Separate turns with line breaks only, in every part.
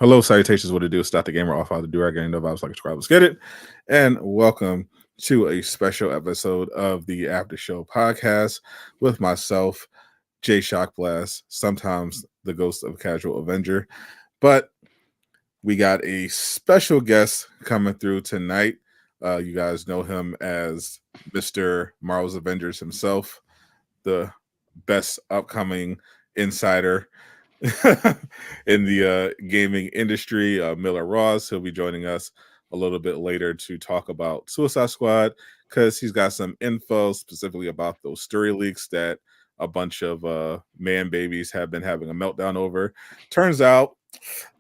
Hello, salutations. What it do? Sadot the Gamer, off the do getting the vibes like a scribe. Let's get it. And welcome to a special episode of the AfterShow Podcast with myself, JayShockblast, sometimes the ghost of Casual Avenger. But we got a special guest coming through tonight. You guys know him as Mr. Marvel's Avengers himself, the best upcoming insider in the gaming industry, Miller Ross. He'll be joining us a little bit later to talk about Suicide Squad because he's got some info specifically about those story leaks that a bunch of man babies have been having a meltdown over. Turns out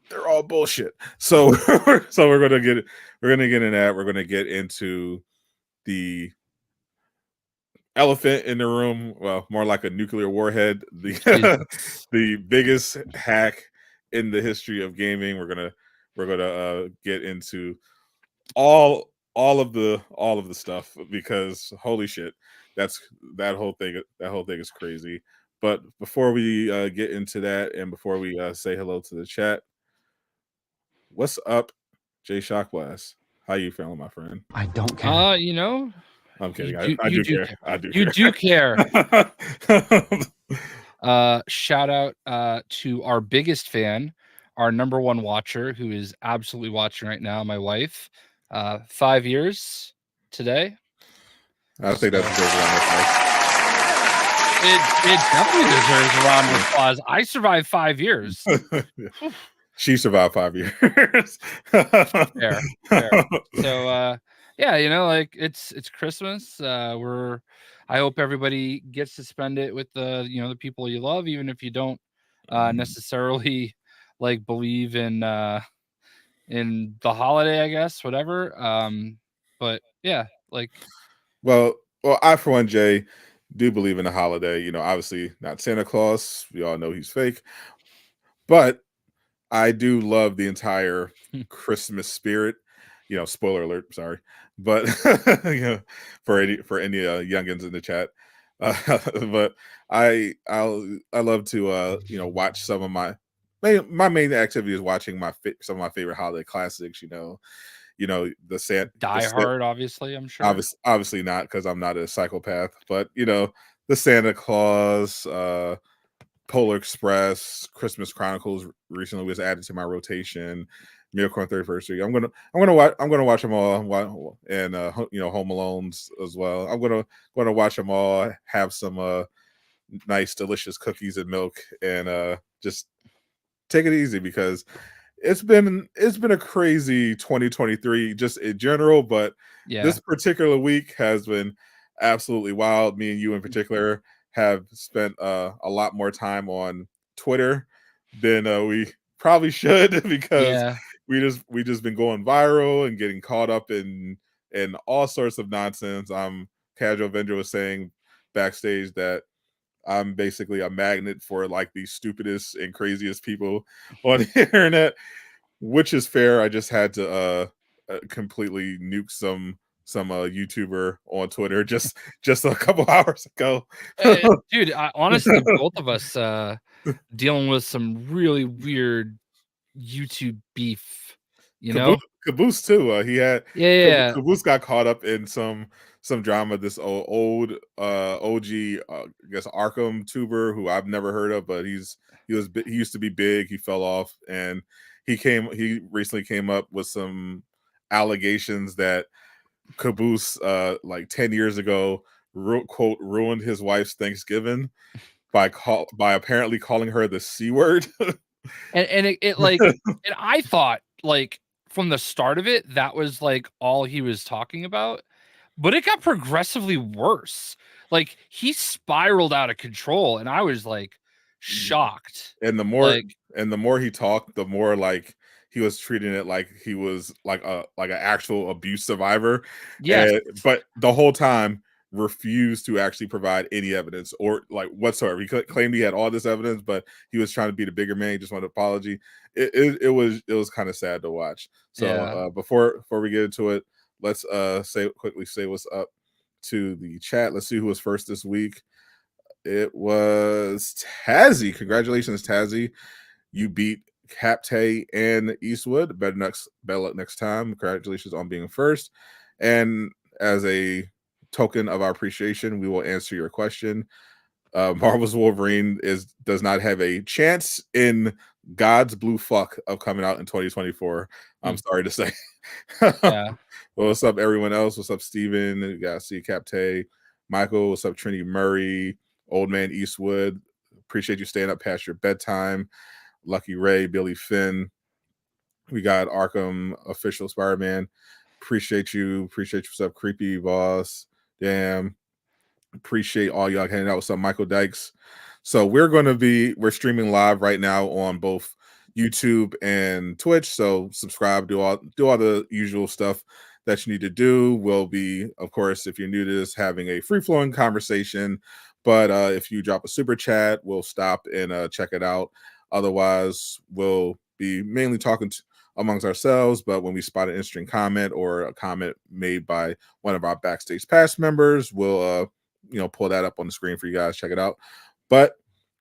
they're all bullshit. So we're gonna get in that. We're gonna get into the elephant in the room, well, more like a nuclear warhead, the biggest hack in the history of gaming. We're gonna get into all of the stuff because holy shit, that whole thing is crazy. But before we get into that, and before we say hello to the chat, what's up, JayShockblast? How you feeling, my friend?
I don't care.
I'm kidding. I do care. I do.
You do care. Shout out to our biggest fan, our number one watcher, who is absolutely watching right now, my wife. 5 years today.
I think that deserves
It definitely deserves a round of applause. I survived 5 years.
She survived 5 years.
Fair. So yeah, it's Christmas. I hope everybody gets to spend it with the people you love, even if you don't necessarily believe in the holiday, I guess, whatever. But yeah,
well, I for one, Jay, do believe in the holiday. Obviously not Santa Claus. We all know he's fake, but I do love the entire Christmas spirit. Spoiler alert, sorry, but for any youngins in the chat, but I love to watch some of my main activity is watching some of my favorite holiday classics. The
Die Hard, obviously, I'm sure.
Obviously not, because I'm not a psychopath, but the Santa Claus, Polar Express, Christmas Chronicles recently was added to my rotation. Miracle on 31st. I'm gonna watch them all, and Home Alone's as well. I'm gonna watch them all. Have some nice, delicious cookies and milk, and just take it easy because it's been a crazy 2023 just in general. But this particular week has been absolutely wild. Me and you in particular have spent a lot more time on Twitter than we probably should because we just been going viral and getting caught up in all sorts of nonsense. Casual Avenger was saying backstage that I'm basically a magnet for the stupidest and craziest people on the internet, which is fair. I just had to completely nuke some YouTuber on Twitter just a couple hours ago.
Dude, honestly, both of us dealing with some really weird YouTube beef.
Caboose too. He had Caboose got caught up in some drama. This old OG, I guess Arkham tuber who I've never heard of, but he used to be big. He fell off, and he recently came up with some allegations that Caboose 10 years ago quote ruined his wife's Thanksgiving by apparently calling her the C word.
and I thought from the start of it that was all he was talking about, but it got progressively worse. He spiraled out of control, and I was shocked.
And the more he talked, the more he was treating it like he was an actual abuse survivor.
Yeah,
but the whole time refused to actually provide any evidence or whatsoever. He claimed he had all this evidence, but he was trying to be the bigger man. He just wanted an apology. It was kind of sad to watch. So before we get into it, let's say what's up to the chat. Let's see who was first this week. It was Tazzy. Congratulations, Tazzy. You beat Capte and Eastwood. Better luck next time. Congratulations on being first. And as a token of our appreciation, we will answer your question. Marvel's Wolverine does not have a chance in God's blue fuck of coming out in 2024. I'm sorry to say.
Yeah.
Well, what's up, everyone else? What's up, Steven? You got C Capte, Michael. What's up, Trinity Murray, Old Man Eastwood? Appreciate you staying up past your bedtime. Lucky Ray, Billy Finn. We got Arkham Official Spider-Man. Appreciate you. Appreciate what's up, Creepy Boss. Damn. Appreciate all y'all hanging out with some Michael Dykes. So we're streaming live right now on both YouTube and Twitch. So subscribe, do all the usual stuff that you need to do. We'll be, of course, if you're new to this, having a free-flowing conversation. But if you drop a super chat, we'll stop and check it out. Otherwise, we'll be mainly talking amongst ourselves. But when we spot an interesting comment or a comment made by one of our Backstage Pass members, we'll pull that up on the screen for you guys. Check it out. But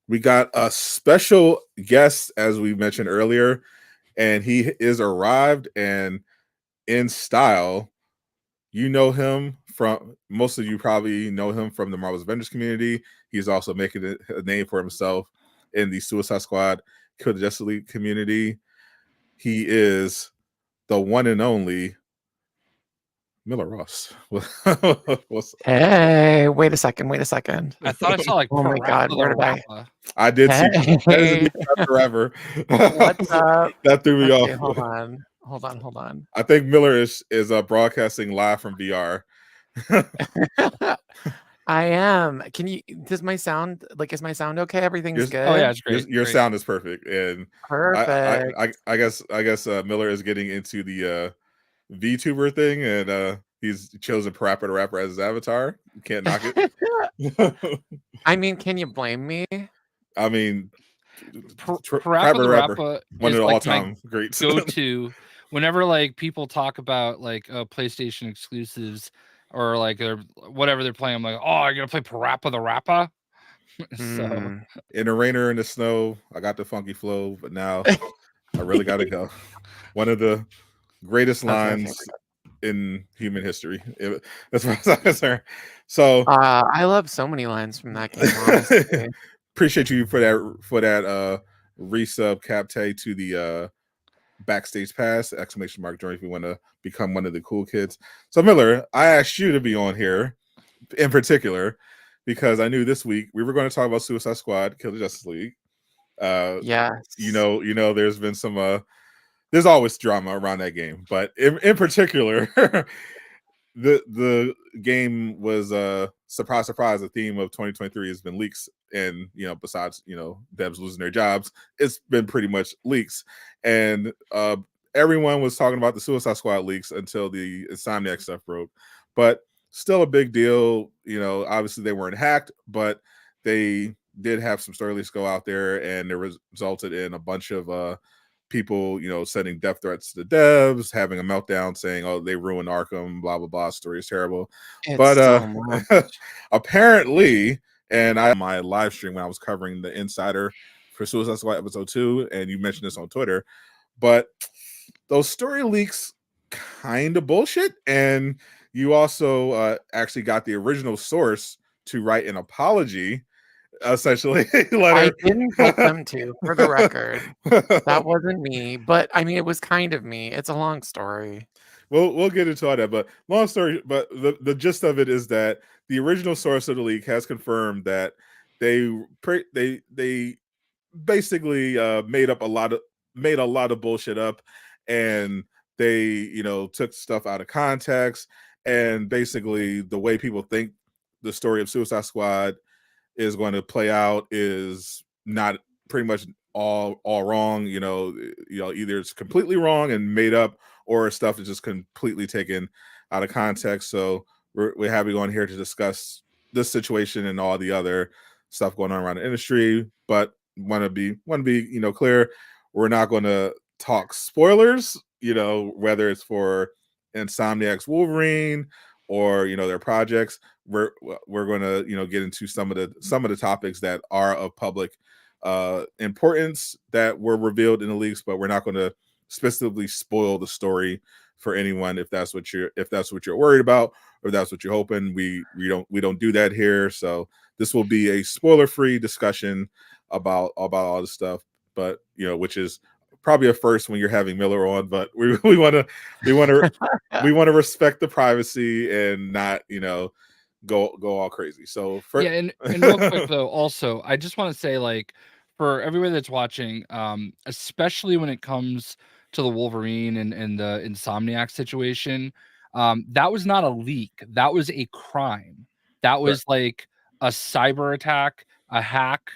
we got a special guest, as we mentioned earlier, and he is arrived and in style. You know him from, most of you probably know him from the Marvel's Avengers community. He's also making a name for himself in the Suicide Squad Kill the Justice League community. He is the one and only Miller Ross.
Hey, wait a second.
I thought I saw like
Oh my God,
Parappa
where
the
did I-
Rappa.
I did see that. That is
Hey.
forever.
What's up?
That threw me
Okay,
off.
hold on.
I think Miller is broadcasting live from VR.
I am. Is my sound okay? Everything's good.
Oh yeah, it's great.
Your
great.
sound is perfect, and
Perfect.
I guess Miller is getting into the VTuber thing, and he's chosen Parappa the Rapper as his avatar. You can't knock it.
I mean, can you blame me?
I mean,
Parappa the Rappa
one
is
of the
like
all-time greats.
Go-to whenever like people talk about like PlayStation exclusives or like whatever they're playing. I'm like, oh, you're gonna play Parappa the Rappa. So
in the rain or in the snow, I got the funky flow, but now I really gotta go. One of the greatest lines in human history, as far as I'm concerned. So
I love so many lines from that game. Honestly.
Appreciate you for that resub Capte to the Backstage Pass ! Join if you want to become one of the cool kids. So Miller, I asked you to be on here in particular because I knew this week we were going to talk about Suicide Squad Kill the Justice League.
Yes.
You know there's been some there's always drama around that game, but in particular the game was surprise the theme of 2023 has been leaks, and besides devs losing their jobs, it's been pretty much leaks, and everyone was talking about the Suicide Squad leaks until the Insomniac stuff broke. But still a big deal. Obviously they weren't hacked, but they did have some story leaks go out there, and it resulted in a bunch of people, sending death threats to the devs, having a meltdown, saying, "Oh, they ruined Arkham, blah blah blah. Story is terrible." But apparently, and my live stream when I was covering the Insider for Suicide Squad episode 2, and you mentioned this on Twitter, but those story leaks kind of bullshit, and you also actually got the original source to write an apology. Essentially,
I didn't get them to, for the record. That wasn't me, but I mean, it was kind of me. It's a long story.
We'll get into all that, but long story. But the gist of it is that the original source of the leak has confirmed that they basically made a lot of bullshit up, and they took stuff out of context, and basically the way people think the story of Suicide Squad is going to play out is not pretty much all wrong. Either it's completely wrong and made up, or stuff is just completely taken out of context. So we're happy going here to discuss this situation and all the other stuff going on around the industry. But want to be clear, we're not going to talk spoilers. Whether it's for Insomniac's Wolverine or their projects. We're going to get into some of the topics that are of public importance that were revealed in the leaks, but we're not going to specifically spoil the story for anyone if that's what you're worried about, or if that's what you're hoping. We don't do that here. So this will be a spoiler-free discussion about all this stuff, but which is probably a first when you're having Miller on, but we want to respect the privacy and not go all crazy. So
and real quick though, also I just want to say, like, for everybody that's watching, especially when it comes to the Wolverine and the Insomniac situation, that was not a leak. That was a crime. That was like a cyber attack, a hack.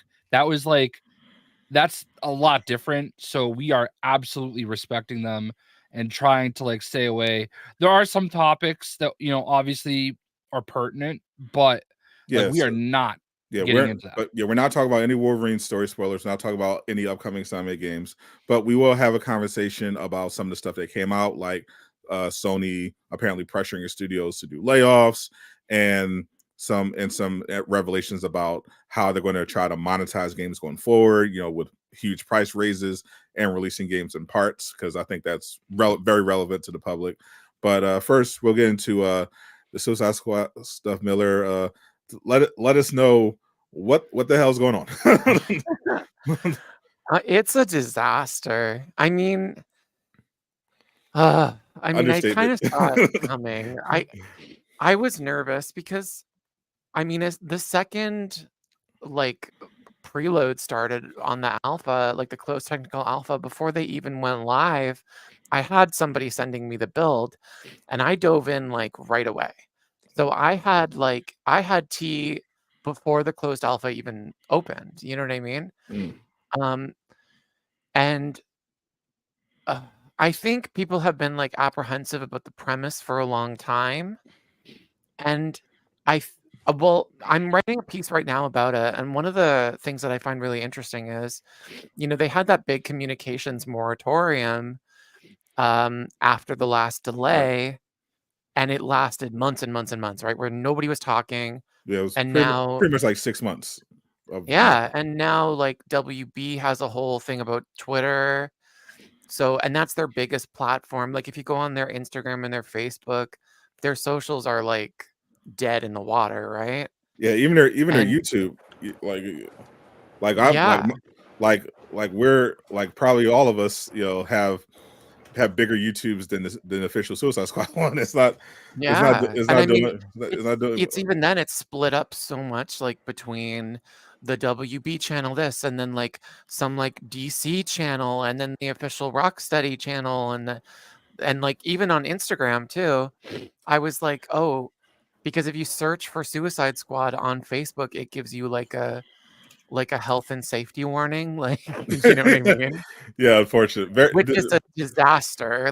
That's a lot different. So we are absolutely respecting them and trying to like stay away. There are some topics that obviously are pertinent, but we are not getting into that.
But we're not talking about any Wolverine story spoilers. We're not talking about any upcoming Insomniac games, but we will have a conversation about some of the stuff that came out, like Sony apparently pressuring your studios to do layoffs, and some revelations about how they're going to try to monetize games going forward, with huge price raises and releasing games in parts, because I think that's very relevant to the public. But first, we'll get into the Suicide Squad stuff. Miller, let us know what the hell's going on.
It's a disaster. I mean, I kind of saw it coming. I was nervous because, as the second preload started on the alpha, like the closed technical alpha, before they even went live, I had somebody sending me the build, and I dove in right away. So I had tea before the closed alpha even opened. You know what I mean? And I think people have been apprehensive about the premise for a long time, and I'm writing a piece right now about it, and one of the things that I find really interesting is, they had that big communications moratorium after the last delay, and it lasted months and months and months, right? Where nobody was talking.
Yeah, it was
and
pretty much like 6 months.
And now WB has a whole thing about Twitter. So, and that's their biggest platform. Like if you go on their Instagram and their Facebook, their socials are dead in the water, right?
Yeah, even their YouTube, we're probably all of us, have bigger YouTubes than the official Suicide Squad one. It's not
it's even then it's split up so much between the WB channel, this, and then some DC channel, and then the official Rocksteady channel, and even on Instagram too. I was oh, because if you search for Suicide Squad on Facebook, it gives you a health and safety warning, you know what I mean?
Yeah, unfortunate.
Which is a disaster.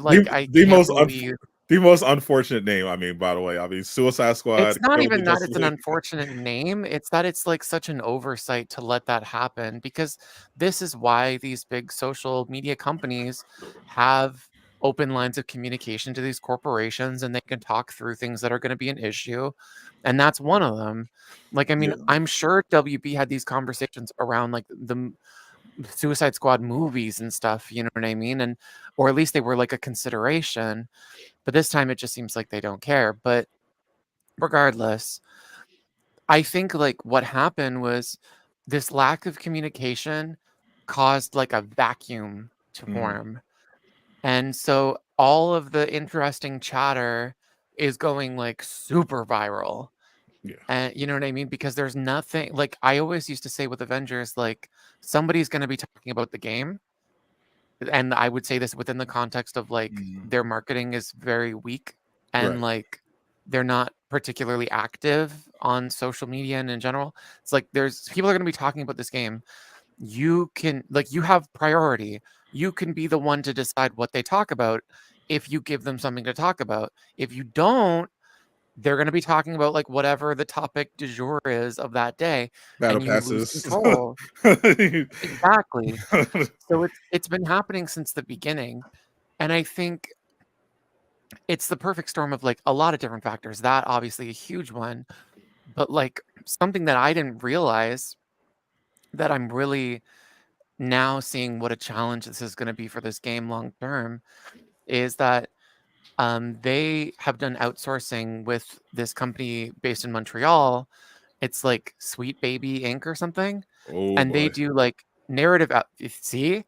The most unfortunate name. By the way, Suicide Squad.
It's not even that it's an unfortunate name. It's that it's such an oversight to let that happen, because this is why these big social media companies have open lines of communication to these corporations, and they can talk through things that are going to be an issue. And that's one of them. I'm sure WB had these conversations around the Suicide Squad movies and stuff, you know what I mean? Or at least they were a consideration. But this time it just seems like they don't care. But regardless, I think what happened was this lack of communication caused a vacuum to form. And so all of the interesting chatter is going super viral.
Yeah.
And you know what I mean? Because there's nothing, I always used to say with Avengers, somebody's going to be talking about the game. And I would say this within the context of their marketing is very weak, and they're not particularly active on social media and in general. It's there's people are going to be talking about this game. You can you have priority. You can be the one to decide what they talk about if you give them something to talk about. If you don't, they're going to be talking about whatever the topic du jour is of that day.
Battle
and you
passes.
lose control. Exactly. So it's been happening since the beginning. And I think it's the perfect storm of a lot of different factors. That obviously a huge one, but something that I didn't realize that I'm really now seeing what a challenge this is going to be for this game long term is that they have done outsourcing with this company based in Montreal. It's like Sweet Baby Inc. or something.
Oh
And they
boy.
do like narrative see,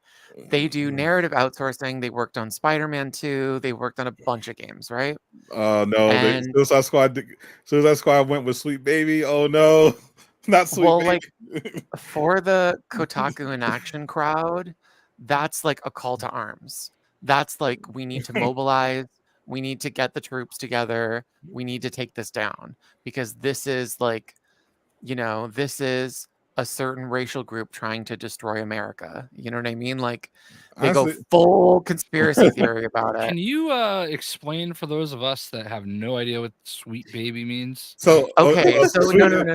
they do narrative outsourcing. They worked on Spider-Man 2. They worked on a bunch of games, right?
No, the
And
Suicide Squad went with Sweet Baby. Oh no, not Sweet
well,
Baby.
like for the Kotaku in Action crowd, that's like a call to arms. That's like, we need to mobilize. We need to get the troops together. We need to take this down because this is like, this is a certain racial group trying to destroy America. You know what I mean? Like they go
Honestly,
full conspiracy theory about it.
Can you explain for those of us that have no idea what Sweet Baby means?
so
Okay, so
Sweet-
no.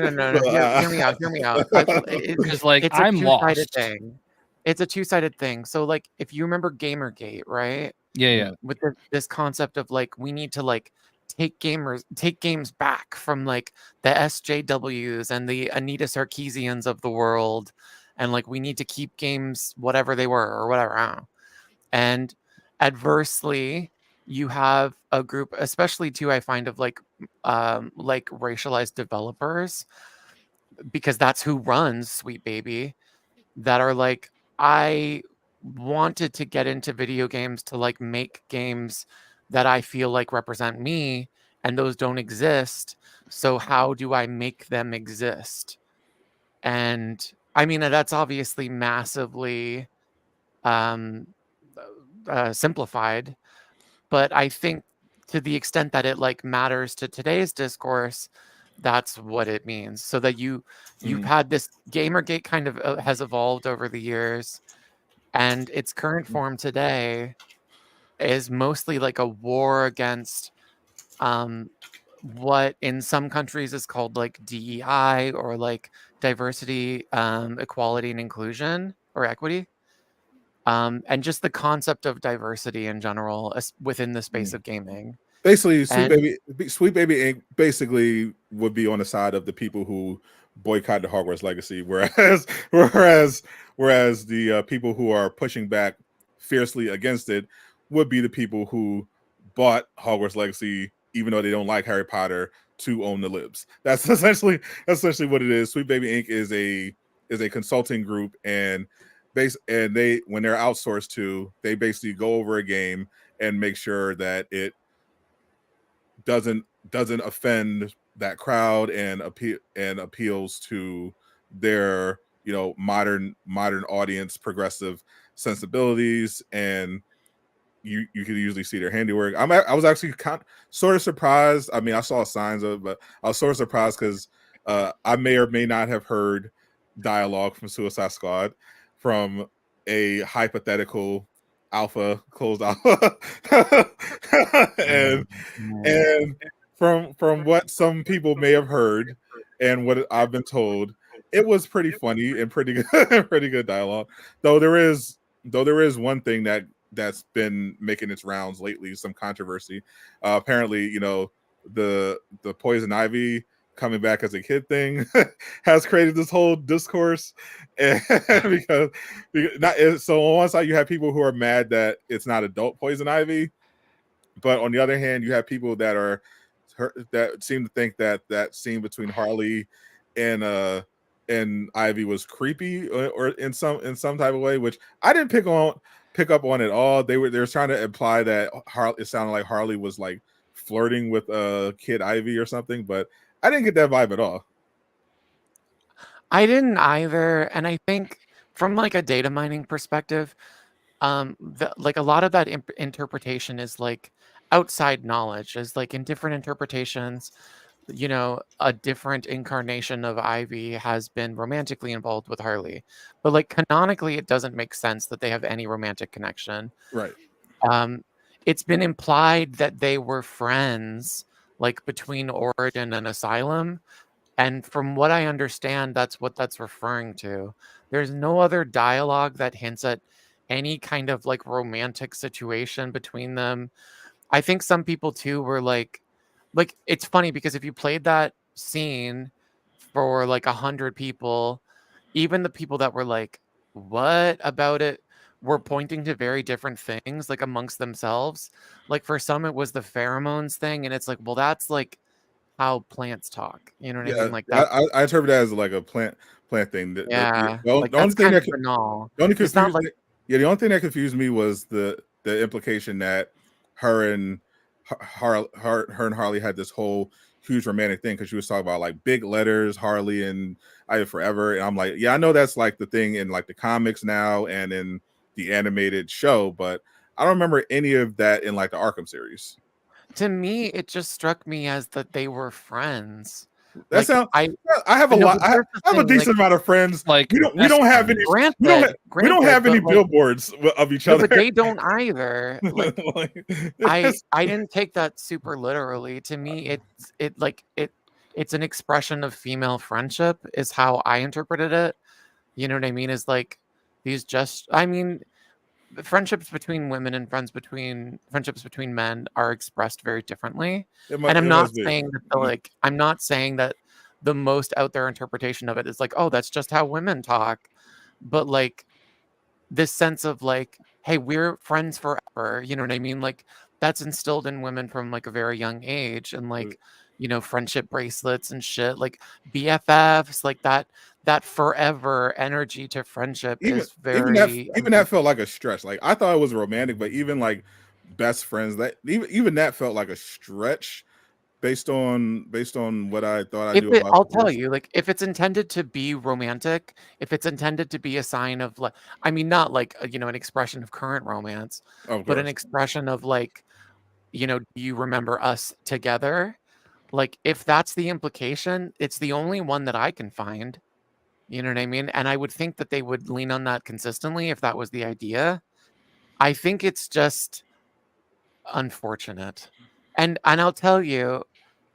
Hear me out.
Because like
It's a
I'm
two-sided
lost.
thing. It's a two-sided thing. So like if you remember Gamergate, right?
Yeah.
With this concept of like we need to like take games back from like the SJWs and the Anita Sarkeesians of the world, and like we need to keep games whatever they were or whatever. I don't know. And adversely, you have a group, especially too, I find, of like racialized developers, because that's who runs Sweet Baby, that are like, I wanted to get into video games to like make games that I feel like represent me, and those don't exist. So how do I make them exist? And I mean, that's obviously massively simplified, but I think to the extent that it like matters to today's discourse, that's what it means. So that you've had this Gamergate kind of has evolved over the years, and its current form today is mostly like a war against what in some countries is called like DEI, or like diversity, equality, and inclusion, or equity. And just the concept of diversity in general within the space of gaming.
Basically,
And
Sweet Baby Inc. basically would be on the side of the people who boycott the Hogwarts Legacy, whereas the people who are pushing back fiercely against it would be the people who bought Hogwarts Legacy, even though they don't like Harry Potter, to own the libs. That's essentially what it is. Sweet Baby Inc. is a consulting group, and they, when they're outsourced to, they basically go over a game and make sure that it doesn't offend that crowd and appeals to their modern audience, progressive sensibilities, and you can usually see their handiwork. I was actually sort of surprised. I mean, I saw signs of it, but I was sort of surprised because I may or may not have heard dialogue from Suicide Squad from a hypothetical alpha, closed alpha, and from what some people may have heard and what I've been told, it was pretty funny and pretty good, pretty good dialogue. Though there is one thing that's been making its rounds lately, some controversy. Apparently, the Poison Ivy coming back as a kid thing has created this whole discourse, and because so on one side you have people who are mad that it's not adult Poison Ivy, but on the other hand you have people that seem to think that scene between Harley and Ivy was creepy, or in some type of way, which I didn't pick up on at all. They were trying to imply that it sounded like Harley was like flirting with kid Ivy or something, but I didn't get that vibe at all.
I didn't either. And I think from like a data mining perspective, like a lot of that interpretation is like outside knowledge, is like in different interpretations, a different incarnation of Ivy has been romantically involved with Harley, but like canonically it doesn't make sense that they have any romantic connection.
Right.
It's been implied that they were friends, like between Origin and Asylum. And from what I understand, that's what that's referring to. There's no other dialogue that hints at any kind of like romantic situation between them. I think some people too were like it's funny because if you played that scene for like 100 people, even the people that were like, what about it, were pointing to very different things, like amongst themselves. Like for some, it was the pheromones thing, and it's like, well, that's like how plants talk. You know what I mean? Like that.
I interpret that as like a plant thing.
Yeah,
The
like
only
that's
thing
kind
that
of banal.
the only
It's not
confused
like
the only thing that confused me was the implication that her and Harley had this whole huge romantic thing, because she was talking about like big letters, Harley and I Live Forever, and I'm like, yeah, I know that's like the thing in like the comics now and in the animated show, but I don't remember any of that in like the Arkham series.
to me, it just struck me as that they were friends.
That
Like
sounds.
I
I have a
no,
lot.
but
I
here's the
have a
thing,
decent
like
amount of friends.
Like
We don't have any.
granted,
We don't have any
but like
billboards of each
no,
other.
but they don't either. Like
Like,
I
it's-
didn't take that super literally. To me, it's an expression of female friendship is how I interpreted it. You know what I mean? Is like these just I mean friendships between women and friendships between men are expressed very differently. And I'm
it
not
must be.
saying that I'm not saying that the most out there interpretation of it is like, oh, that's just how women talk. But like this sense of like, hey, we're friends forever. You know what I mean? Like that's instilled in women from like a very young age, and like, you know, friendship bracelets and shit, like BFFs, like that forever energy to friendship is very
Even that felt like a stretch. Like I thought it was romantic, but even like best friends, that even that felt like a stretch based on what I thought I knew about.
I'll tell you, like, if it's intended to be romantic, if it's intended to be a sign of like, I mean, not like, you know, an expression of current romance,
Of
but an
course.
expression of like, you know, do you remember us together? Like, if that's the implication, it's the only one that I can find. You know what I mean? And I would think that they would lean on that consistently if that was the idea. I think it's just unfortunate. And I'll tell you,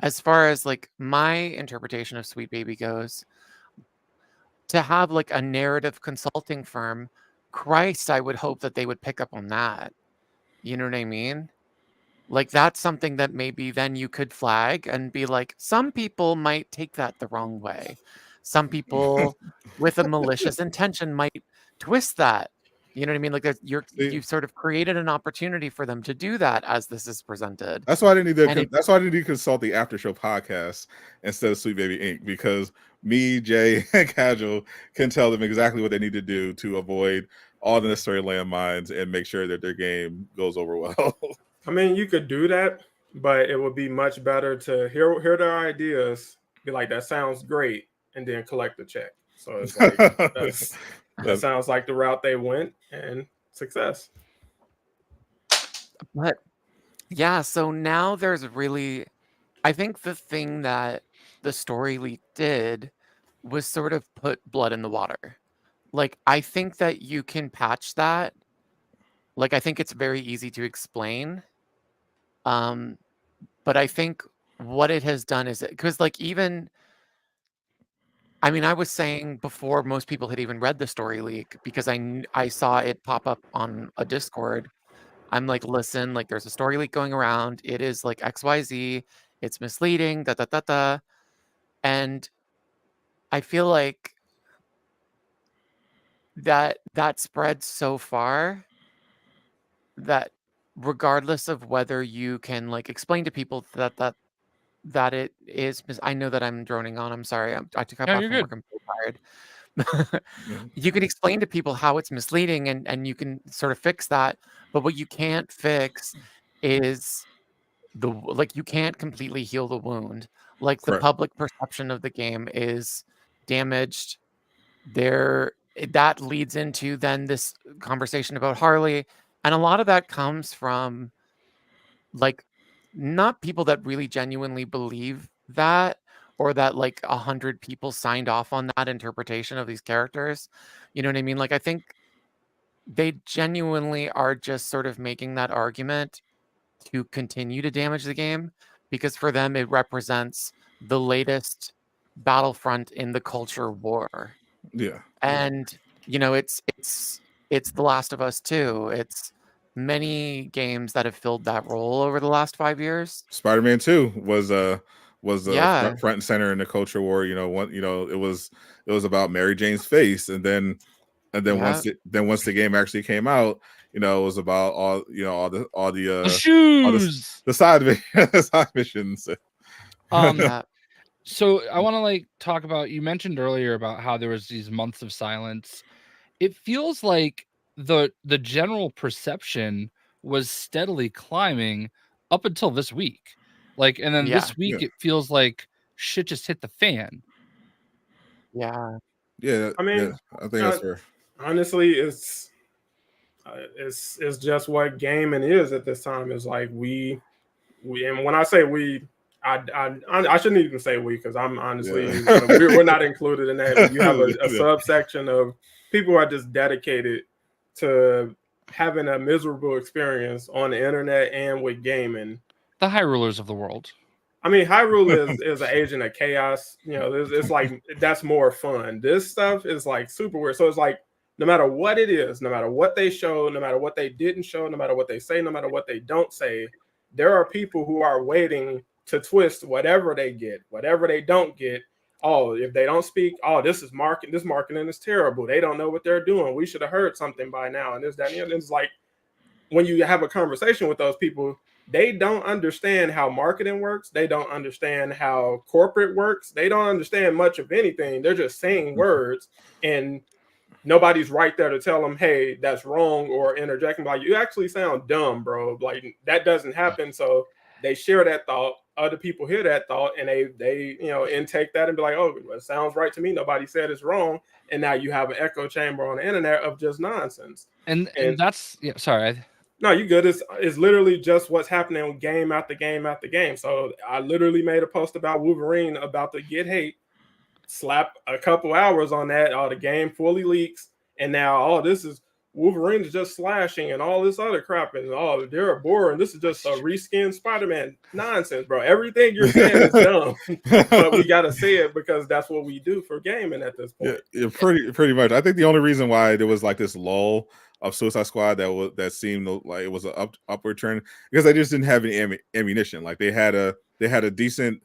as far as like my interpretation of Sweet Baby goes, to have like a narrative consulting firm, Christ, I would hope that they would pick up on that. You know what I mean? Like that's something that maybe then you could flag and be like, some people might take that the wrong way. Some people with a malicious intention might twist that. You know what I mean? Like you've sort of created an opportunity for them to do that as this is presented.
That's why I didn't need
And
that's why I didn't need to consult the AfterShow podcast instead of Sweet Baby Inc. Because me, Jay, and Casual can tell them exactly what they need to do to avoid all the necessary landmines and make sure that their game goes over well.
I mean, you could do that, but it would be much better to hear their ideas, be like, that sounds great, and then collect the check. So it's like that sounds like the route they went, and success.
But yeah, so now there's really, I think the thing that the story leak did was sort of put blood in the water. Like, I think that you can patch that. Like, I think it's very easy to explain. But I think what it has done is because, like, even, I mean, I was saying before most people had even read the story leak because I saw it pop up on a Discord. I'm like, listen, like, there's a story leak going around. It is like XYZ. It's misleading. Da da da da. And I feel like that spread so far that regardless of whether you can like explain to people that it is, I know that I'm droning on. I'm sorry. I took up
No,
off
you're
from
good.
work. I'm so tired. You can explain to people how it's misleading and you can sort of fix that. But what you can't fix is like you can't completely heal the wound. Like the
Correct.
public perception of the game is damaged. That leads into then this conversation about Harley. And a lot of that comes from like not people that really genuinely believe that, or that like 100 people signed off on that interpretation of these characters. You know what I mean? Like I think they genuinely are just sort of making that argument to continue to damage the game because for them it represents the latest battlefront in the culture war.
Yeah.
And you know, it's The Last of Us 2. It's many games that have filled that role over the last 5 years.
Spider-Man 2 was was
Yeah.
front and center in the culture war. You know, it was about Mary Jane's face, and then
Yeah.
once the game actually came out, you know, it was about all the
shoes.
the side missions.
Yeah.
So I want to like talk about, you mentioned earlier about how there was these months of silence. It feels like the general perception was steadily climbing up until this week. Like, and then this week it feels like shit just hit the fan.
Yeah.
Yeah,
I mean,
I think that's fair.
Honestly, it's just what gaming is at this time. Is like we and when I say we, I shouldn't even say we, because I'm honestly we're not included in that. But you have a subsection of people who are just dedicated to having a miserable experience on the internet and with gaming.
The high rulers of the world.
I mean, Hyrule is an agent of chaos. You know, it's like that's more fun. This stuff is like super weird. So it's like no matter what it is, no matter what they show, no matter what they didn't show, no matter what they say, no matter what they don't say, there are people who are waiting to twist whatever they get, whatever they don't get. Oh, if they don't speak, oh, this marketing is terrible. They don't know what they're doing. We should have heard something by now. And this, that, and it's like when you have a conversation with those people, they don't understand how marketing works. They don't understand how corporate works. They don't understand much of anything. They're just saying words, and nobody's right there to tell them, hey, that's wrong, or interjecting like, you actually sound dumb, bro. Like that doesn't happen. So they share that thought. Other people hear that thought, and they intake that and be like, oh, it sounds right to me. Nobody said it's wrong. And now you have an echo chamber on the internet of just nonsense.
And that's sorry.
No, you good. It's literally just what's happening game after game after game. So I literally made a post about Wolverine about to get hate, slap a couple hours on that. The game fully leaks, and now this is Wolverine is just slashing and all this other crap, and they're boring. This is just a reskinned Spider-Man nonsense, bro. Everything you're saying is dumb, but we gotta say it because that's what we do for gaming at this point.
Yeah, pretty much. I think the only reason why there was like this lull of Suicide Squad that seemed like it was an upward trend because they just didn't have any ammunition. Like they had a decent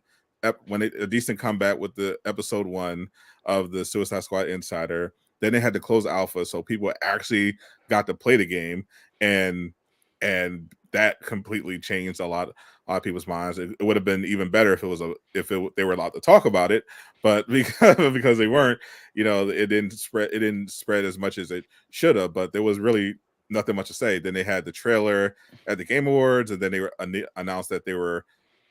comeback with the episode 1 of the Suicide Squad Insider. Then they had to close alpha, so people actually got to play the game, and that completely changed a lot of people's minds. It would have been even better if they were allowed to talk about it, but because they weren't, it didn't spread as much as it should have. But there was really nothing much to say. Then they had the trailer at the Game Awards, and then they announced that they were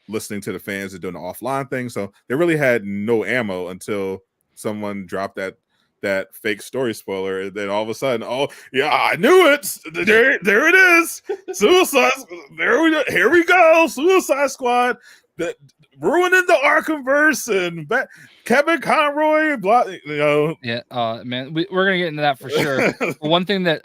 listening to the fans and doing an offline thing. So they really had no ammo until someone dropped that fake story spoiler, and then all of a sudden, oh yeah, I knew it. There it is. Suicide. Here we go. Suicide Squad. That ruining the Arkhamverse and Kevin Conroy. Blah.
Yeah. Man, we're gonna get into that for sure. One thing that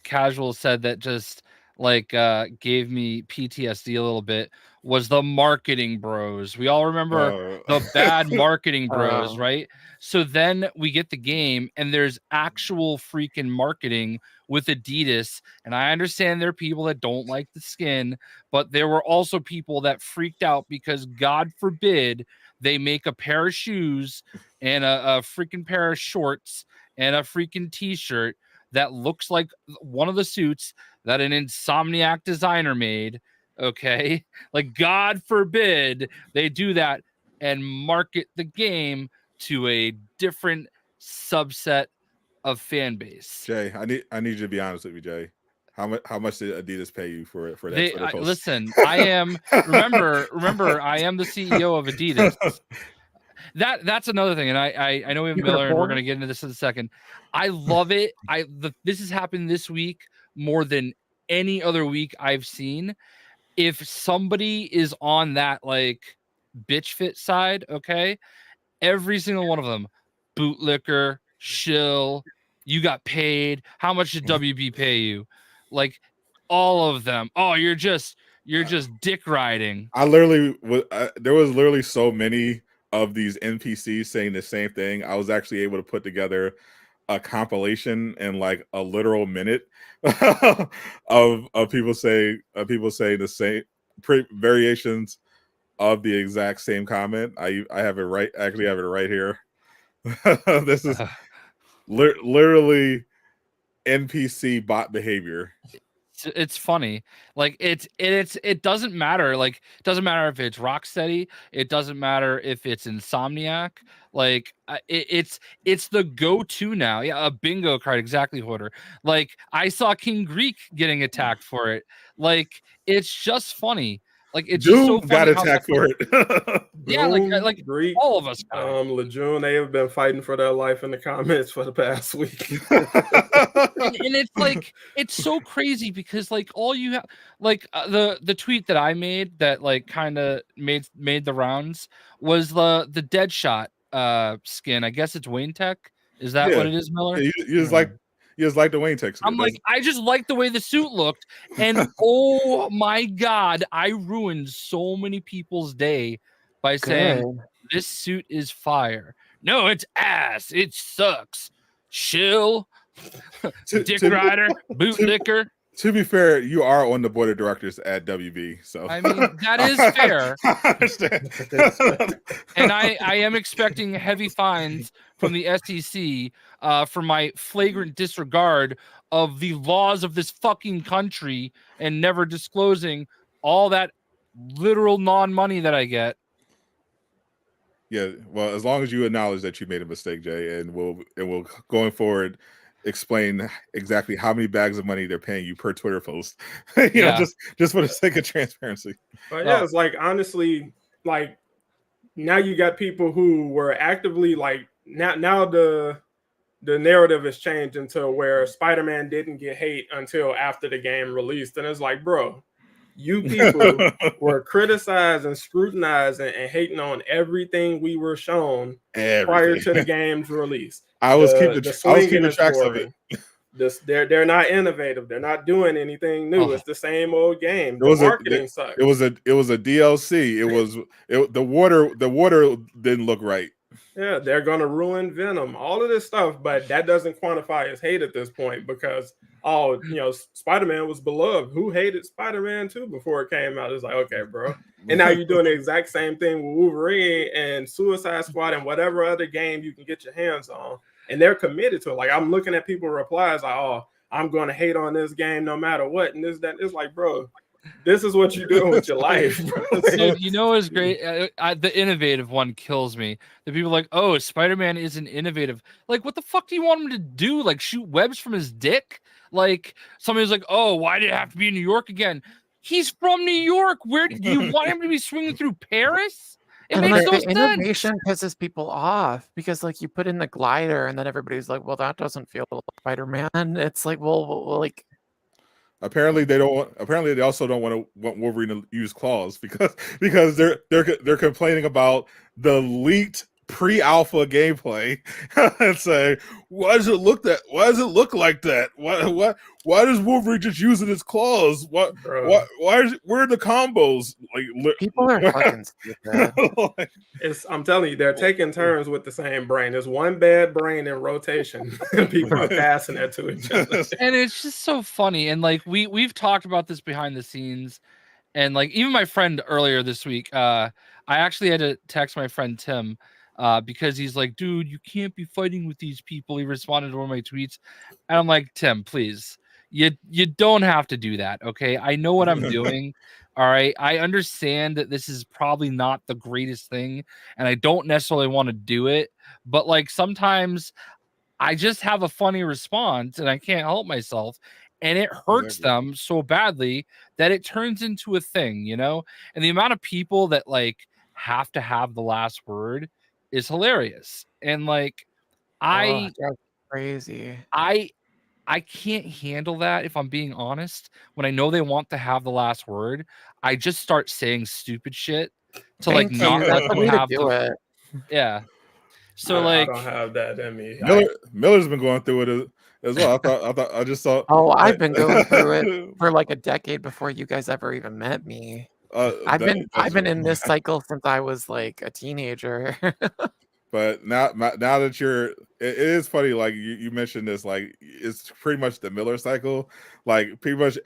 Casual said that just like gave me PTSD a little bit was the marketing bros. We all remember the bad marketing bros, right? So then we get the game and there's actual freaking marketing with Adidas. And I understand there are people that don't like the skin, but there were also people that freaked out because God forbid they make a pair of shoes and a freaking pair of shorts and a freaking t-shirt that looks like one of the suits that an Insomniac designer made. Okay. Like God forbid they do that and market the game to a different subset of fan base.
Jay, I need you to be honest with me, Jay. How much did Adidas pay you for that?
Listen, I am remember I am the CEO of Adidas. That's another thing, and I know we have Miller, and we're gonna get into this in a second. I love it. This has happened this week more than any other week I've seen. If somebody is on that like bitch fit side, okay, every single one of them, bootlicker, shill, you got paid. How much did WB pay you? Like all of them. Oh, you're just dick riding.
There was literally so many of these NPCs saying the same thing. I was actually able to put together a compilation in like a literal minute of people saying the same variations of the exact same comment. I have it right. Actually, have it right here. This is literally NPC bot behavior.
It's funny. Like it doesn't matter. Like it doesn't matter if it's Rocksteady. It doesn't matter if it's Insomniac. Like it's the go-to now. Yeah, a bingo card, exactly, Hoarder. Like I saw King Greek getting attacked for it. Like it's just funny. Like it's just so
Doom
funny
got attacked for it.
Yeah, like
Greek,
all of us got it.
Lejeune, they have been fighting for their life in the comments for the past week.
And it's like it's so crazy because like all you have, like the tweet that I made that like kind of made the rounds was the Deadshot skin. I guess it's Wayne Tech. Is that what it is, Miller?
Yeah, you just like the Wayne Tech skin.
I'm like, I just like the way the suit looked, and oh my god, I ruined so many people's day by saying this suit is fire. No, it's ass. It sucks. Shill, dick rider, bootlicker.
To be fair, you are on the board of directors at WB, so
I mean that is fair.
I understand.
And I am expecting heavy fines from the SEC for my flagrant disregard of the laws of this fucking country and never disclosing all that literal non-money that I get.
Yeah, well, as long as you acknowledge that you made a mistake, Jay, and we'll going forward explain exactly how many bags of money they're paying you per Twitter post. you know, just for the sake of transparency.
But yeah, it's like honestly, like now you got people who were actively like now the narrative has changed into where Spider-Man didn't get hate until after the game released, and it's like, bro, you people were criticized and scrutinized and hating on everything we were shown prior to the game's release.
I was keeping track of it.
They're not innovative. They're not doing anything new. It's the same old game. The marketing sucks.
It was a DLC. The water didn't look right.
Yeah, they're gonna ruin Venom. All of this stuff, but that doesn't quantify as hate at this point because Spider-Man was beloved. Who hated Spider-Man 2 before it came out? It's like, okay, bro. And now you're doing the exact same thing with Wolverine and Suicide Squad and whatever other game you can get your hands on. And they're committed to it. Like I'm looking at people's replies like, oh, I'm gonna hate on this game no matter what. And that. It's like, bro, this is what you're doing with your life.
Dude, you know what's great? The innovative one kills me. The people are like, oh, Spider-Man isn't innovative. Like, what the fuck do you want him to do? Like, shoot webs from his dick? Like, somebody's like, oh, why did it have to be in New York again? He's from New York. Where do you want him to be swinging through Paris? It makes no sense.
Innovation pisses people off because, like, you put in the glider and then everybody's like, well, that doesn't feel like Spider-Man. It's like, well, like.
Apparently they also don't want Wolverine to use claws because they're complaining about the leaked pre-alpha gameplay and say, why does it look like that? Why does Wolverine just using his claws? Where are the combos? Like
people are fucking stupid.
I'm telling you, they're taking turns with the same brain. There's one bad brain in rotation, and people are passing that to each other.
And it's just so funny. And like we've talked about this behind the scenes, and like even my friend earlier this week, I actually had to text my friend Tim. Because he's like, dude, you can't be fighting with these people. He responded to one of my tweets. And I'm like, Tim, please, you don't have to do that. Okay. I know what I'm doing. All right. I understand that this is probably not the greatest thing. And I don't necessarily want to do it. But like sometimes I just have a funny response and I can't help myself. And it hurts them so badly that it turns into a thing, you know? And the amount of people that like have to have the last word is hilarious. And like
that's crazy.
I can't handle that if I'm being honest. When I know they want to have the last word, I just start saying stupid shit to like not let them have it. Yeah. So
I don't have that in me.
Miller's been going through it as well. I just thought.
Oh, I've been going through it for like a decade before you guys ever even met me. I've been in this cycle since I was like a teenager.
But now that it is funny. Like you mentioned this, like it's pretty much the Miller cycle. Like pretty much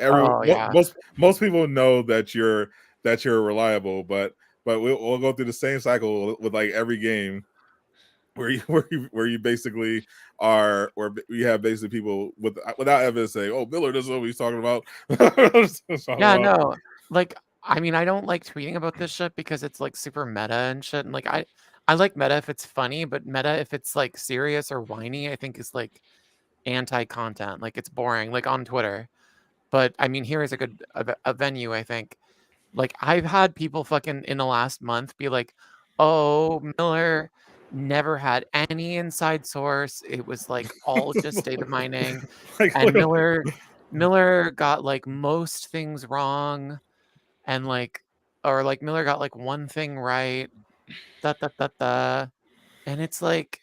most people know that you're reliable, but but we'll go through the same cycle with like every game where you basically are, or you have basically people without evidence saying, "Oh, Miller doesn't know what he's talking about."
Yeah, no. Like, I mean, I don't like tweeting about this shit because it's like super meta and shit. And like, I like meta if it's funny, but meta if it's like serious or whiny, I think is like anti-content. Like, it's boring, like on Twitter. But I mean, here is a good a venue, I think. Like, I've had people fucking in the last month be like, "Oh, Miller never had any inside source. It was like all just data mining."
Like,
And Miller got like most things wrong, and like, or like Miller got like one thing right. And it's like,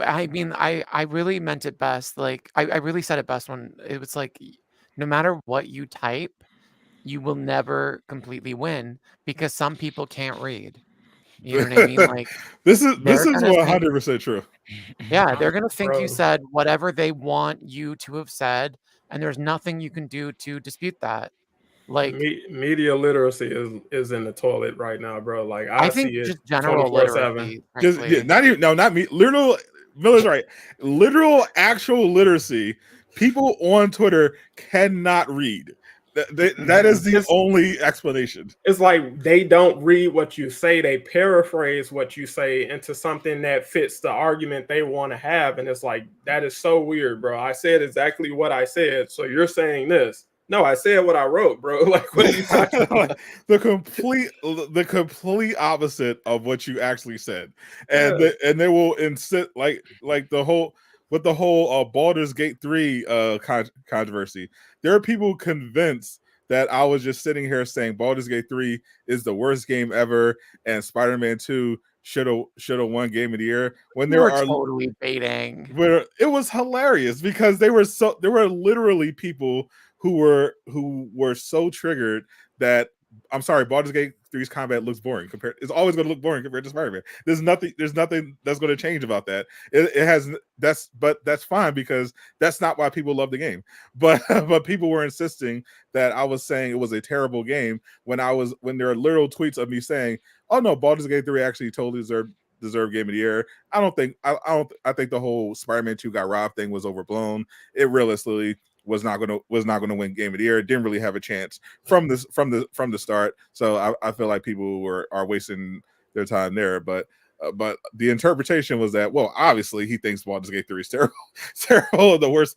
I mean, I really meant it best. Like, I really said it best when it was like, no matter what you type, you will never completely win because some people can't read. You know what I mean? Like,
this is
they're gonna think,
100% true.
yeah, they're gonna think you
Bro.
said whatever they want you to have said, and there's nothing you can do to dispute that. Like,
Media literacy is in the toilet right now, bro. Like
I
I
think
see it
just general
24/7.
literacy,
Just
frankly.
not even not me. Literal Miller's right. Literal actual literacy. People on Twitter cannot read. That is the only explanation.
It's like they don't read what you say, they paraphrase what you say into something that fits the argument they want to have. And it's like, that is so weird, bro. I said exactly what I said, so you're saying this. No, I said what I wrote, bro. Like, what are you talking about?
the complete opposite of what you actually said, and they will insist like the whole with the whole Baldur's Gate 3 controversy. There are people convinced that I was just sitting here saying Baldur's Gate 3 is the worst game ever, and Spider-Man 2 should have won Game of the Year. When there are
totally baiting.
Where it was hilarious because there were literally people who were so triggered that, I'm sorry, Baldur's Gate 3's combat looks boring compared. It's always going to look boring compared to Spider-Man. There's nothing that's going to change about that. It has but that's fine because that's not why people love the game. But people were insisting that I was saying it was a terrible game when there are literal tweets of me saying, "Oh no, Baldur's Gate 3 actually totally deserved Game of the Year." I think the whole Spider-Man 2 got robbed thing was overblown. It realistically was not going to win Game of the Year. It didn't really have a chance from the start. So I feel like people are wasting their time there. But the interpretation was that, well, obviously he thinks Baldur's Gate 3 is terrible, terrible, and the worst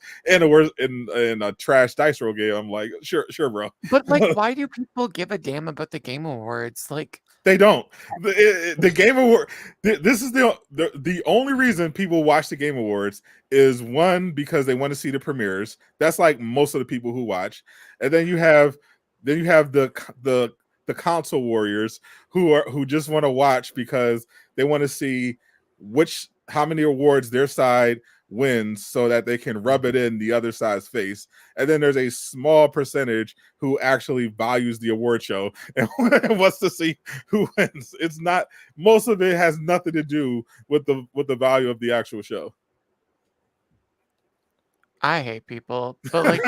in a trash dice roll game. I'm like, sure, bro.
But like, why do people give a damn about the Game Awards? Like,
they don't. The Game Award. This is the only reason people watch the Game Awards is, one, because they want to see the premieres. That's like most of the people who watch, and then you have the console warriors who just want to watch because they want to see how many awards their side wins so that they can rub it in the other side's face. And then there's a small percentage who actually values the award show and wants to see who wins. It's not, most of it has nothing to do with the value of the actual show.
I hate people, but like,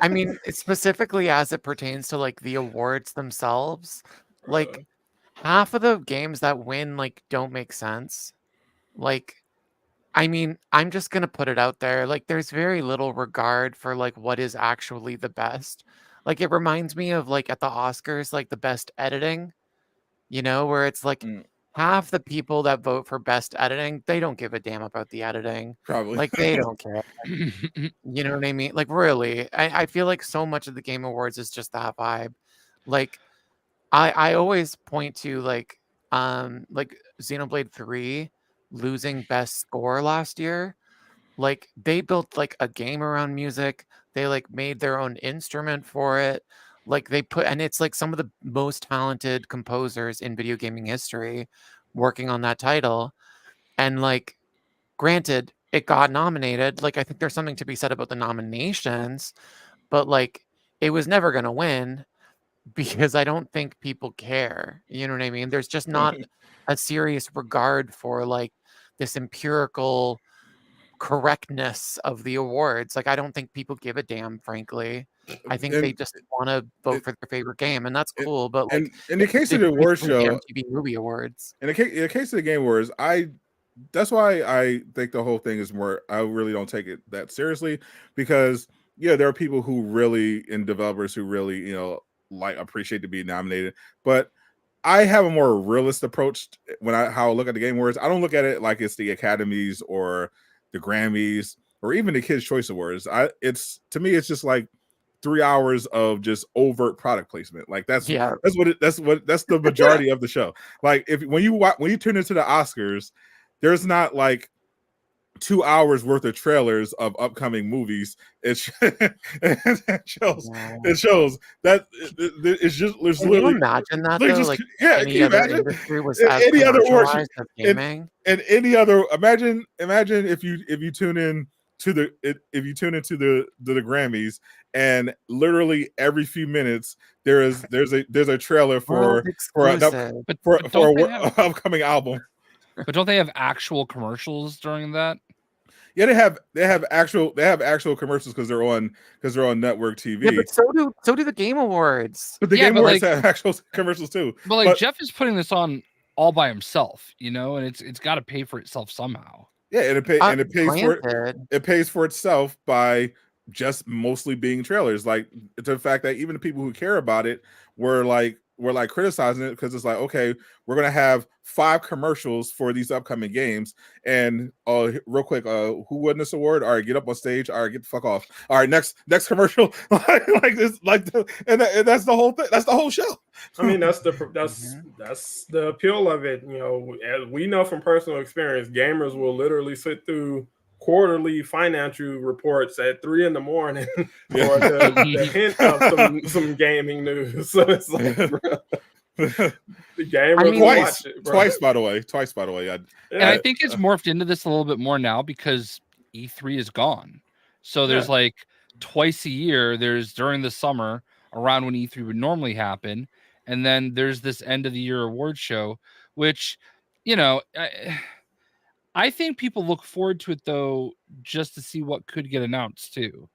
I mean, specifically as it pertains to like the awards themselves, like half of the games that win like don't make sense. Like, I mean, I'm just gonna put it out there. Like, there's very little regard for like what is actually the best. Like, it reminds me of like at the Oscars, like the best editing, where it's like half the people that vote for best editing, they don't give a damn about the editing.
Probably.
Like, they don't care. You know what I mean? Like, really, I feel like so much of the Game Awards is just that vibe. Like, I always point to like Xenoblade 3 losing best score last year. Like, they built like a game around music. They like made their own instrument for it. Like, and it's like some of the most talented composers in video gaming history working on that title. And like, granted, it got nominated. Like, I think there's something to be said about the nominations, but like, it was never going to win because I don't think people care. You know what I mean? There's just not a serious regard for like this empirical correctness of the awards. Like, I don't think people give a damn, frankly. I think they just want to vote for their favorite game, and that's cool. But like,
in the case of the award show,
MTV Movie Awards,
in the case of the Game Awards, that's why I think the whole thing is more. I really don't take it that seriously because there are people who really, and developers who really like appreciate to be nominated, but I have a more realist approach how I look at the Game Awards. I don't look at it like it's the Academies or the Grammys or even the Kids' Choice Awards. To me, it's just like 3 hours of just overt product placement. Like that's the majority of the show. Like when you tune into the Oscars, there's not like 2 hours worth of trailers of upcoming movies. It shows that it's just there's
can
literally
you imagine that
like
though?
just,
like
yeah,
any
can you
other
imagine?
industry was
In
as
any other award
commercialized as gaming.
and any other imagine if you tune in to the Grammys, and literally every few minutes there's a trailer for an upcoming album.
But don't they have actual commercials during that?
Yeah, they have actual commercials because they're on network TV.
Yeah, but so do the Game Awards.
But the Game Awards have actual commercials too.
But Jeff is putting this on all by himself, and it's got to pay for itself somehow.
Yeah, and it pays for itself by just mostly being trailers. Like the fact that even the people who care about it were criticizing it because it's like, okay, we're gonna have 5 commercials for these upcoming games, and real quick, who won this award? All right, get up on stage. All right, get the fuck off. All right, next commercial. That's the whole thing. That's the whole show.
I mean, that's the appeal of it. As we know from personal experience, gamers will literally sit through quarterly financial reports at 3 a.m. for the hint of some gaming news. So it's like, the game
twice, by the way.
And I think it's morphed into this a little bit more now because E3 is gone. So there's like twice a year. There's during the summer around when E3 would normally happen, and then there's this end of the year award show, which I think people look forward to it though, just to see what could get announced too.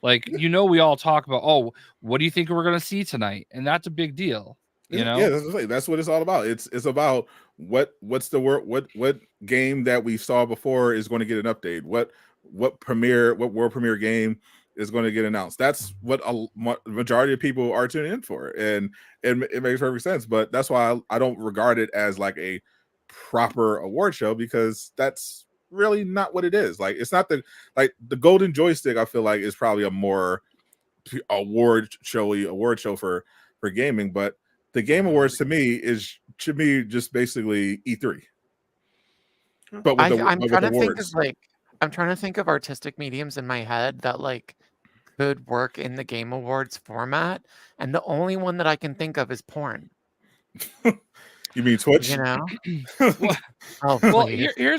Like, we all talk about, what do you think we're going to see tonight? And that's a big deal.
Yeah, that's what it's all about. It's about what's the word, what game that we saw before is going to get an update. What world premiere game is going to get announced. That's what a majority of people are tuning in for, and it makes perfect sense. But that's why I don't regard it as like a proper award show, because that's really not what it is. Like, it's not the Golden Joystick, I feel like, is probably a more award show for gaming, but the Game Awards to me should be just basically E3. But I'm
trying to think of artistic mediums in my head that could work in the Game Awards format, and the only one that I can think of is porn.
You mean Twitch?
Here's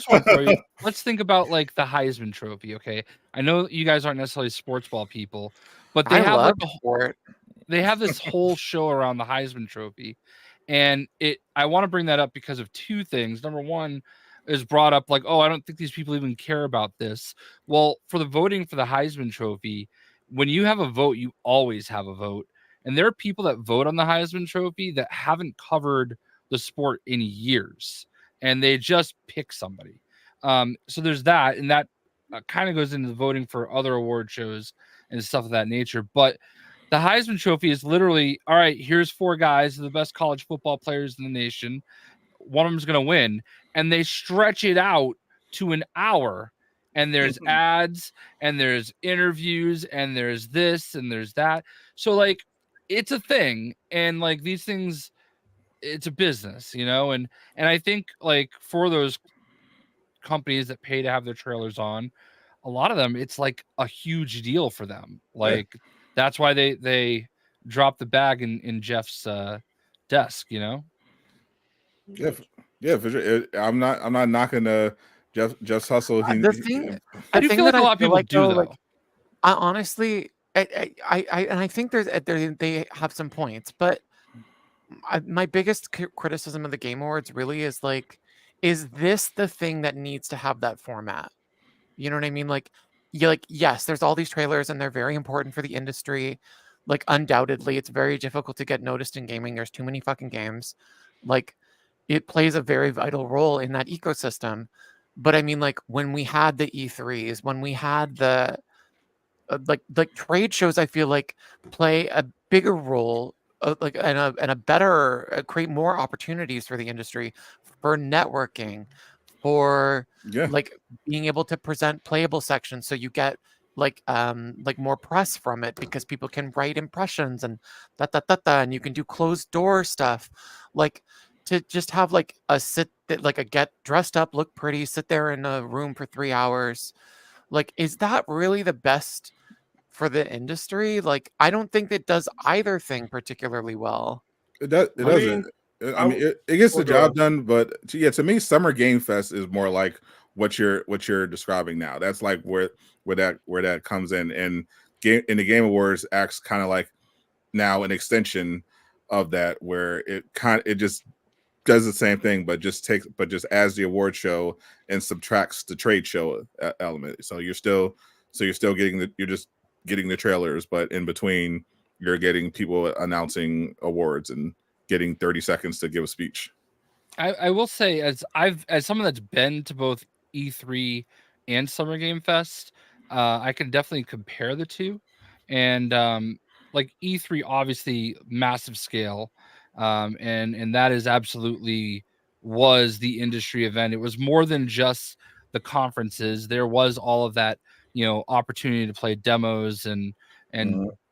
one for you. Let's think about the Heisman Trophy. Okay, I know you guys aren't necessarily sports ball people, but they have this whole show around the Heisman Trophy, and I want to bring that up because of two things. Number one is brought up I don't think these people even care about this. Well, for the voting for the Heisman Trophy, when you have a vote, you always have a vote, and there are people that vote on the Heisman Trophy that haven't covered the sport in years, and they just pick somebody. So there's that, and that kind of goes into the voting for other award shows and stuff of that nature. But the Heisman Trophy is literally, all right, here's 4 guys, the best college football players in the nation. One of them's going to win, and they stretch it out to an hour, and there's ads, and there's interviews, and there's this, and there's that. So it's a thing, and these things, it's a business, and I think for those companies that pay to have their trailers on, a lot of them, it's a huge deal for them. That's why they drop the bag in Jeff's desk,
Yeah, for sure. I'm not knocking Jeff's hustle.
I do feel like a lot of people do though.
Honestly, I think they have some points, but my biggest criticism of the Game Awards really is is this the thing that needs to have that format? You know what I mean? Like, yes, there's all these trailers and they're very important for the industry. Like, undoubtedly, it's very difficult to get noticed in gaming. There's too many fucking games. Like, it plays a very vital role in that ecosystem. But I mean, like, when we had the E3s, when we had the like trade shows, I feel like play a bigger role, like and a better create more opportunities for the industry, for networking, for like being able to present playable sections, so you get like more press from it because people can write impressions and and you can do closed door stuff, like to just have like a get dressed up, look pretty, sit there in a room for 3 hours. Like, is that really the best for the industry? Like, I don't think it does either thing particularly well.
It doesn't. I mean, it gets the job done, but to me, Summer Game Fest is more like what you're describing now. That's like where that comes in, and the Game Awards acts kind of like now an extension of that, where it just does the same thing, but just adds the award show and subtracts the trade show element. So you're still getting getting the trailers, but in between you're getting people announcing awards and getting 30 seconds to give a speech.
I will say, as someone that's been to both E3 and Summer Game Fest, I can definitely compare the two. And like E3, obviously massive scale, and that is absolutely was the industry event. It was more than just the conferences. There was all of that, opportunity to play demos and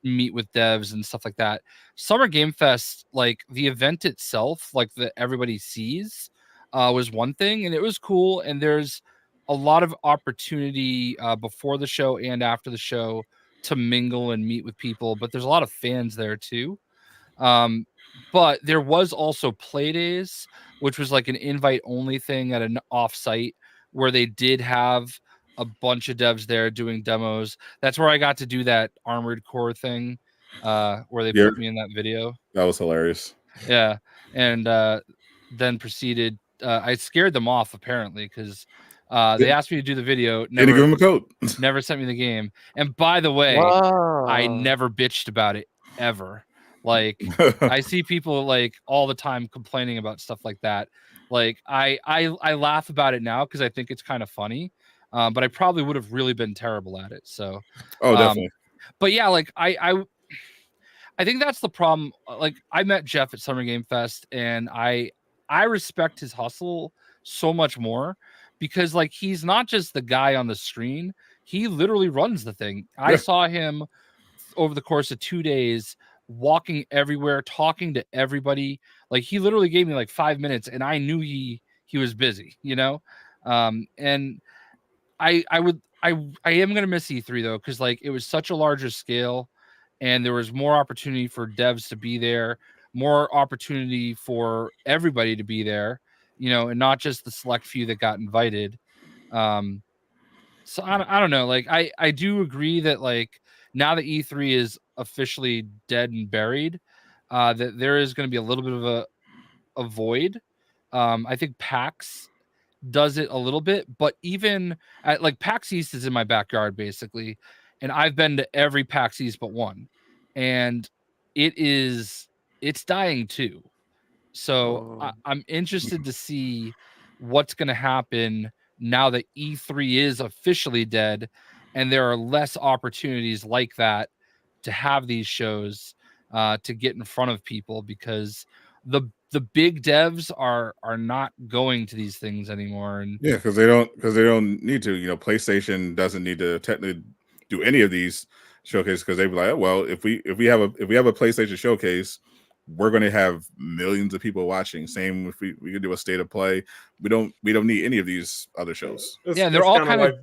meet with devs and stuff like that. Summer Game Fest, like the event itself, like that everybody sees, was one thing, and it was cool. And there's a lot of opportunity before the show and after the show to mingle and meet with people. But there's a lot of fans there too. But there was also play days, which was like an invite only thing at an offsite where they did have a bunch of devs there doing demos. That's where I got to do that Armored Core thing, where they put me in that video.
That was hilarious.
Yeah. And then proceeded, I scared them off apparently, because they asked me to do the video.
Never give them a code.
Never sent me the game. And by the way, I never bitched about it ever. Like, I see people like all the time complaining about stuff like that. Like, I laugh about it now because I think it's kind of funny. But I probably would have really been terrible at it. So,
definitely.
But yeah, like I think that's the problem. Like, I met Jeff at Summer Game Fest, and I respect his hustle so much more, because like he's not just the guy on the screen. He literally runs the thing. I saw him over the course of 2 days walking everywhere, talking to everybody. Like, he literally gave me like 5 minutes, and I knew he was busy, and I am gonna miss E3 though, because like it was such a larger scale, and there was more opportunity for devs to be there, more opportunity for everybody to be there, and not just the select few that got invited. So I don't know. Like, I do agree that like now that E3 is officially dead and buried, that there is going to be a little bit of a void. I think PAX does it a little bit, but even like PAX East is in my backyard basically, and I've been to every PAX East but one, and it's dying too. So I'm interested to see what's going to happen now that E3 is officially dead, and there are less opportunities like that to have these shows to get in front of people, because the big devs are not going to these things anymore. And
because they don't need to. PlayStation doesn't need to technically do any of these showcases, because they'd be like, oh, well, if we have a PlayStation showcase, we're going to have millions of people watching. Same if we could do a state of play. We don't need any of these other shows.
They're all kind of.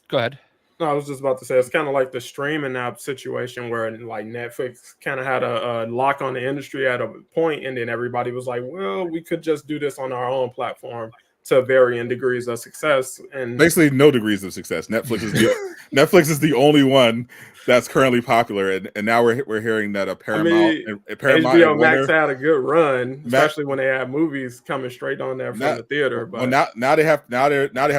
Go ahead.
No, I was just about to say, it's kind of like the streaming app situation where like Netflix kind of had a lock on the industry at a point, and then everybody was like, well, we could just do this on our own platform to varying degrees of success. And
basically no degrees of success. Netflix Netflix is the only one that's currently popular, and now we're hearing that a Paramount
HBO
and
Max
Warner,
had a good run, especially when they have movies coming straight on there from the theater. But
now they have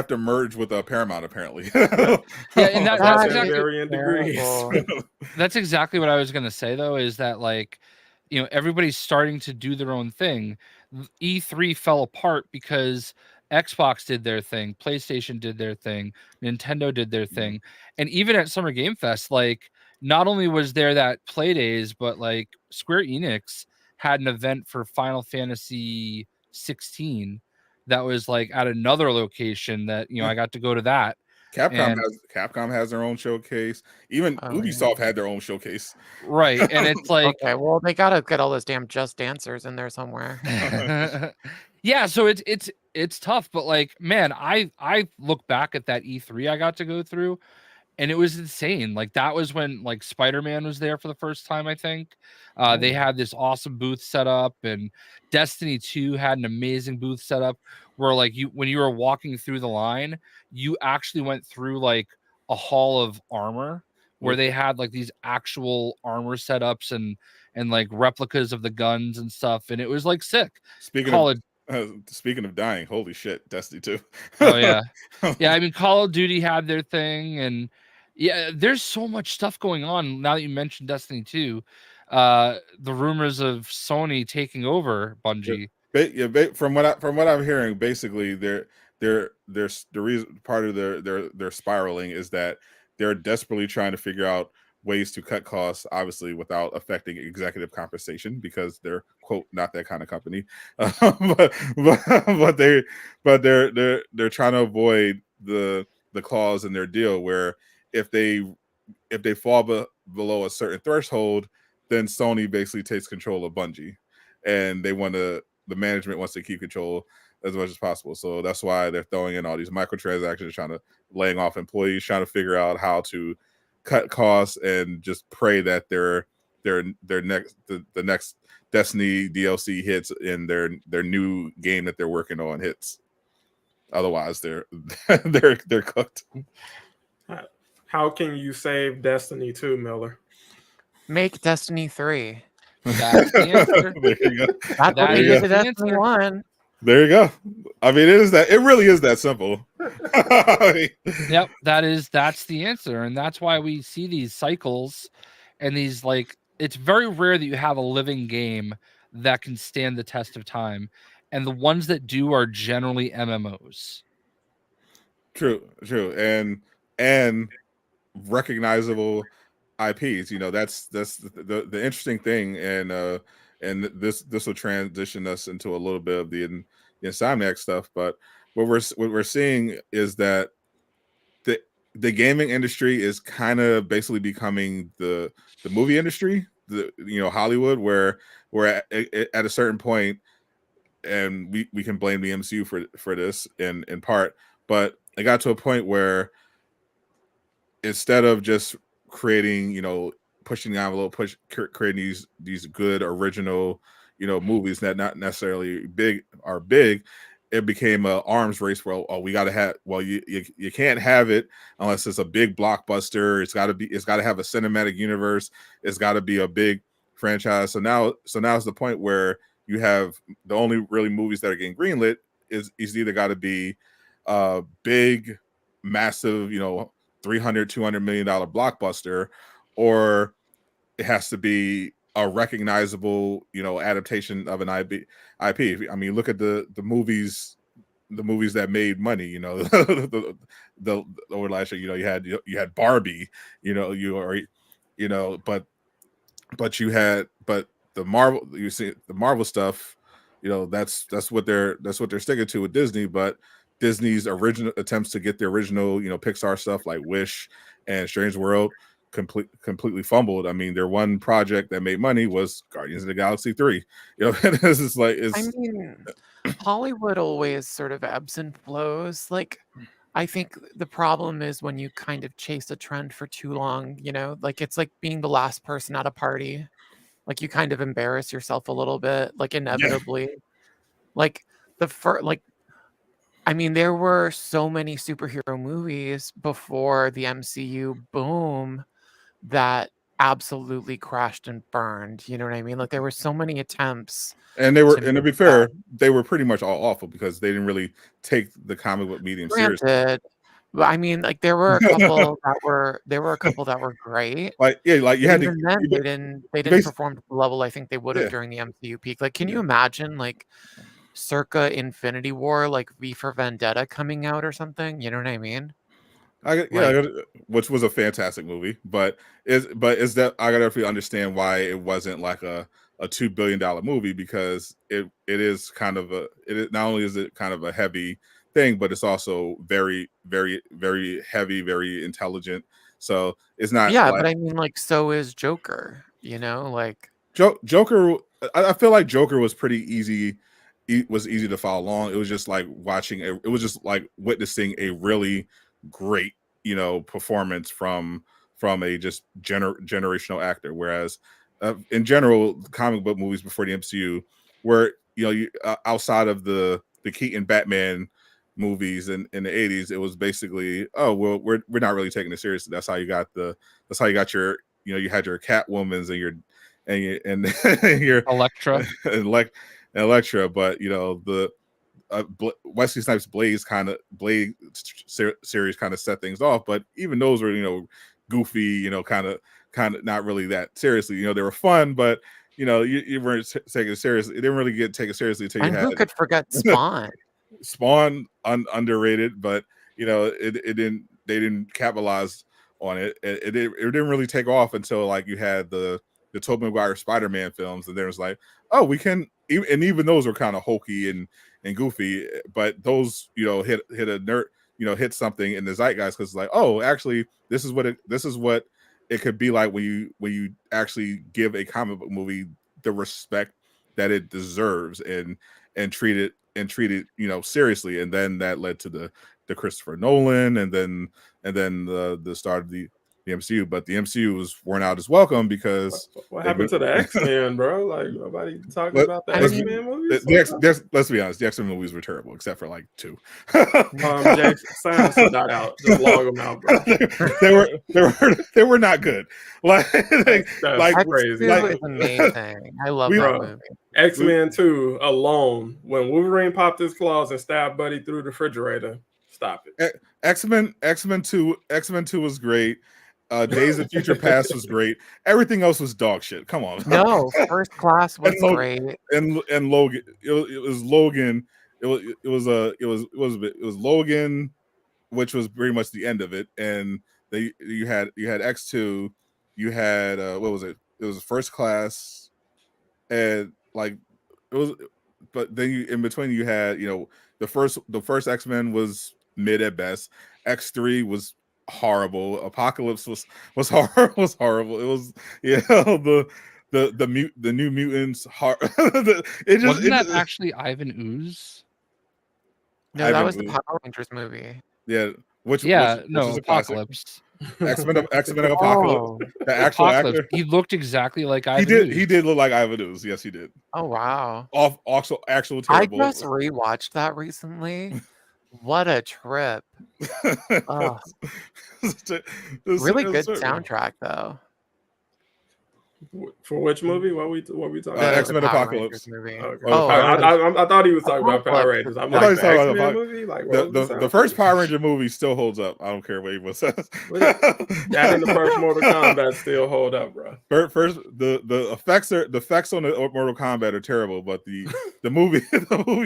to merge with Paramount apparently.
Yeah, and that's exactly
varying degrees.
That's exactly what I was gonna say though, is that like, you know, everybody's starting to do their own thing. E3 fell apart because Xbox did their thing, PlayStation did their thing, Nintendo did their thing, and even at Summer Game Fest, like not only was there that Play Days, but like Square Enix had an event for Final Fantasy 16 that was like at another location that, you know, I got to go to that.
Capcom has their own showcase. Even Ubisoft had their own showcase.
Right, and it's like,
okay, well, they gotta get all those damn Just Dancers in there somewhere.
yeah, so it's tough, but like, man, I look back at that E3 I got to go through, and it was insane. Like that was when like Spider-Man was there for the first time, I think. They had this awesome booth set up, and Destiny 2 had an amazing booth set up where like when you were walking through the line, you actually went through like a hall of armor where they had like these actual armor setups and like replicas of the guns and stuff, and it was like sick.
Speaking of dying, holy shit, Destiny 2.
Oh yeah. Yeah, I mean Call of Duty had their thing, and yeah, there's so much stuff going on now that you mentioned Destiny 2. The rumors of Sony taking over Bungie.
From what I'm hearing, basically the reason part of their spiraling is that they're desperately trying to figure out ways to cut costs, obviously without affecting executive compensation, because they're quote not that kind of company. but they're trying to avoid the clause in their deal where if they fall below a certain threshold, then Sony basically takes control of Bungie, and the management wants to keep control as much as possible. So that's why they're throwing in all these microtransactions, trying to laying off employees, trying to figure out how to cut costs and just pray that their next Destiny DLC hits and their new game that they're working on hits. Otherwise, they're cooked.
How can you save Destiny 2, Miller?
Make Destiny 3.
That's the answer.
There you go.
That's what they did to Destiny 1.
There you go. I mean, it really is that simple.
Yep, that's the answer, and that's why we see these cycles and these like it's very rare that you have a living game that can stand the test of time, and the ones that do are generally MMOs.
True, and recognizable IPs. You know, that's the interesting thing, and this will transition us into a little bit of the Insomniac stuff. But what we're seeing is that the gaming industry is kind of basically becoming the movie industry, Hollywood, where we're at a certain point, and we can blame the MCU for this in part, but it got to a point where instead of just creating, pushing the envelope, creating these good original, movies that not necessarily big, it became an arms race. Well, we got to have. Well, you can't have it unless it's a big blockbuster. It's got to have a cinematic universe. It's got to be a big franchise. So now is the point where you have the only really movies that are getting greenlit is either got to be big, massive, $300, $200 million blockbuster, or it has to be a recognizable, adaptation of an IP. I mean, look at the movies that made money. The over last year, you had Barbie, but the Marvel, you see the Marvel stuff, that's what they're sticking to with Disney. But Disney's original attempts to get the original, Pixar stuff like Wish and Strange World completely fumbled. I mean, their one project that made money was Guardians of the Galaxy 3. This is like,
Hollywood always sort of ebbs and flows. Like, I think the problem is when you kind of chase a trend for too long, like it's like being the last person at a party. Like you kind of embarrass yourself a little bit, like inevitably. Yeah. Like I mean, there were so many superhero movies before the MCU boom that absolutely crashed and burned. You know what I mean? Like there were so many attempts.
And they were,
to
and to be
make
fair,
that.
they were pretty much all awful because they didn't really take the comic book medium seriously.
Granted, but I mean, like there were a couple that were great.
Like you
But
had to.
even then,
you
they
ba-
didn't perform to the level I think they would have
Yeah.
during the MCU peak. Like, can
Yeah.
you imagine like circa Infinity War, like V for Vendetta coming out or something? You know what I mean?
Which was a fantastic movie, but is that I gotta definitely understand why it wasn't like a $2 billion movie, because it is kind of not only is it kind of a heavy thing, but it's also very, very, very heavy, very intelligent. So it's not.
Yeah,
like,
but I mean, like, so is Joker. You know, like
Joker. I feel like Joker was pretty easy. It was easy to follow along. It was just like watching. It was just like witnessing a really great, performance from a just generational actor. Whereas in general, comic book movies before the MCU were, outside of the Keaton Batman movies in the 80s, it was basically, oh well, we're not really taking it seriously. That's how you got your, you had your Catwomans and your
Elektra.
Elektra, but the Wesley Snipes Blade series kind of set things off, but even those were goofy, kind of not really that seriously. They were fun, but you weren't taking it seriously. It didn't really get taken seriously until you
and
had
who could forget Spawn?
Spawn, underrated, but it didn't. They didn't capitalize on it. It didn't really take off until like you had the Tobey Maguire Spider-Man films, and there was like, oh, we can. And even those were kind of hokey and goofy, but those hit a nerd, hit something in the zeitgeist, because like, oh, actually, this is what it could be like when you actually give a comic book movie the respect that it deserves, and treat it seriously. And then that led to the Christopher Nolan, and then the start of the MCU. But the MCU was worn out as welcome because
what happened to the X-Men, bro? Like nobody talking about the
I mean,
X-Men movies.
Let's be honest, the X-Men movies were terrible, except for like 2.
Jay, sign Sadot out. Just log them out, bro.
they were not good. Like
that's crazy.
X2 is amazing. I love that movie.
X-Men 2 alone, when Wolverine popped his claws and stabbed Buddy through the refrigerator. Stop it.
X-Men 2 was great. Days of Future Past was great. Everything else was dog shit. Come on.
No, First Class was great.
And Logan. It was Logan. It was Logan, which was pretty much the end of it. And you had X2. You had what was it? It was First Class, and like it was. But then in between you had the first X-Men was mid at best. X3 was horrible. Apocalypse was horrible. It was the New Mutants.
Wasn't that actually Ivan Ooze?
No, that was the Power Rangers movie.
Yeah, which
Apocalypse.
X-Men Apocalypse. The actual actor.
He looked exactly like Ivan Ooze.
He did look like Ivan Ooze. Yes, he did.
Oh wow.
Actual terrible.
I just rewatched that recently. What a trip. Oh. Really good soundtrack though.
For which movie? What we talking about?
X-Men Apocalypse
movie. Okay. I thought he was talking about Power Rangers. I'm like, the X-Men movie? Like,
the first Power Ranger movie still holds up. I don't care what anyone says.
That and the first Mortal Kombat still hold up, bro.
First, the effects on the Mortal Kombat are terrible, but the movie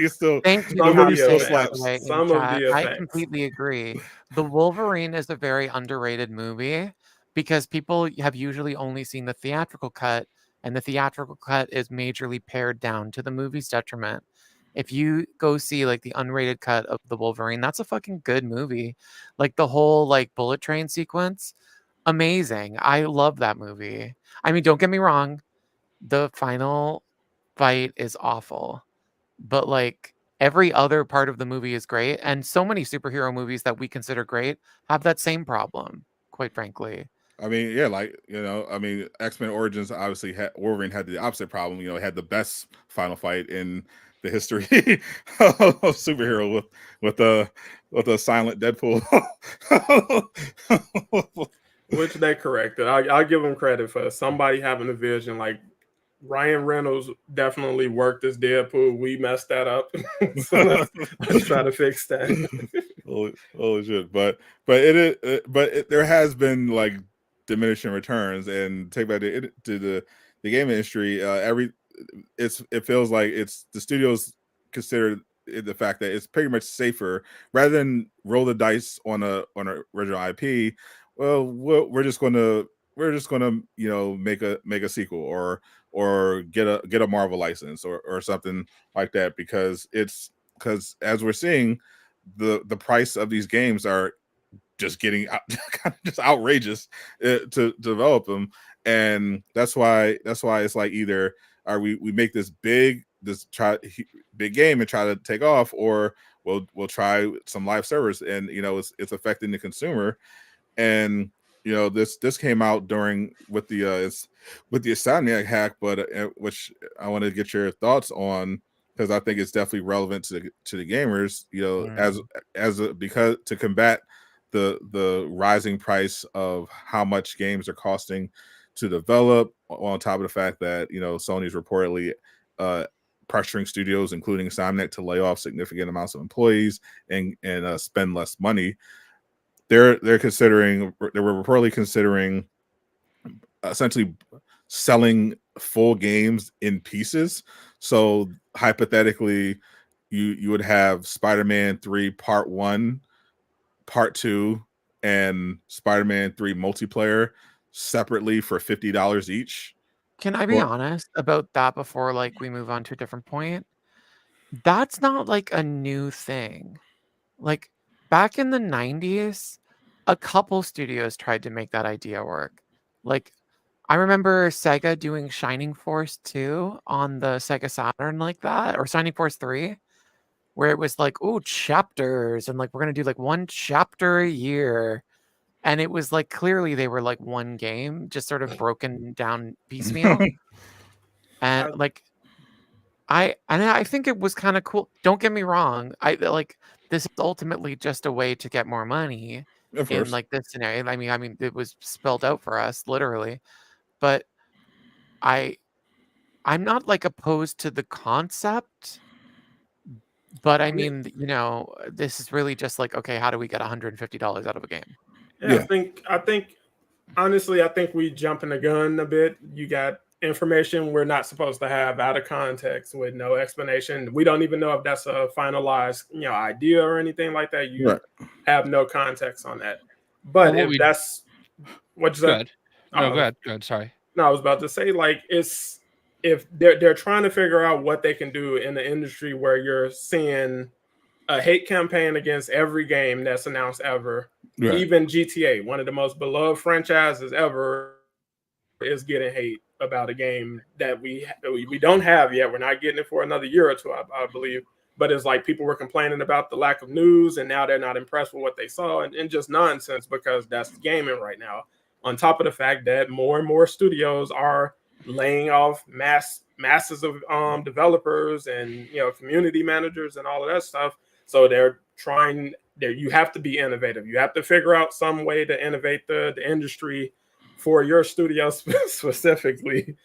is still.
Thank you.
The movie still slaps.
Some of the effects.
I completely agree. The Wolverine is a very underrated movie, because people have usually only seen the theatrical cut, and the theatrical cut is majorly pared down to the movie's detriment. If you go see like the unrated cut of the Wolverine, that's a fucking good movie. Like the whole like bullet train sequence, amazing. I love that movie. I mean, don't get me wrong, the final fight is awful, but like every other part of the movie is great. And so many superhero movies that we consider great have that same problem, quite frankly.
I mean, yeah, like, X-Men Origins obviously Wolverine had the opposite problem. It had the best final fight, and the history of superhero with a silent Deadpool.
Which they corrected. I'll give them credit for somebody having a vision. Like Ryan Reynolds definitely worked as Deadpool. We messed that up. So let's try to fix that.
Holy shit. But there has been like diminishing returns, and take back to the game industry. It feels like it's the studios consider the fact that it's pretty much safer rather than roll the dice on a original IP. Well, we're just gonna make a sequel or get a Marvel license or something like that, because as we're seeing, the price of these games are just getting just outrageous to develop them, and that's why it's like either we make this big game and try to take off, or we'll try some live service, and it's affecting the consumer. And this came out with the Insomniac hack, but which I want to get your thoughts on, because I think it's definitely relevant to the gamers. Because to combat the rising price of how much games are costing to develop, on top of the fact that Sony's reportedly pressuring studios, including Insomniac, to lay off significant amounts of employees and spend less money. They were reportedly considering essentially selling full games in pieces. So hypothetically, you would have Spider-Man 3 Part 1, Part 2, and Spider-Man 3 multiplayer separately for $50 each.
Can I be honest about that before we move on to a different point? That's not like a new thing. Like back in the 90s, a couple studios tried to make that idea work. Like I remember Sega doing Shining Force 2 on the Sega Saturn like that, or Shining Force 3, where it was like, oh, chapters, and we're gonna do one chapter a year. And it was clearly they were one game, just sort of broken down piecemeal. And I think it was kind of cool. Don't get me wrong. This is ultimately just a way to get more money in this scenario. I mean, it was spelled out for us literally, but I'm not opposed to the concept. But I mean, this is really just okay, how do we get $150 out of a game?
Yeah, I think honestly, I think we jumping the gun a bit. You got information we're not supposed to have out of context with no explanation. We don't even know if that's a finalized, idea or anything like that. You have no context on that. But if that's what you said,
no, go ahead. Sorry.
No, I was about to say if they're trying to figure out what they can do in the industry where you're seeing a hate campaign against every game that's announced ever. Right. Even GTA, one of the most beloved franchises ever, is getting hate about a game that we don't have yet. We're not getting it for another year or two, I believe. But it's people were complaining about the lack of news, and now they're not impressed with what they saw, and just nonsense, because that's gaming right now. On top of the fact that more and more studios are laying off masses of developers and community managers and all of that stuff. So they're trying. You have to be innovative. You have to figure out some way to innovate the industry for your studio specifically.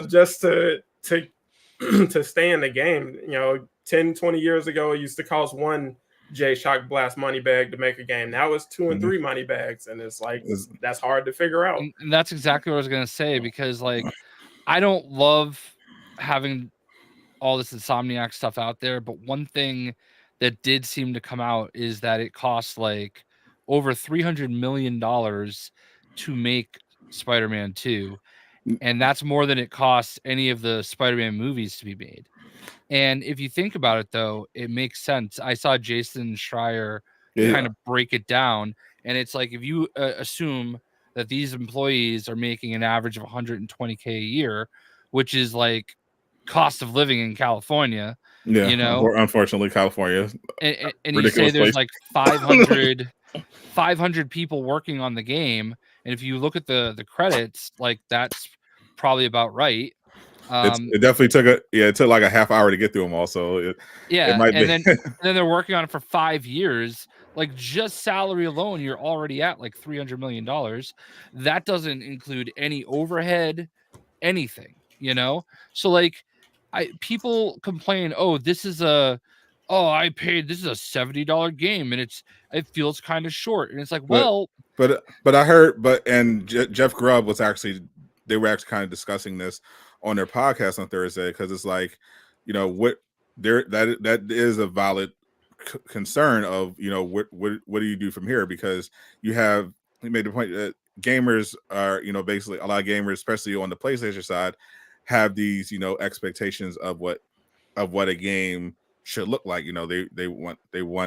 Just to stay in the game. 10, 20 years ago, it used to cost one JayShockblast money bag to make a game. Now it's 2 and 3 money bags, and it's that's hard to figure out.
And that's exactly what I was gonna say, because I don't love having all this Insomniac stuff out there, but one thing that did seem to come out is that it costs over $300 million to make Spider-Man 2, and that's more than it costs any of the Spider-Man movies to be made. And if you think about it, though, it makes sense. I saw Jason Schreier kind of break it down, and it's if you assume that these employees are making an average of $120K a year, which is cost of living in California.
Yeah, unfortunately, California.
And you say there's 500 people working on the game, and if you look at the credits, that's probably about right.
It definitely took like a half hour to get through them. Also, it might be.
Then they're working on it for 5 years. Like just salary alone, you're already at like $300 million. That doesn't include any overhead, anything, you know. So like, people complain, this is a $70 game and it feels kind of short, and it's like,
but I heard, Jeff Grubb they were actually kind of discussing this on their podcast on Thursday, because it's like, that is a valid concern of, what do you do from here, because he made the point that gamers are, basically a lot of gamers, especially on the PlayStation side, have these, expectations of what a game should look like. They want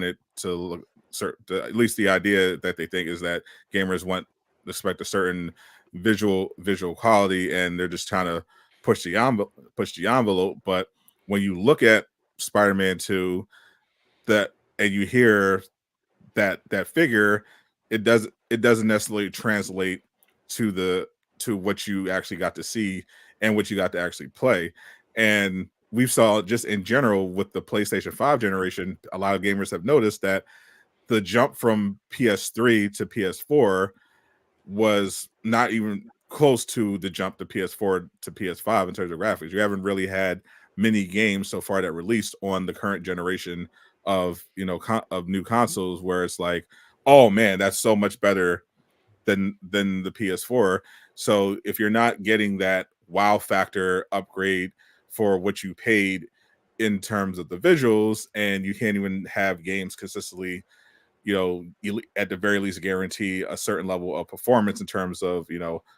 it to look certain, at least the idea that they think is that gamers expect a certain visual quality, and they're just trying to push the envelope. But when you look at Spider-Man 2, and you hear that figure, it doesn't necessarily translate to what you actually got to see and what you got to actually play. And we saw just in general with the PlayStation 5 generation, a lot of gamers have noticed that the jump from PS3 to PS4 was not even close to the jump to PS4 to PS5 in terms of graphics. You haven't really had many games so far that released on the current generation of of new consoles where it's like, oh man, that's so much better than the PS4. So if you're not getting that wow factor upgrade for what you paid in terms of the visuals, and you can't even have games consistently, at the very least guarantee a certain level of performance in terms of,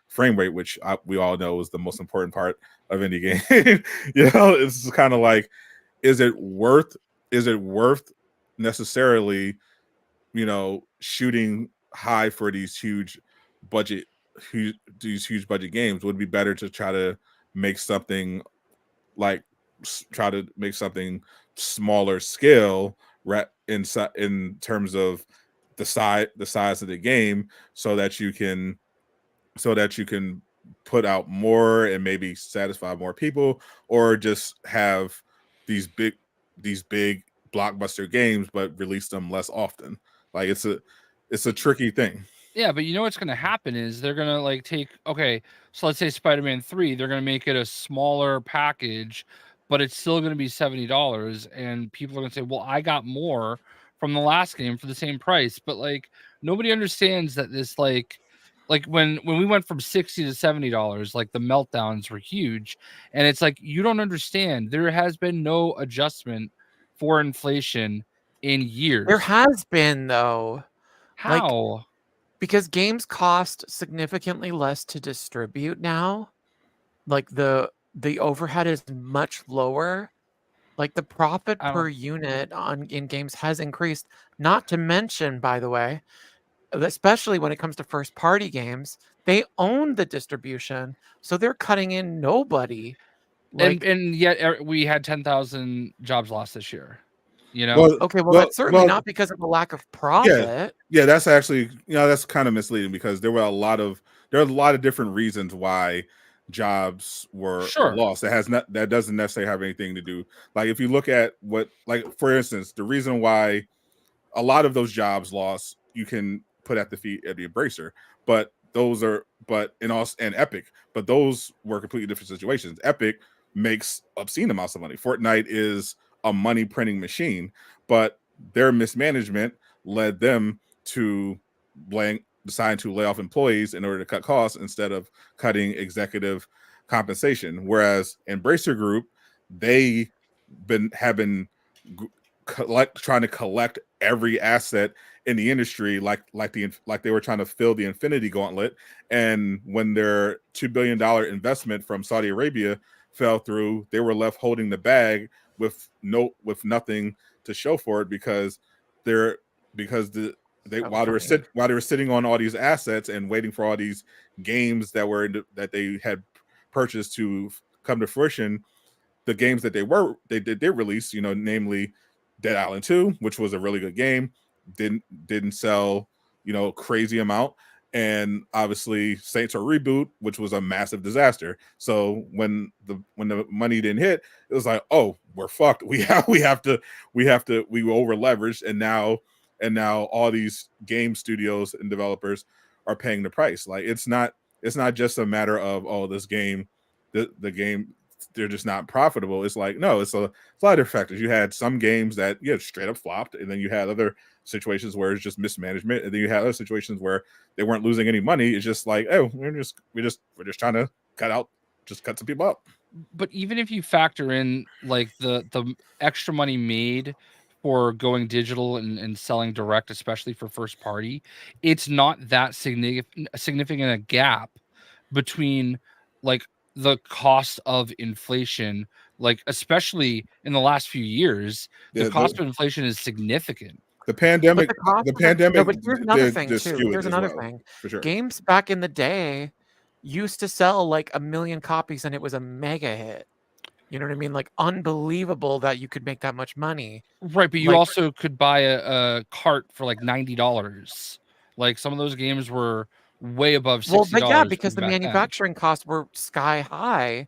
frame rate, which we all know is the most important part of any game. It's kind of like, is it worth necessarily, shooting high for these huge budget games? Would it be better to try to make something smaller scale in terms of the size of the game, so that you can put out more and maybe satisfy more people, or just have these big blockbuster games but release them less often? Like, it's a tricky thing.
Yeah, but what's going to happen is they're going to take, so let's say Spider-Man 3, they're going to make it a smaller package, but it's still going to be $70, and people are going to say, well, I got more from the last game for the same price. But nobody understands that this when we went from $60 to $70, the meltdowns were huge, and it's like, you don't understand. There has been no adjustment for inflation in years.
There has been, though.
How?
Because games cost significantly less to distribute now. The overhead is much lower. The profit per unit in games has increased. Not to mention, by the way, especially when it comes to first party games, they own the distribution, so they're cutting in nobody.
And yet we had 10,000 jobs lost this year.
That's certainly not because of a lack of profit.
Yeah, that's actually, that's kind of misleading, because there are a lot of different reasons why jobs were lost. That doesn't necessarily have anything to do. If you look at for instance, the reason why a lot of those jobs lost, you can put at the feet of the Embracer, and Epic, but those were completely different situations. Epic makes obscene amounts of money. Fortnite is a money printing machine, but their mismanagement led them to decide to lay off employees in order to cut costs instead of cutting executive compensation. Whereas Embracer Group, they have been trying to collect every asset in the industry, like they were trying to fill the Infinity Gauntlet. And when their $2 billion investment from Saudi Arabia fell through, they were left holding the bag with nothing to show for it, because while they were sitting on all these assets and waiting for all these games that they had purchased to come to fruition, the games that they did release, namely Dead Island 2, which was a really good game, didn't sell, crazy amount. and obviously Saints Row Reboot, which was a massive disaster. So when the money didn't hit, it was like, oh, we're fucked. We were over leveraged, and now all these game studios and developers are paying the price. Like it's not just a matter of, oh, this game, the game, they're just not profitable. It's like, no, it's a lot of factors. You had some games that straight up flopped, and then you had other situations where it's just mismanagement, and then you had other situations where they weren't losing any money. It's just like, oh, we're just trying to cut some people out.
But even if you factor in like the extra money made for going digital and selling direct, especially for first party, it's not that significant a gap between like the cost of inflation, like especially in the last few years, the cost of inflation is significant.
The pandemic.
No, but here's another thing too. Here's another thing.
For sure.
Games back in the day used to sell like 1 million copies, and it was a mega hit. You know what I mean? Like unbelievable that you could make that much money.
Right, but you also could buy a cart for like $90. Like some of those games were way above $60.
Well, but yeah, because the manufacturing costs were sky high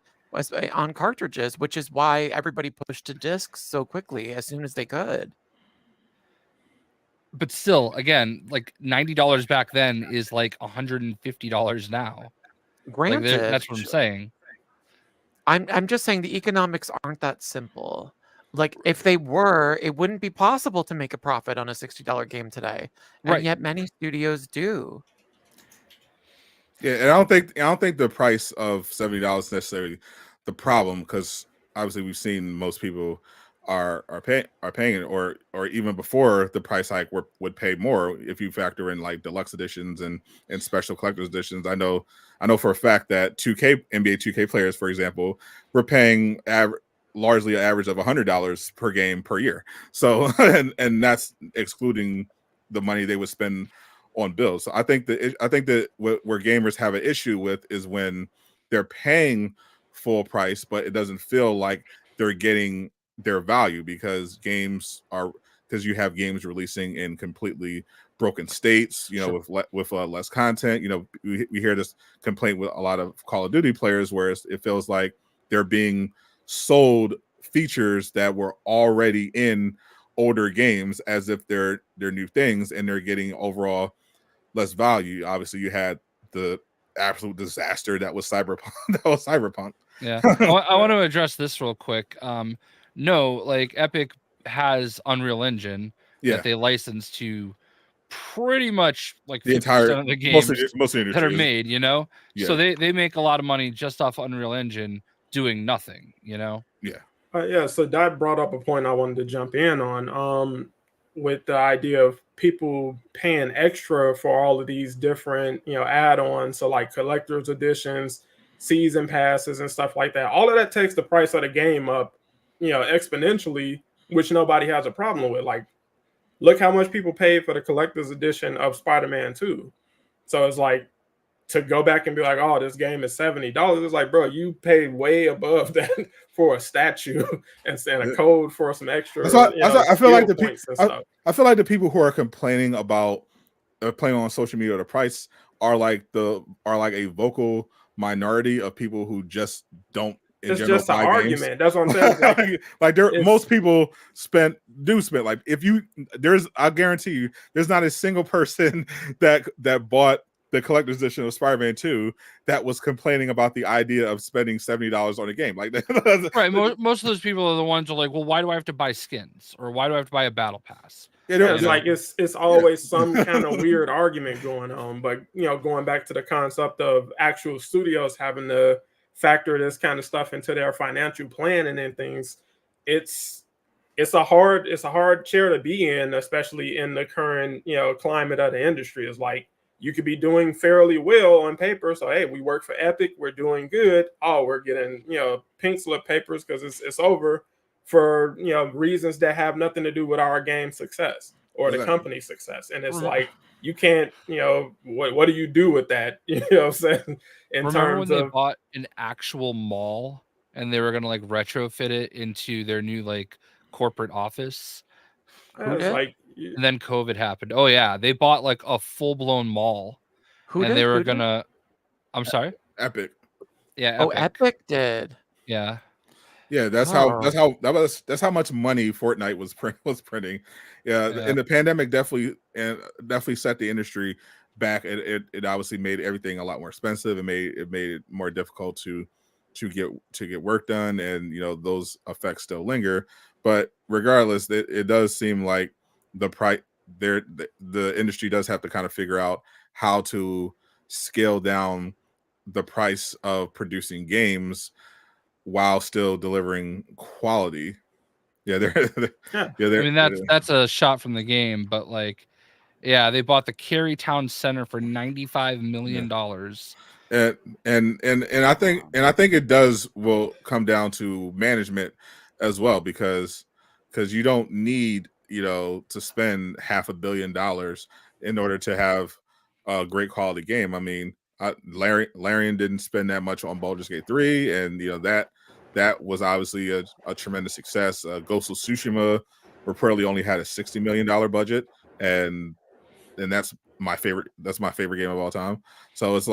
on cartridges, which is why everybody pushed to discs so quickly as soon as they could.
But still, again, like $90 back then is like $150 now.
Granted,
like that's what I'm saying.
I'm just saying the economics aren't that simple. Like if they were, it wouldn't be possible to make a profit on a $60 game today. And yet many studios do.
Yeah, and I don't think the price of $70 is necessarily the problem, because obviously we've seen most people are paying it, or even before the price hike would pay more if you factor in like deluxe editions and special collector's editions. I know for a fact that NBA 2K players, for example, were paying largely an average of $100 per game per year. So and that's excluding the money they would spend on bills. So I think that where gamers have an issue with is when they're paying full price, but it doesn't feel like they're getting their value, because you have games releasing in completely broken states, with less content. We hear this complaint with a lot of Call of Duty players, where it feels like they're being sold features that were already in older games as if they're new things, and they're getting overall less value. Obviously, you had the absolute disaster that was Cyberpunk.
Yeah, I want to address this real quick. No, like Epic has Unreal Engine that they license to pretty much like the 50%
entire
of the games
most
that are made,
Yeah.
So they make a lot of money just off Unreal Engine doing nothing,
Yeah.
Yeah. So that brought up a point I wanted to jump in on. With the idea of people paying extra for all of these different, add-ons, so like collector's editions, season passes, and stuff like that. All of that takes the price of the game up, exponentially, which nobody has a problem with. Like, look how much people paid for the collector's edition of Spider-Man 2. So it's like, to go back and be like, oh, this game is $70. It's like, bro, you paid way above that for a statue and a code for some extra.
I feel like the people who are complaining about playing on social media, the price are like a vocal minority of people who just don't.
It's just an argument. That's what I'm saying.
Most people spend. Like I guarantee you, there's not a single person that bought the collector's edition of Spider-Man 2 that was complaining about the idea of spending $70 on a game. Like that.
Right. Most of those people are the ones who are like, well, why do I have to buy skins, or why do I have to buy a battle pass?
It's like it's always some kind of weird argument going on. But going back to the concept of actual studios having to factor this kind of stuff into their financial planning and things, it's a hard chair to be in, especially in the current climate of the industry. It's like, you could be doing fairly well on paper. So, hey, we work for Epic. We're doing good. Oh, we're getting, pink slip papers because it's over for, reasons that have nothing to do with our game success or the company's success. And it's like, you can't, what do you do with that? You know what I'm saying?
Remember when they bought an actual mall and they were going to like retrofit it into their new like corporate office?
It's like,
and then COVID happened. Oh yeah, they bought like a full-blown mall They were gonna. I'm sorry.
Epic.
Yeah.
Oh, Epic did.
Yeah.
Yeah, that's how much money Fortnite was printing. Yeah, and the pandemic definitely set the industry back. It obviously made everything a lot more expensive. It made it more difficult to get work done, and those effects still linger. But regardless, it does seem like the industry does have to kind of figure out how to scale down the price of producing games while still delivering quality. Yeah,
I mean, that's a shot from the game, but like, yeah, they bought the Carytown Center for $95 million.
And I think it will come down to management as well, because you don't need to spend $500 million in order to have a great quality game. I mean, Larian didn't spend that much on Baldur's Gate 3, and that was obviously a tremendous success. Ghost of Tsushima reportedly only had a $60 million budget, and that's my favorite game of all time. So it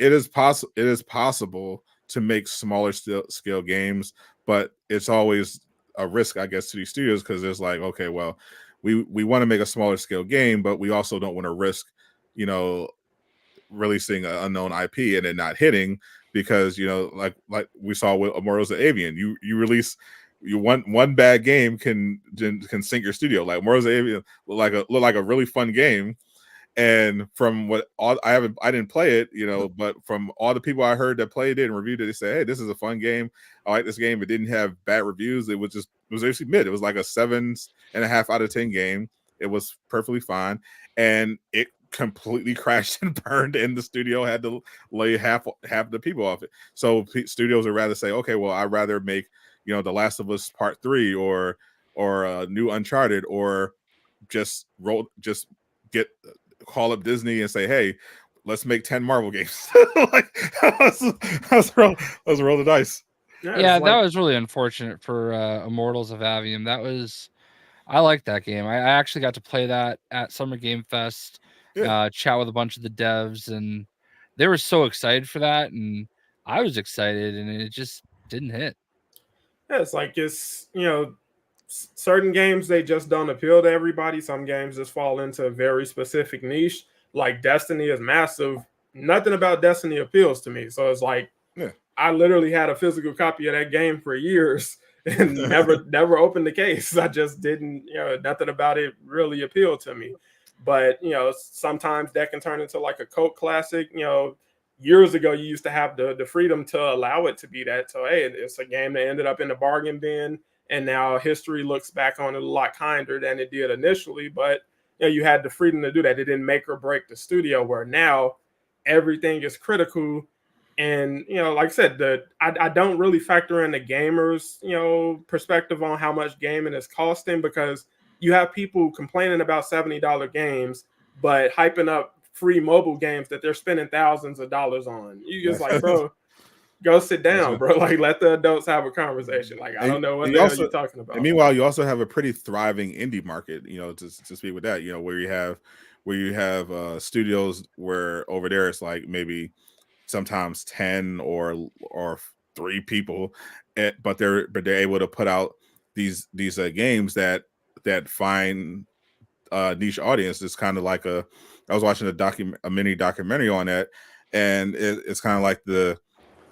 is possible to make smaller scale games, but it's always a risk, I guess, to these studios, because there's like, okay, well, we want to make a smaller scale game, but we also don't want to risk releasing an unknown IP and it not hitting, because like we saw with Immortals of Avian, you release one bad game can sink your studio. Like Immortals of Avian look like a really fun game, and from what I didn't play it, but from all the people I heard that played it and reviewed it, they said, hey, this is a fun game. I like this game. It didn't have bad reviews. It was actually mid. It was like a 7.5 out of 10 game. It was perfectly fine, and it completely crashed and burned, and the studio had to lay half the people off it. So studios would rather say, okay, well, I'd rather make The Last of Us Part 3 or new Uncharted, or just call up Disney and say, hey, let's make 10 Marvel games. Let's roll the dice.
Yeah, that was really unfortunate for Immortals of Avium. I liked that game. I actually got to play that at Summer Game Fest. Chat with a bunch of the devs, and they were so excited for that, and I was excited, and it just didn't hit.
Yeah, it's certain games, they just don't appeal to everybody. Some games just fall into a very specific niche. Like Destiny is massive. Nothing about Destiny appeals to me. So it's like, I literally had a physical copy of that game for years and never opened the case. I just didn't, nothing about it really appealed to me. But, sometimes that can turn into like a cult classic. Years ago, you used to have the freedom to allow it to be that. So, hey, it's a game that ended up in the bargain bin, and now history looks back on it a lot kinder than it did initially. But, you had the freedom to do that. It didn't make or break the studio, where now everything is critical. And, like I said, I don't really factor in the gamers, perspective on how much gaming is costing, because you have people complaining about $70 games, but hyping up free mobile games that they're spending thousands of dollars on. You just like, bro, go sit down, bro. Like, let the adults have a conversation. Like, I don't know what the hell you're talking about.
And meanwhile, you also have a pretty thriving indie market, to speak with that, where you have studios where over there it's like maybe sometimes 10 or 3 people, but they're able to put out these games that find niche audience. It's kind of like I was watching a mini documentary on that, and it's kind of like the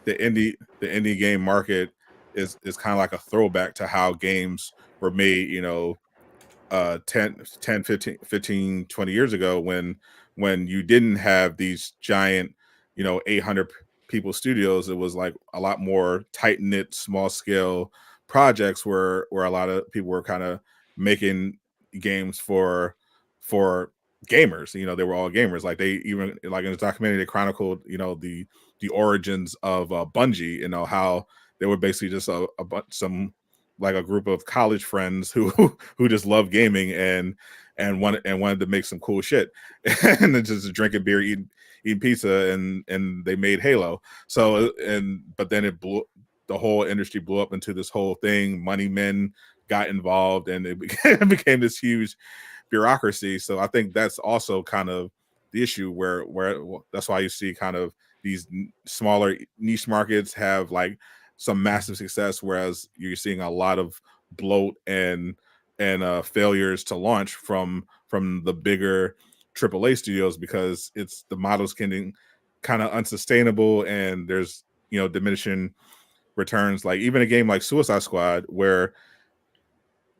indie game market is kind of like a throwback to how games were made 10 15 20 years ago, when you didn't have these giant 800 people studios. It was like a lot more tight-knit, small scale projects where a lot of people were kind of making games for gamers. They were all gamers. Like, they even, like in the documentary, they chronicled the origins of Bungie, how they were basically just a group of college friends who just love gaming and wanted to make some cool shit, and then just drinking beer, eating pizza, and they made Halo. So but then the whole industry blew up into this whole thing. Money men got involved, and it became this huge bureaucracy. So I think that's also kind of the issue where that's why you see kind of these smaller niche markets have like some massive success, whereas you're seeing a lot of bloat and failures to launch from the bigger AAA studios, because it's the models getting kind of unsustainable and there's diminishing returns. Like even a game like Suicide Squad, where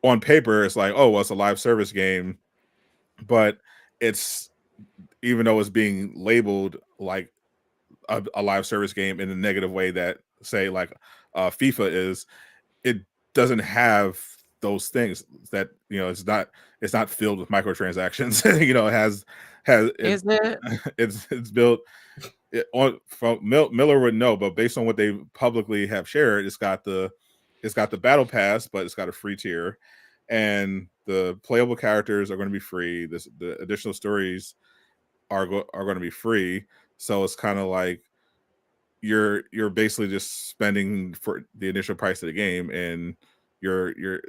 on paper it's like, oh well, it's a live service game, but it's, even though it's being labeled like a live service game in a negative way that say like FIFA is, it doesn't have those things that it's not filled with microtransactions. Is it? It's built from Miller would know, but based on what they publicly have shared, it's got the battle pass, but it's got a free tier, and the playable characters are going to be free. The additional stories are going to be free. So it's kind of like you're basically just spending for the initial price of the game, and you're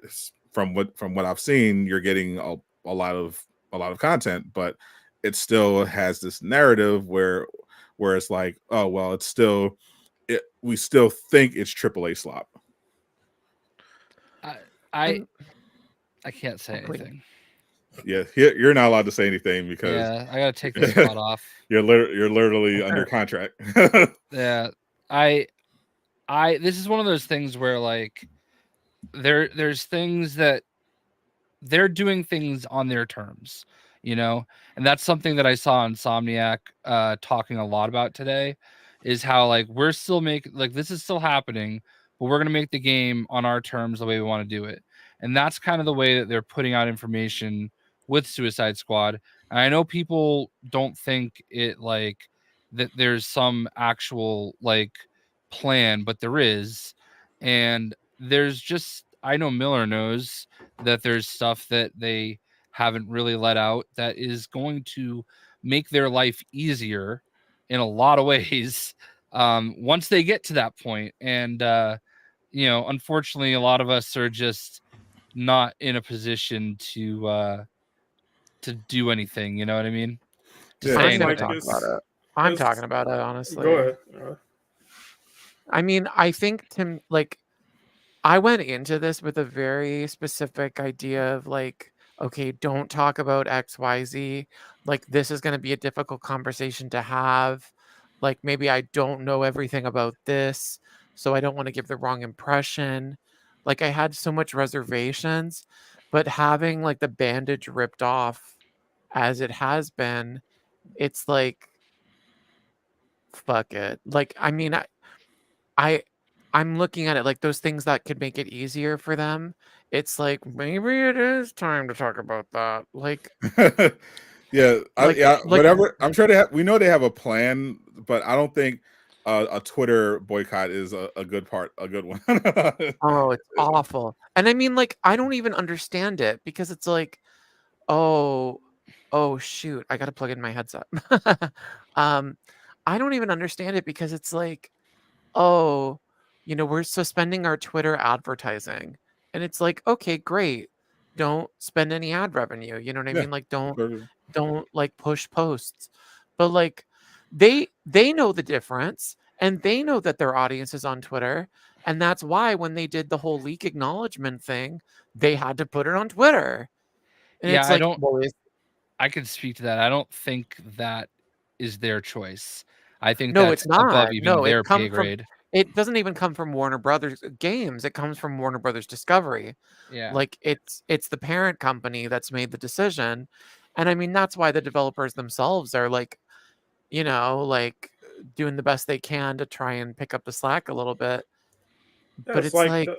from what I've seen, you're getting a lot of content, but it still has this narrative where it's like, oh well, we still think it's AAA slop.
I can't say anything.
Yeah, you're not allowed to say anything because
I gotta take this spot off.
You're literally under contract.
Yeah, this is one of those things where like there's things that they're doing things on their terms, and that's something that I saw Insomniac talking a lot about today, is how like we're still making, like, this is still happening, but we're gonna make the game on our terms the way we want to do it. And that's kind of the way that they're putting out information with Suicide Squad. And I know people don't think it like that there's some actual like plan, but there is. And there's just, I know Miller knows that there's stuff that they haven't really let out that is going to make their life easier in a lot of ways once they get to that point. And unfortunately, a lot of us are just not in a position to do anything. You know what I mean?
I'm talking about it, honestly.
Go ahead.
I mean, I think I went into this with a very specific idea of like, okay, don't talk about XYZ. Like, this is going to be a difficult conversation to have. Like, maybe I don't know everything about this, so I don't want to give the wrong impression. Like, I had so much reservations, but having like the bandage ripped off as it has been, it's like, fuck it. Like, I mean, I'm looking at it like those things that could make it easier for them. It's like, maybe it is time to talk about that. Like,
whatever. I'm sure we know they have a plan, but I don't think a Twitter boycott is a good one.
Oh, it's awful. And I mean, like, I don't even understand it, because it's like, oh shoot, I gotta plug in my headset. I don't even understand it, because it's like, oh, we're suspending our Twitter advertising. And it's like, okay, great. Don't spend any ad revenue. You know what I mean? Like, don't like push posts. But like, they know the difference, and they know that their audience is on Twitter. And that's why when they did the whole leak acknowledgement thing, they had to put it on Twitter. And it's like,
I can speak to that. I don't think that is their choice. I think
no,
that's
it's not.
above even their pay grade.
It doesn't even come from Warner Brothers Games. It comes from Warner Brothers Discovery.
Yeah.
Like, it's the parent company that's made the decision. And I mean, that's why the developers themselves are like, like doing the best they can to try and pick up the slack a little bit.
Yeah,
but it's like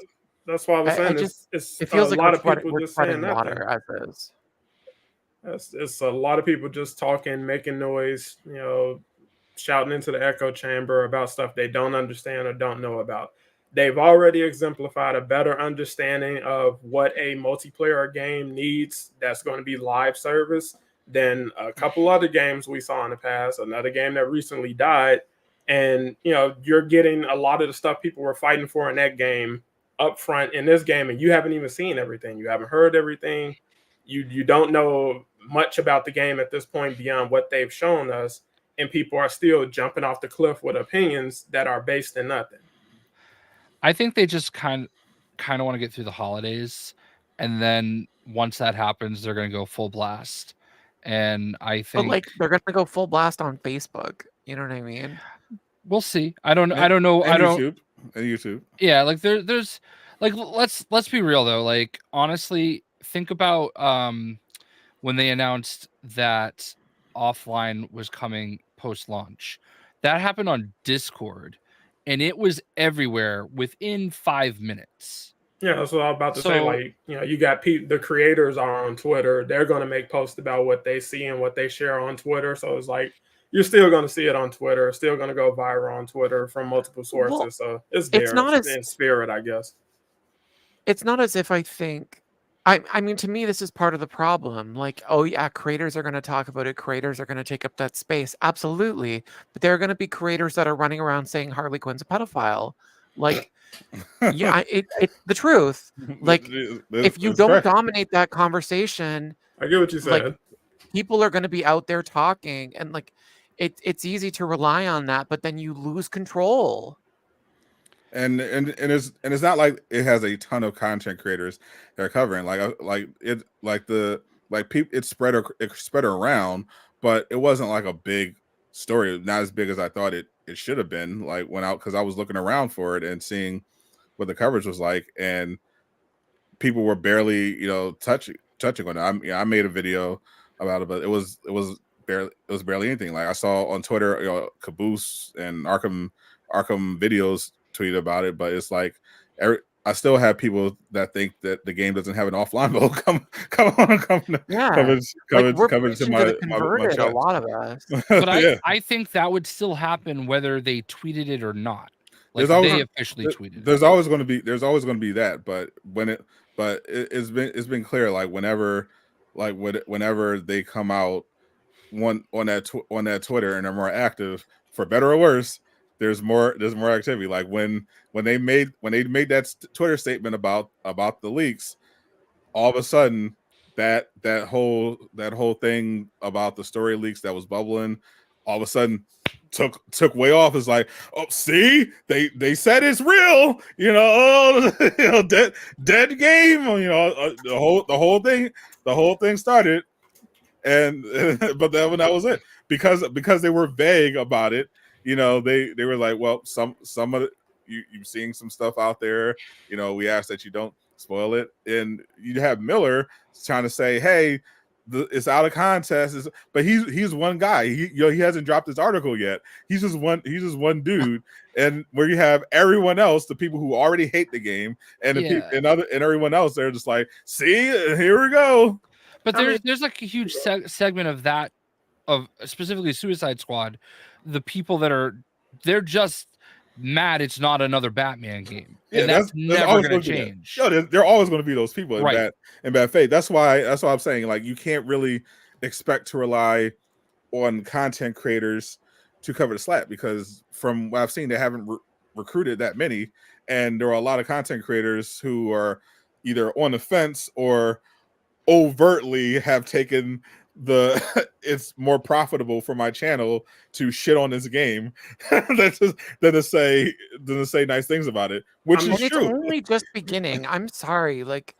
that's why I was saying it feels
like
a lot of people
we're
just saying
water as is.
It's a lot of people just talking, making noise, shouting into the echo chamber about stuff they don't understand or don't know about. They've already exemplified a better understanding of what a multiplayer game needs that's going to be live service than a couple other games we saw in the past. Another game that recently died. And, you're getting a lot of the stuff people were fighting for in that game up front in this game, and you haven't even seen everything. You haven't heard everything. you don't know much about the game at this point beyond what they've shown us, and people are still jumping off the cliff with opinions that are based in nothing.
I think they just kind of want to get through the holidays, and then once that happens, they're going to go full blast. And I think,
but like, they're going to go full blast on Facebook. You know what I mean?
We'll see. I don't know.
YouTube.
Yeah, like there's like, let's be real though. Like, honestly, think about when they announced that offline was coming post-launch. That happened on Discord, and it was everywhere within 5 minutes.
Yeah, that's what I was about to say. Like, you got the creators are on Twitter. They're going to make posts about what they see and what they share on Twitter. So it's like, you're still going to see it on Twitter. It's still going to go viral on Twitter from multiple sources. Well, so it's not in spirit, I guess.
It's not as if I think... I mean, to me, this is part of the problem. Like, oh yeah, creators are going to talk about it. Creators are going to take up that space. Absolutely. But there are going to be creators that are running around saying Harley Quinn's a pedophile. Like, yeah, it's the truth. Like, if you don't dominate that conversation,
I get what you said.
Like, people are going to be out there talking, and like, it's easy to rely on that, but then you lose control.
And it's not like it has a ton of content creators that are covering it spread around, but it wasn't like a big story, not as big as I thought it should have been. Like, went out because I was looking around for it and seeing what the coverage was like, and people were barely touching on it. I made a video about it, but it was barely anything. Like, I saw on Twitter, Caboose and Arkham videos tweet about it, but it's like I still have people that think that the game doesn't have an offline mode. Come to my
a lot of us.
But I think that would still happen whether they tweeted it or not. Like, they officially tweeted.
There's always going to be that, but it's been clear, like, whenever they come out on that Twitter and they're more active, for better or worse, there's more activity. Like, when they made that Twitter statement about the leaks, all of a sudden that whole thing about the story leaks that was bubbling, all of a sudden took way off. It's like, oh, see, they said it's real, dead game, the whole thing started, and but then that was it, because they were vague about it. They were like, well, some of it, you're seeing some stuff out there. We ask that you don't spoil it. And you have Miller trying to say, hey, it's out of context. But he's one guy. He hasn't dropped his article yet. He's just one dude. And where you have everyone else, the people who already hate the game, and everyone else, they're just like, see, here we go.
But there's like a huge segment of that, of specifically Suicide Squad. The people they're just mad it's not another Batman game.
Yeah,
and that's never going to change.
There are always going to be those people in bad faith. That's why I'm saying, like, you can't really expect to rely on content creators to cover the slack, because from what I've seen, they haven't recruited that many, and there are a lot of content creators who are either on the fence or overtly have taken it's more profitable for my channel to shit on this game than to say nice things about it, which is true.
It's only just beginning. I'm sorry, like,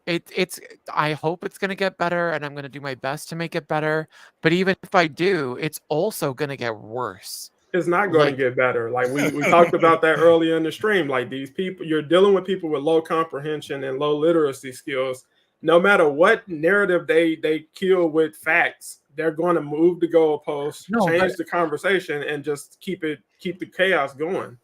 it's I hope it's going to get better, and I'm going to do my best to make it better, but even if I do, it's also going to get worse.
It's not going to get better. Like, we talked about that earlier in the stream. Like, these people, you're dealing with people with low comprehension and low literacy skills. No matter what narrative they kill with facts, they're going to move the goalposts, change the conversation, and just keep the chaos going.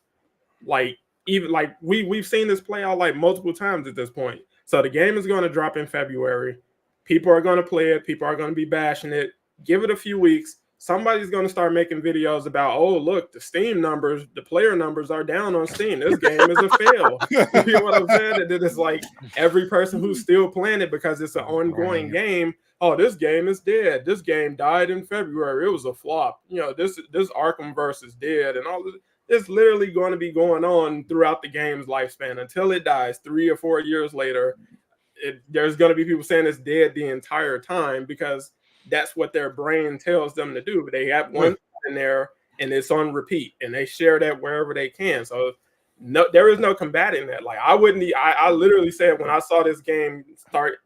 Like, even like we've seen this play out like multiple times at this point. So the game is going to drop in February. People are going to play it. People are going to be bashing it. Give it a few weeks. Somebody's going to start making videos about, oh, look, the Steam numbers, the player numbers are down on Steam. This game is a fail. You know what I'm saying? And then it's like every person who's still playing it, because it's an ongoing game. Oh, this game is dead. This game died in February. It was a flop. This Arkhamverse is dead, and all of it's literally going to be going on throughout the game's lifespan until it dies 3 or 4 years later. there's going to be people saying it's dead the entire time because that's what their brain tells them to do. But they have one in there and it's on repeat, and they share that wherever they can. So no, there is no combating that. Like I literally said when I saw this game start,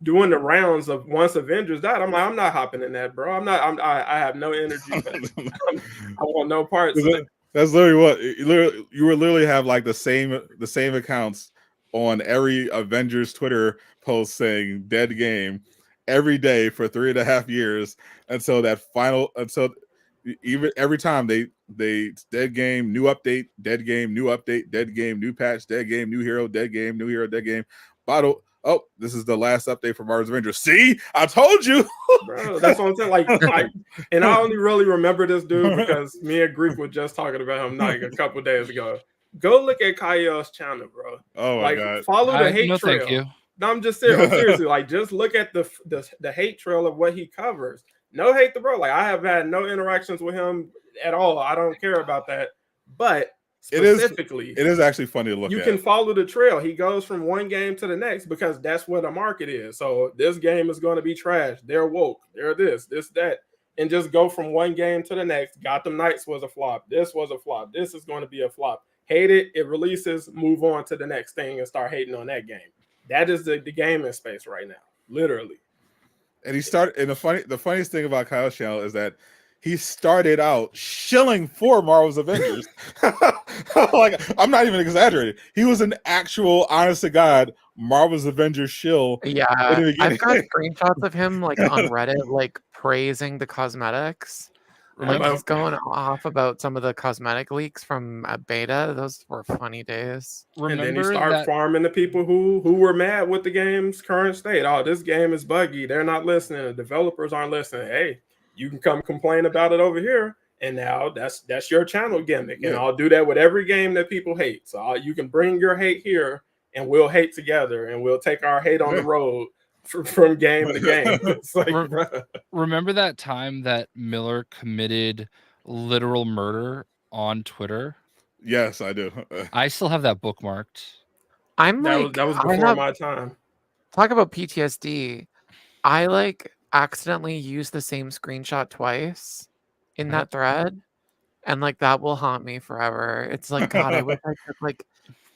doing the rounds of once Avengers died, I'm like, I'm not hopping in that, bro. I have no energy. I want no parts.
That's literally what you would literally have like the same accounts on every Avengers Twitter post saying dead game every day for 3.5 years until even every time they dead game, new update, dead game, new update, dead game, new patch, dead game, new hero, dead game, new hero, dead game, bottle. Oh, this is the last update for Marvel's Avengers. See, I told you,
bro. That's what I'm saying. Like, and I only really remember this dude because me and Greek were just talking about him like a couple days ago. Go look at Kyle's channel, bro.
Oh my god,
follow the hate trail.
Thank you.
No, I'm just serious. Seriously, like, just look at the hate trail of what he covers. No hate to bro. Like, I have had no interactions with him at all. I don't care about that. But specifically,
it is actually funny to look at.
You can follow the trail. He goes from one game to the next because that's where the market is. So this game is going to be trash. They're woke. They're this, that. And just go from one game to the next. Gotham Knights was a flop. This was a flop. This is going to be a flop. Hate it. It releases. Move on to the next thing and start hating on that game. That is the gaming space right now. Literally. And
the funniest thing about Kyle's channel is that he started out shilling for Marvel's Avengers. Like, I'm not even exaggerating. He was an actual, honest to God, Marvel's Avengers shill.
Yeah, I've got screenshots of him like on Reddit, like praising the cosmetics. Like he's going off about some of the cosmetic leaks from beta. Those were funny days.
And then he started farming the people who were mad with the game's current state. Oh, this game is buggy. They're not listening. The developers aren't listening. Hey, you can come complain about it over here. And now that's your channel gimmick. And I'll do that with every game that people hate. So you can bring your hate here and we'll hate together and we'll take our hate on the road from game to game. It's like,
remember that time that Miller committed literal murder on Twitter?
Yes, I do.
I still have that bookmarked.
That was before my time.
Talk about PTSD. I like accidentally used the same screenshot twice in that thread, and like that will haunt me forever. It's like, God, I wish I took like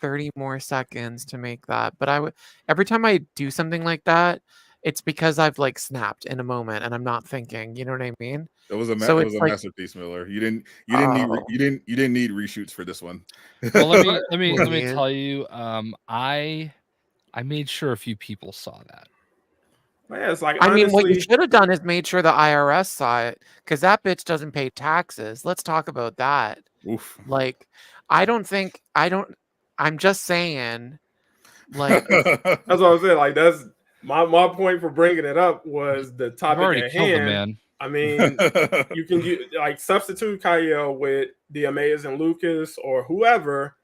30 more seconds to make that, but every time I do something like that, it's because I've like snapped in a moment and I'm not thinking. You know what I mean?
It was a masterpiece, Miller. You didn't need reshoots for this one.
Well, let me tell you. I made sure a few people saw that.
Yeah, it's like,
I mean, what you should have done is made sure the IRS saw it, because that bitch doesn't pay taxes. Let's talk about that.
Oof.
Like, I'm just saying, like,
that's what I was saying. Like, that's my point for bringing it up was the topic at hand.
Man.
I mean, you can like substitute Kyle with the amazing Lucas or whoever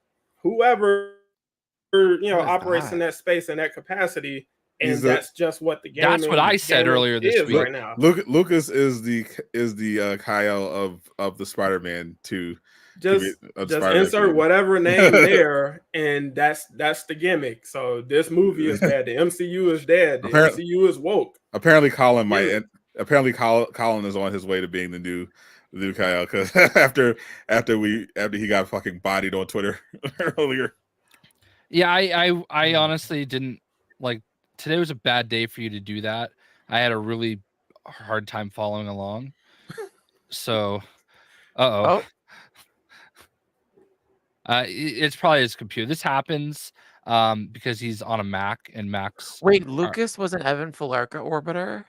operates in that space in that capacity. And that's just what the game.
That's what I said earlier this week.
Right now,
Lucas is the Kyle of the Spider-Man 2.
Just insert whatever name there, and that's the gimmick. So this movie is bad. The MCU is dead. The MCU is woke.
Apparently, Colin is on his way to being the new Kyle, because after he got fucking bodied on Twitter earlier.
Yeah, I honestly didn't like. Today was a bad day for you to do that. I had a really hard time following along. So, it's probably his computer. This happens because he's on a Mac and Macs.
Wait, Lucas was an Evan Fulerka orbiter?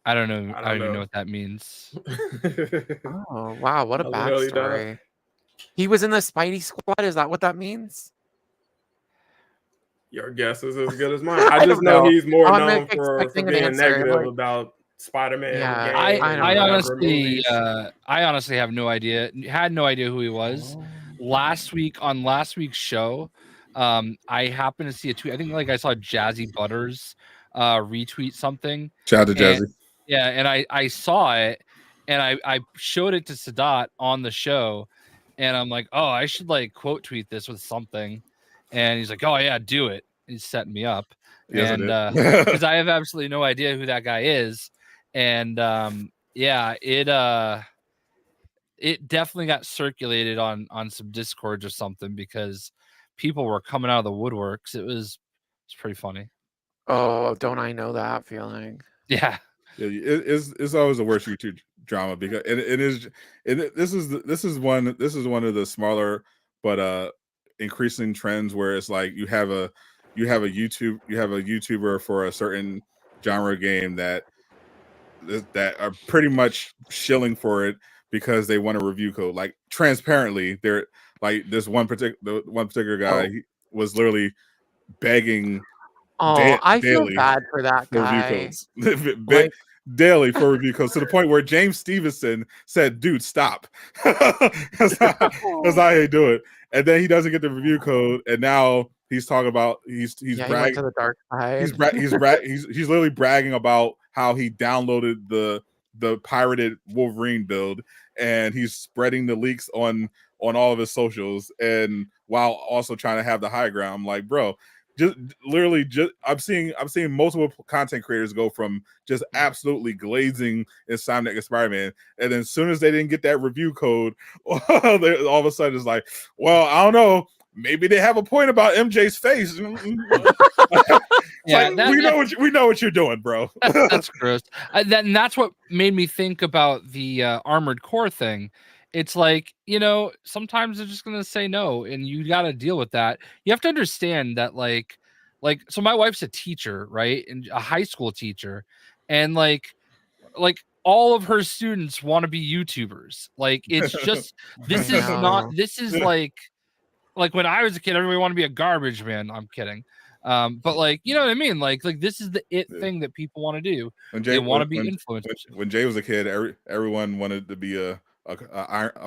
I don't know. I don't even know what that means.
Oh, wow. What a backstory. He was in the Spidey Squad. Is that what that means?
Your guess is as good as mine. I just know he's more known for being negative about Spider-Man.
Yeah,
I honestly have no idea. Had no idea who he was. Last week's show, I happened to see a tweet. I think I saw Jazzy Butters retweet something.
Shout out to Jazzy.
Yeah, and I saw it, and I showed it to Sadot on the show, and I'm like, oh, I should quote tweet this with something. And he's like, oh, yeah, do it. He's setting me up.
Yes,
and
it
because I have absolutely no idea who that guy is. And yeah, it definitely got circulated on some Discord or something, because people were coming out of the woodworks. It's pretty funny.
Oh, don't I know that feeling?
Yeah.
It's always the worst YouTube drama, because this is one of the smaller but increasing trends, where it's like you have a YouTuber for a certain genre game that are pretty much shilling for it because they want a review code. Like, transparently, they're like, this one particular guy, he was literally begging
I feel
daily
bad for that
for review
guy.
codes.
Like,
Daily for review codes, to the point where James Stevenson said, "Dude, stop." That's how he do it. And then he doesn't get the review code, and now he's talking about he's
he went
bragging.
to the dark side.
He's literally bragging about how he downloaded the pirated Wolverine build, and he's spreading the leaks on all of his socials, and while also trying to have the high ground. I'm like, bro, I'm seeing multiple content creators go from just absolutely glazing Insomniac and Spider-Man, and then as soon as they didn't get that review code, all of a sudden it's like, well, I don't know, maybe they have a point about MJ's face.
Yeah,
like, we know what you're doing, bro.
That's gross. And that's what made me think about the Armored Core thing. It's like, sometimes they're just gonna say no, and you got to deal with that. You have to understand that, like, so my wife's a teacher, right, and a high school teacher, and like all of her students want to be YouTubers. Like, it's just this is not. This is like when I was a kid, everybody wanted to be a garbage man. I'm kidding. But like, you know what I mean? Like this is the thing that people want to do. They want to be influencers.
When Jay was a kid, everyone wanted to be a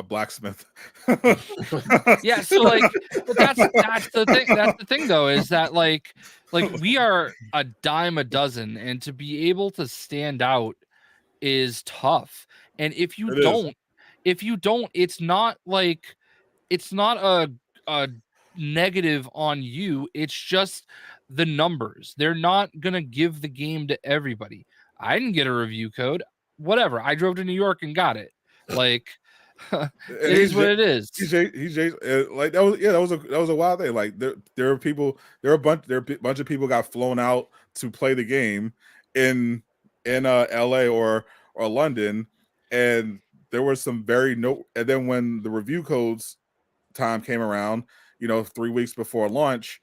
blacksmith.
Yeah, so like, but that's the thing. That's the thing, though, is that like we are a dime a dozen, and to be able to stand out is tough. And if you don't, it's not like, it's not a negative on you. It's just the numbers. They're not gonna give the game to everybody. I didn't get a review code. Whatever. I drove to New York and got it. Like, it is what it is.
Like, that was a wild thing. Like, there are a bunch of people got flown out to play the game in LA or London, and there was some and then when the review codes time came around, 3 weeks before launch,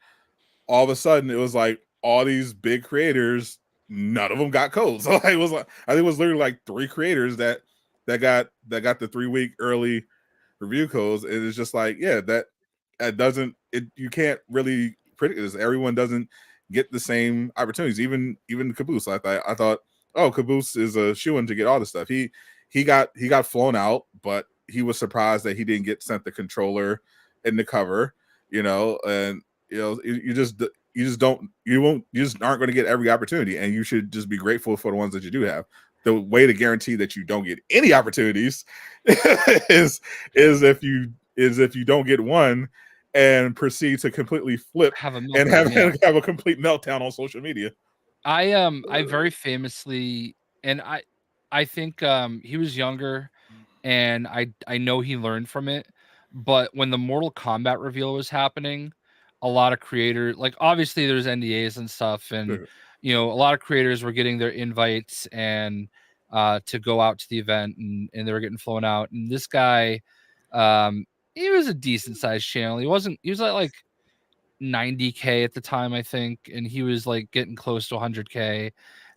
all of a sudden it was like all these big creators, none of them got codes. So like, I think it was literally like 3 creators that got the 3-week early review codes. And it's just like, yeah, that doesn't, you can't really predict this. Everyone doesn't get the same opportunities. Even Caboose, I thought, oh, Caboose is a shoo-in to get all the stuff. He got flown out, but he was surprised that he didn't get sent the controller and the cover, and you just aren't going to get every opportunity, and you should just be grateful for the ones that you do have. The way to guarantee that you don't get any opportunities is if you don't get one and proceed to completely flip and have a complete meltdown on social media.
I very famously, and I think he was younger, and I know he learned from it. But when the Mortal Kombat reveal was happening, a lot of creators, like, obviously there's NDAs and stuff, and a lot of creators were getting their invites and to go out to the event, and they were getting flown out. And this guy, he was a decent sized channel. He was like 90K at the time, I think, and he was like getting close to 100K.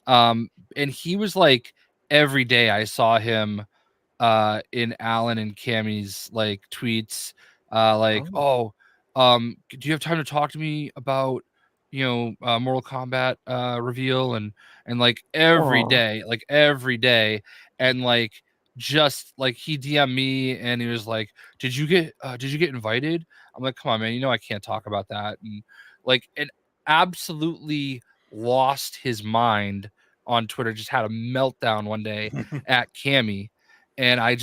And he was like, every day I saw him in Alan and Cammy's like tweets, do you have time to talk to me about Mortal Kombat reveal, and like every day, and like, just like, he DM'd me and he was like, did you get invited? I'm like, come on, man, I can't talk about that. And like, and absolutely lost his mind on Twitter, just had a meltdown one day at Cammy. And I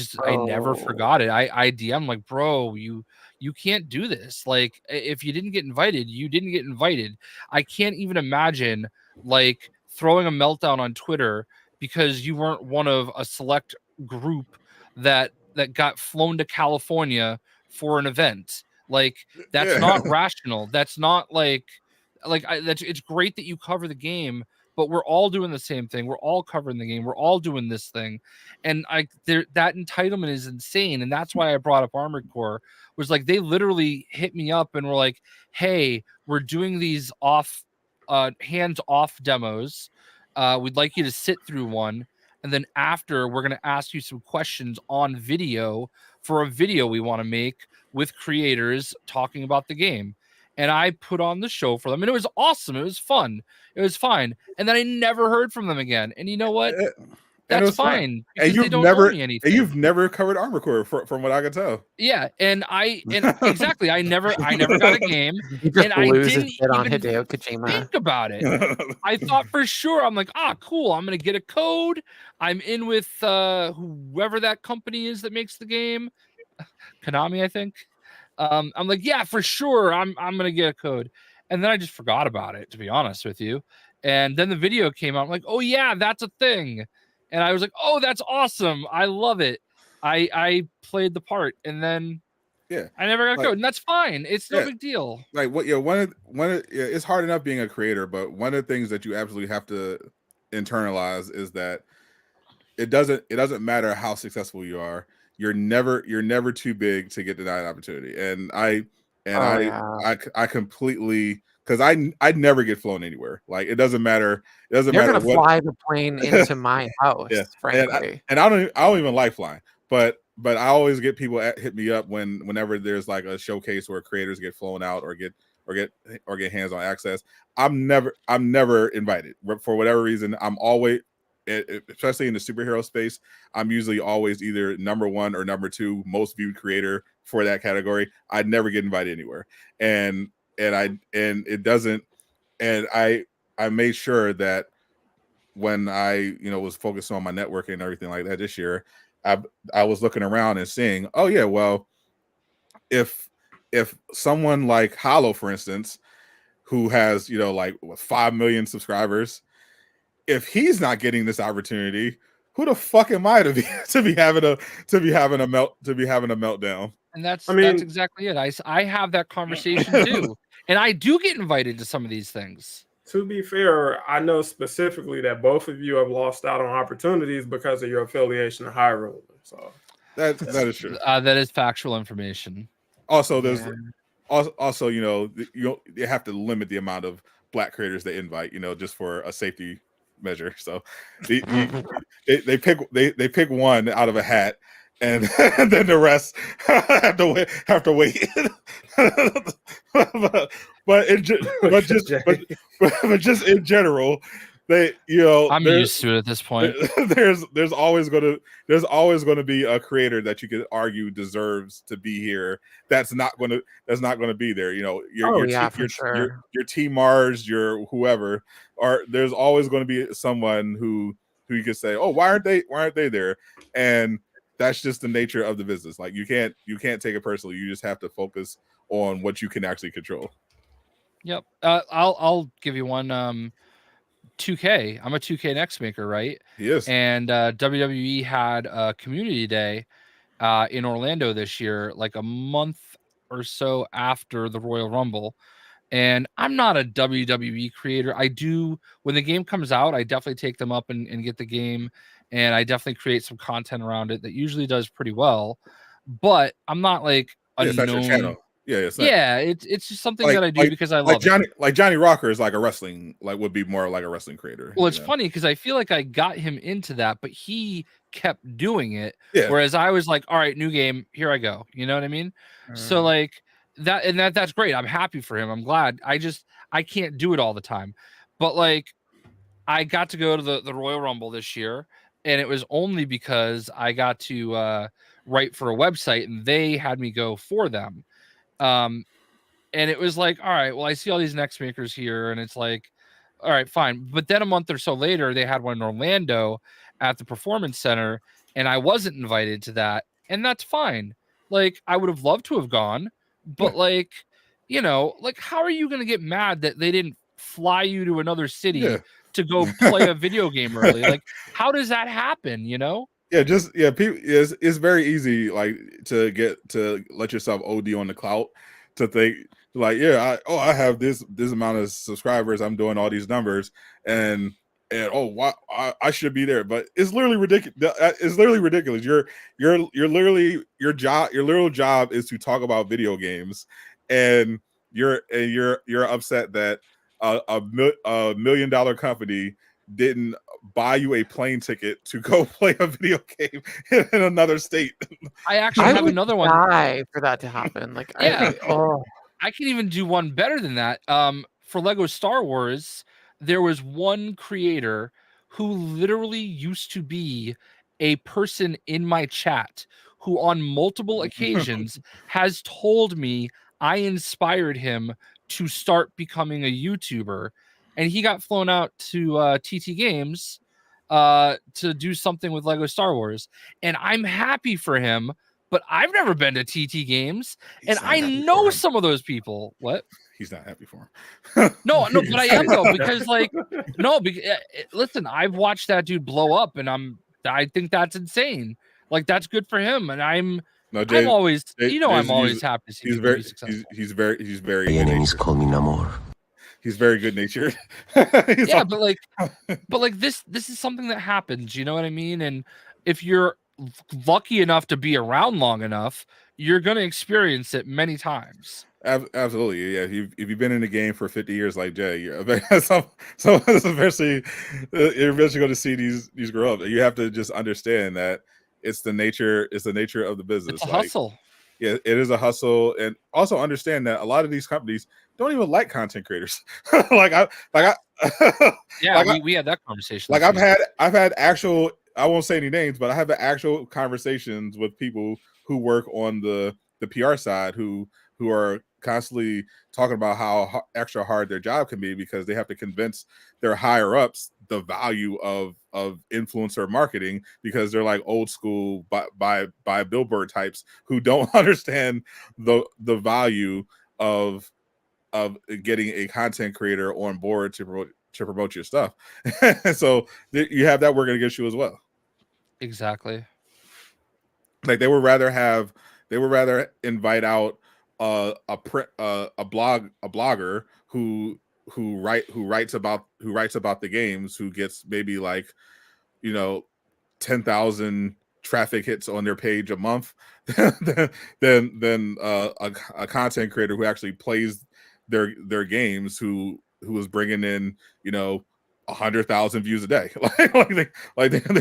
never forgot it. I DM like, bro, you can't do this. Like, if you didn't get invited, you didn't get invited. I can't even imagine like throwing a meltdown on Twitter because you weren't one of a select group that got flown to California for an event. Like, that's not rational. That's not it's great that you cover the game, but we're all doing the same thing. We're all covering the game. We're all doing this thing. And that entitlement is insane. And that's why I brought up Armored Core, was like, they literally hit me up and were like, hey, we're doing these hands-off demos. We'd like you to sit through one. And then after, we're going to ask you some questions on video for a video we want to make with creators talking about the game. And I put on the show for them, and it was awesome. It was fun. It was fine. And then I never heard from them again. And you know what? That's fine.
And you've never covered Armored Core from what I can tell.
Yeah, and exactly. I never got a game, and I didn't even
Hideo Kojima.
think about it. I thought for sure, I'm like, cool. I'm gonna get a code. I'm in with whoever that company is that makes the game, Konami, I think. I'm like, yeah, for sure. I'm gonna get a code, and then I just forgot about it, to be honest with you. And then the video came out. I'm like, oh yeah, that's a thing. And I was like, oh, that's awesome. I love it. I played the part, and then I never got a code, and that's fine. It's no big deal.
Like what? It's hard enough being a creator, but one of the things that you absolutely have to internalize is that it doesn't matter how successful you are. You're never too big to get denied opportunity. And I completely, because I'd never get flown anywhere. Like, it doesn't matter. It doesn't matter.
You're gonna fly the plane into my house, frankly.
And I don't even like flying, but I always get people hit me up whenever there's like a showcase where creators get flown out or get hands-on access. I'm never invited for whatever reason. I'm always, especially in the superhero space, I'm usually always either number 1 or number 2 most viewed creator for that category. I'd never get invited anywhere, and I made sure that when I was focused on my networking and everything like that this year, I was looking around and seeing, oh yeah, well, if someone like Hollow, for instance, who has 5 million subscribers, if he's not getting this opportunity, who the fuck am I to be having a meltdown?
And that's exactly it. I have that conversation too, and I do get invited to some of these things.
To be fair, I know specifically that both of you have lost out on opportunities because of your affiliation to Hyrule. So
that is true.
That is factual information.
Also, there's you have to limit the amount of Black creators they invite, just for a safety measure. So they pick one out of a hat, and then the rest have to wait. but just in general,
I'm used to it at this point.
There's always going to be a creator that you could argue deserves to be here. That's not going to be there. Your Team Mars, your whoever, there's always going to be someone who you could say, oh, why aren't they there? And that's just the nature of the business. Like, you can't take it personally. You just have to focus on what you can actually control.
Yep. I'll give you one. 2K. I'm a 2K Next maker, right?
Yes.
And WWE had a community day in Orlando this year, like a month or so after the Royal Rumble. And I'm not a WWE creator. I do, when the game comes out, I definitely take them up and get the game, and I definitely create some content around it that usually does pretty well. But I'm not like a
known. Your channel.
It's just something that I do because I love
it. Like Johnny Rocker is like a wrestling, would be more like a wrestling creator.
Well, it's funny because I feel like I got him into that, but he kept doing it. Yeah. Whereas I was like, all right, new game, here I go. You know what I mean? So like that's great. I'm happy for him. I'm glad. I can't do it all the time. But like, I got to go to the Royal Rumble this year, and it was only because I got to write for a website, and they had me go for them. And it was like, all right, well, I see all these Next makers here, and it's like, all right, fine. But then a month or so later, they had one in Orlando at the Performance Center, and I wasn't invited to that, and that's fine. Like, I would have loved to have gone, but like, you know, like, how are you gonna get mad that they didn't fly you to another city to go play a video game early? Like, how does that happen? You know?
People, it's very easy like to let yourself OD on the clout, to think like, I have this amount of subscribers, I'm doing all these numbers, and I should be there, but it's literally ridiculous. It's literally ridiculous. You're literally, your literal job is to talk about video games, and you're upset that a $1 million company didn't buy you a plane ticket to go play a video game in another state.
I actually have another one.
Die for that to happen. Like,
yeah, I can even do one better than that. For Lego Star Wars, there was one creator who literally used to be a person in my chat who on multiple occasions has told me I inspired him to start becoming a YouTuber, and he got flown out to TT Games to do something with Lego Star Wars, and I'm happy for him, but I've never been to TT Games, and I know some of those people. What?
He's not happy for him.
No, but I am though, because like, listen, I've watched that dude blow up, and I think that's insane. Like, that's good for him, and I'm always happy to see him be successful.
He's very
The enemies call me Namor.
He's very good natured.
But like this is something that happens, you know what I mean? And if you're lucky enough to be around long enough, you're going to experience it many times.
Absolutely, yeah. If you've been in the game for 50 years like Jay, you're eventually going to see these grow up. You have to just understand that it's the nature of the business.
It's a hustle.
Yeah, it is a hustle, and also understand that a lot of these companies don't even like content creators.
We had that conversation.
Like, I've had actual, I won't say any names, but I have actual conversations with people who work on the PR side who are constantly talking about how extra hard their job can be, because they have to convince their higher ups the value of influencer marketing, because they're like old school by billboard types who don't understand the value of getting a content creator on board to promote your stuff. So you have that working against you as well.
Exactly.
Like, they would rather invite out a blogger who writes about the games, who gets maybe like 10,000 traffic hits on their page a month, than a content creator who actually plays their games, who is bringing in 100,000 views a day.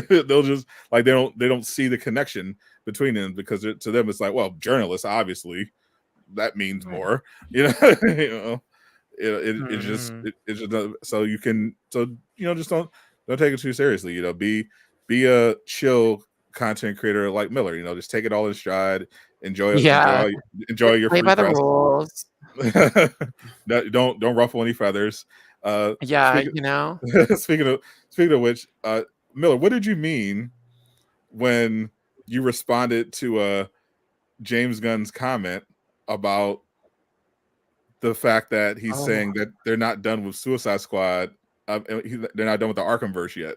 They'll just like, they don't see the connection between them, because to them it's like, well, journalists, obviously that means more, it's just so just don't take it too seriously. Be a chill content creator like Miller. Just take it all in stride, enjoy your
play
free
by the
press.
rules.
Don't ruffle any feathers. Speaking of which, Miller, what did you mean when you responded to James Gunn's comment about the fact that he's saying that they're not done with Suicide Squad? They're not done with the Arkhamverse yet.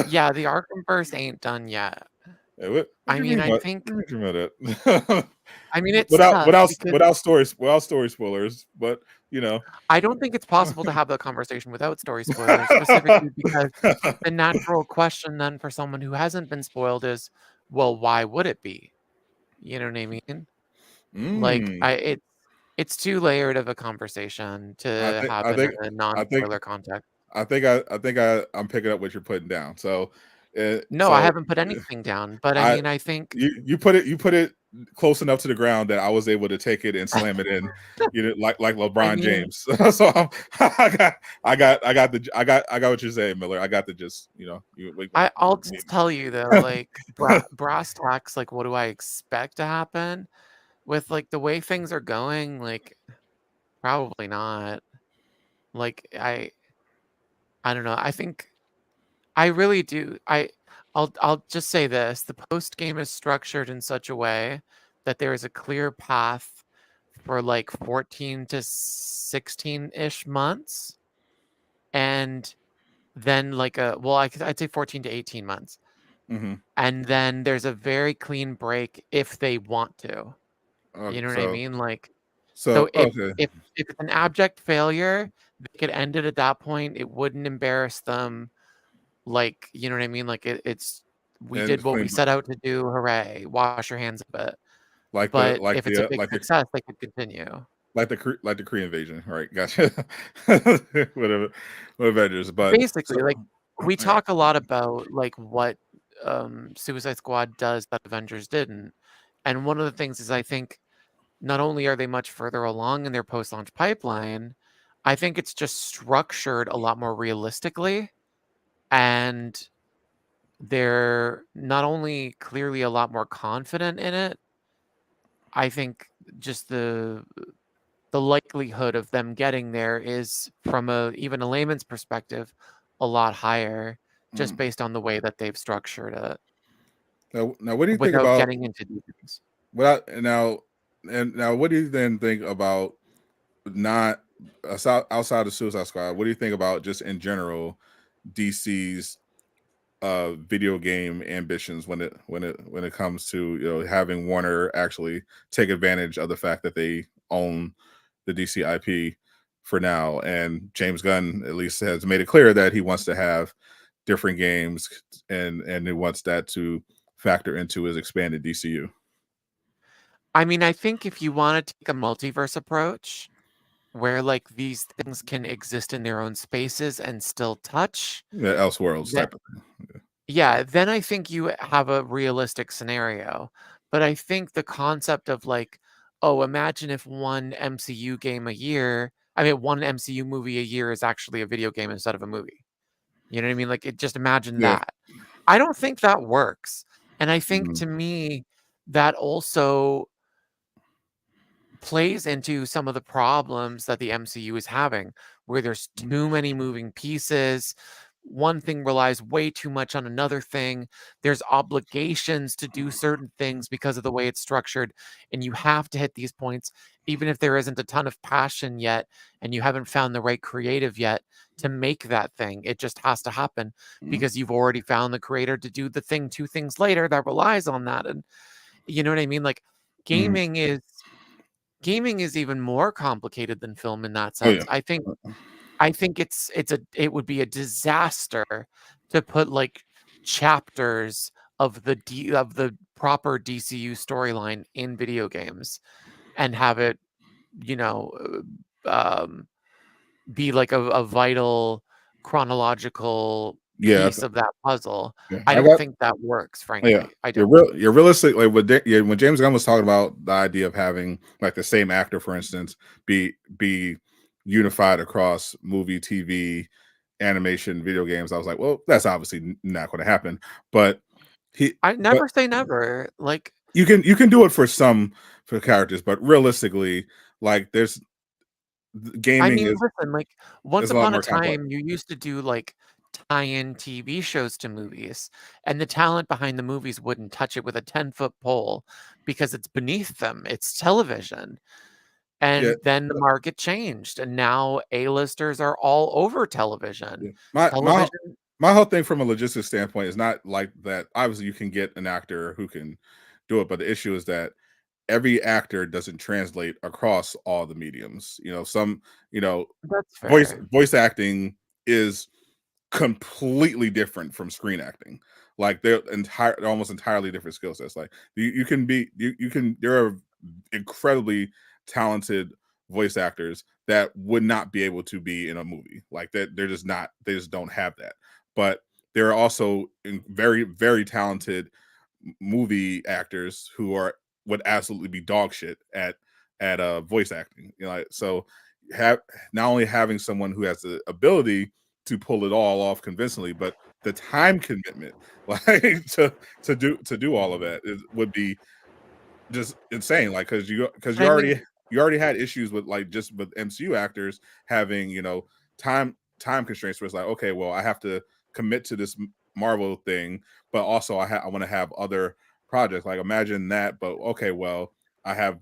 Yeah, the Arkhamverse ain't done yet.
I think
it's
without story spoilers, but
I don't think it's possible to have the conversation without story spoilers, specifically because the natural question then for someone who hasn't been spoiled is, well, why would it be? You know what I mean? Like, it's too layered of a conversation to have in a non-spoiler context.
I'm picking up what you're putting down. So
no, I haven't put anything down, but I think
you put it close enough to the ground that I was able to take it and slam it in, like LeBron James. So I got what you're saying, Miller. I got to just
I'll just tell you though, like brass tacks, like what do I expect to happen with like the way things are going? Like, probably not. Like, I don't know. I think I really do. I'll just say this: the post game is structured in such a way that there is a clear path for like 14 to 16-ish months, and then like I'd say 14 to 18 months, and then there's a very clean break if they want to. You know what I mean? Like, so if it's an abject failure, they could end it at that point. It wouldn't embarrass them. Like, you know what I mean? Like we did what we set out to do. Hooray! Wash your hands of it. But if it's a big success, they could continue.
Like the Korean invasion, right? Gotcha. Whatever, Avengers. But
basically, like we talk a lot about like what Suicide Squad does that Avengers didn't, and one of the things is I think not only are they much further along in their post-launch pipeline, I think it's just structured a lot more realistically, and they're not only clearly a lot more confident in it. I think just the likelihood of them getting there is, from even a layman's perspective, a lot higher, just based on the way that they've structured it.
Now what do you think about
getting into details?
Now, what do you then think about not outside of Suicide Squad? What do you think about just in general DC's video game ambitions when it comes to having Warner actually take advantage of the fact that they own the DC IP for now, and James Gunn at least has made it clear that he wants to have different games and he wants that to factor into his expanded DCU.
I mean, I think if you want to take a multiverse approach where like these things can exist in their own spaces and still touch,
Elseworlds type of thing.
Yeah, then I think you have a realistic scenario. But I think the concept of like, oh, imagine if one MCU movie a year is actually a video game instead of a movie. You know what I mean? Like, just imagine that. I don't think that works. And I think to me, that also plays into some of the problems that the MCU is having, where there's too many moving pieces. One thing relies way too much on another thing. There's obligations to do certain things because of the way it's structured. And you have to hit these points, even if there isn't a ton of passion yet, and you haven't found the right creative yet to make that thing. It just has to happen because you've already found the creator to do the thing 2 things later that relies on that. And you know what I mean? Like gaming is even more complicated than film in that sense. I think it would be a disaster to put like chapters of the proper DCU storyline in video games and have it, be like a vital chronological piece of that puzzle. I don't think that works, frankly. I don't.
You're realistic. Like when James Gunn was talking about the idea of having like the same actor, for instance, be unified across movie, TV, animation, video games, I was like, well, that's obviously not going to happen. But
I never say never. Like
you can do it for characters, but realistically, like there's gaming.
I mean, listen, like once upon a time, you used to do like tie-in TV shows to movies, and the talent behind the movies wouldn't touch it with a 10-foot pole because it's beneath them. It's television. And then the market changed, and now A-listers are all over television.
My whole thing from a logistics standpoint is not like that. Obviously, you can get an actor who can do it, but the issue is that every actor doesn't translate across all the mediums.
That's fair.
Voice acting is completely different from screen acting. Like they're almost entirely different skill sets. Like there are incredibly talented voice actors that would not be able to be in a movie. Like that they just don't have that. But there are also very, very talented movie actors who would absolutely be dog shit at voice acting. So not only having someone who has the ability to pull it all off convincingly, but the time commitment, like to do all of that would be just insane. Like because you already had issues with like just with MCU actors having time constraints where it's like, okay, well, I have to commit to this Marvel thing, but also I want to have other projects. Like imagine that, but okay, well, I have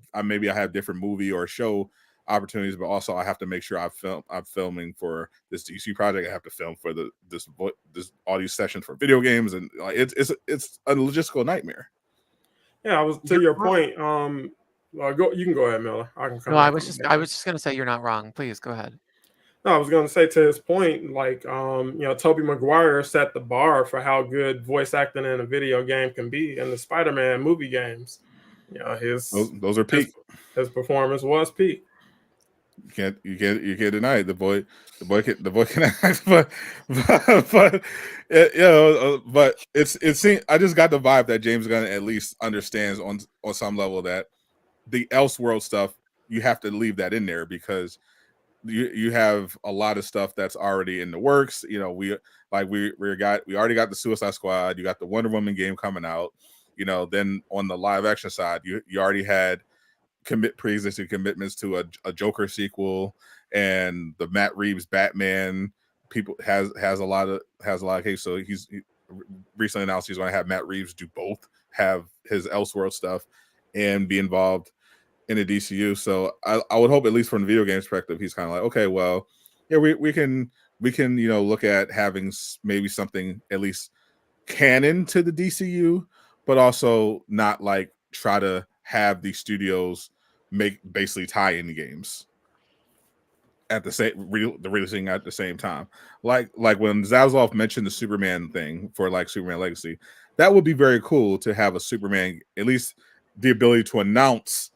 different movie or show opportunities, but also I have to make sure I'm filming for this DC project. I have to film for this audio session for video games, and like it's a logistical nightmare.
Yeah, I was to your point. You can go ahead, Miller. I can come.
No, I was just gonna say you're not wrong. Please go ahead.
No, I was going to say to his point, like, Tobey Maguire set the bar for how good voice acting in a video game can be in the Spider-Man movie games.
Those are peak.
His performance was peak.
You can't deny it. The boy can act, but it seems I just got the vibe that James Gunn at least understands on some level that the Elseworld stuff, you have to leave that in there because you have a lot of stuff that's already in the works. We already got the Suicide Squad. You got the Wonder Woman game coming out. Then on the live action side, you already had pre-existing commitments to a Joker sequel, and the Matt Reeves Batman people has a lot of case. So he recently announced he's going to have Matt Reeves do both, have his Elseworld stuff and be involved in the DCU. So I would hope, at least from the video game perspective, he's kind of like, okay, well, yeah, we can look at having maybe something at least canon to the DCU, but also not like try to have these studios make basically tie-in games at releasing at the same time. Like when Zaslav mentioned the Superman thing for like Superman Legacy, that would be very cool to have a Superman, at least the ability to announce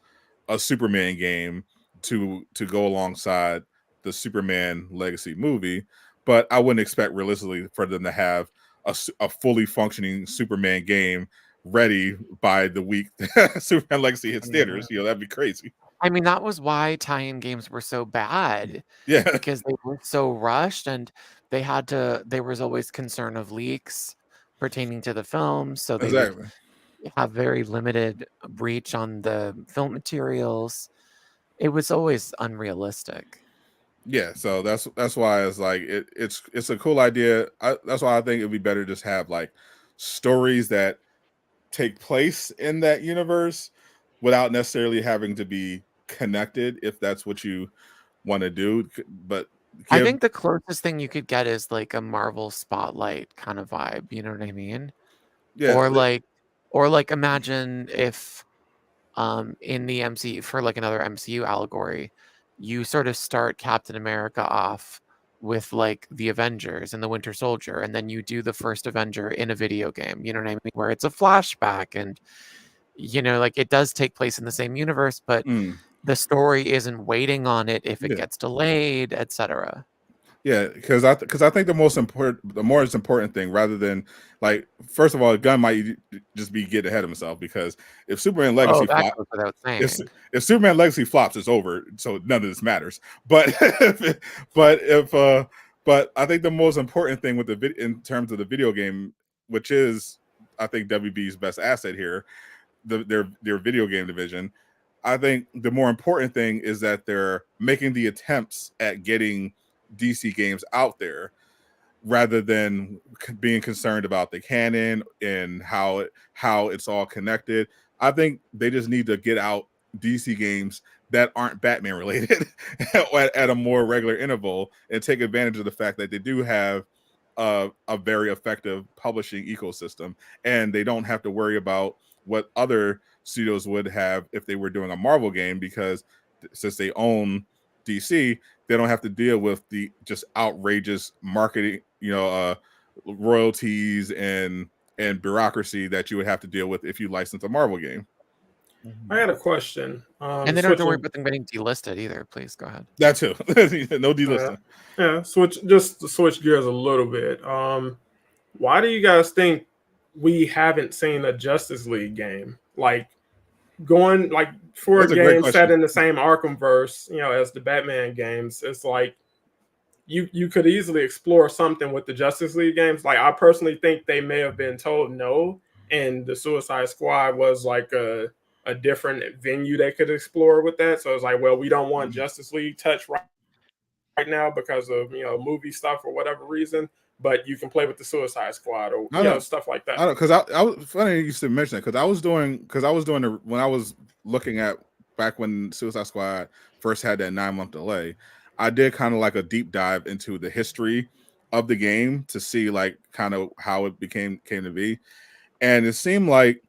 a Superman game to go alongside the Superman Legacy movie. But I wouldn't expect realistically for them to have a fully functioning Superman game ready by the week Superman Legacy hits theaters. That'd be crazy.
I mean, that was why tie-in games were so bad.
Yeah,
because they were so rushed, and there was always concern of leaks pertaining to the film, so they would have very limited reach on the film materials. It was always unrealistic.
Yeah, so that's why it's like it's a cool idea. That's why I think it'd be better to just have like stories that take place in that universe without necessarily having to be connected, if that's what you want to do. But
I think the closest thing you could get is like a Marvel Spotlight kind of vibe. You know what I mean?
Yeah.
Or like imagine if in the MCU, for like another MCU allegory, you sort of start Captain America off with like the Avengers and the Winter Soldier, and then you do the first Avenger in a video game, you know what I mean, where it's a flashback, and like it does take place in the same universe, but the story isn't waiting on it if it gets delayed, etc.
Yeah, because I think the most important thing, rather than like, first of all, Gunn might just be getting ahead of himself, because if Superman Legacy if Superman Legacy flops, it's over. So none of this matters. But but I think the most important thing with in terms of the video game, which is I think WB's best asset here, their video game division, I think the more important thing is that they're making the attempts at getting DC games out there, rather than being concerned about the canon and how it's all connected. I think they just need to get out DC games that aren't Batman related at a more regular interval, and take advantage of the fact that they do have a very effective publishing ecosystem, and they don't have to worry about what other studios would have if they were doing a Marvel game, because since they own DC, they don't have to deal with the just outrageous marketing, royalties and bureaucracy that you would have to deal with if you license a Marvel game.
I had a question.
And they don't have to worry about them getting delisted either. Please go ahead.
That too. No delisting.
Just to switch gears a little bit. Why do you guys think we haven't seen a Justice League game? Like, going like for a game set in the same Arkhamverse, as the Batman games, it's like you could easily explore something with the Justice League games. Like, I personally think they may have been told no, and the Suicide Squad was like a different venue they could explore with that. So it's like, well, we don't want Justice League touch right now because of movie stuff or whatever reason. but you can play with the Suicide Squad or stuff like that.
I don't, because I was funny you used to mention it, because I was doing when I was looking at back when Suicide Squad first had that 9-month delay. I did kind of like a deep dive into the history of the game to see like kind of how it came to be, and it seemed like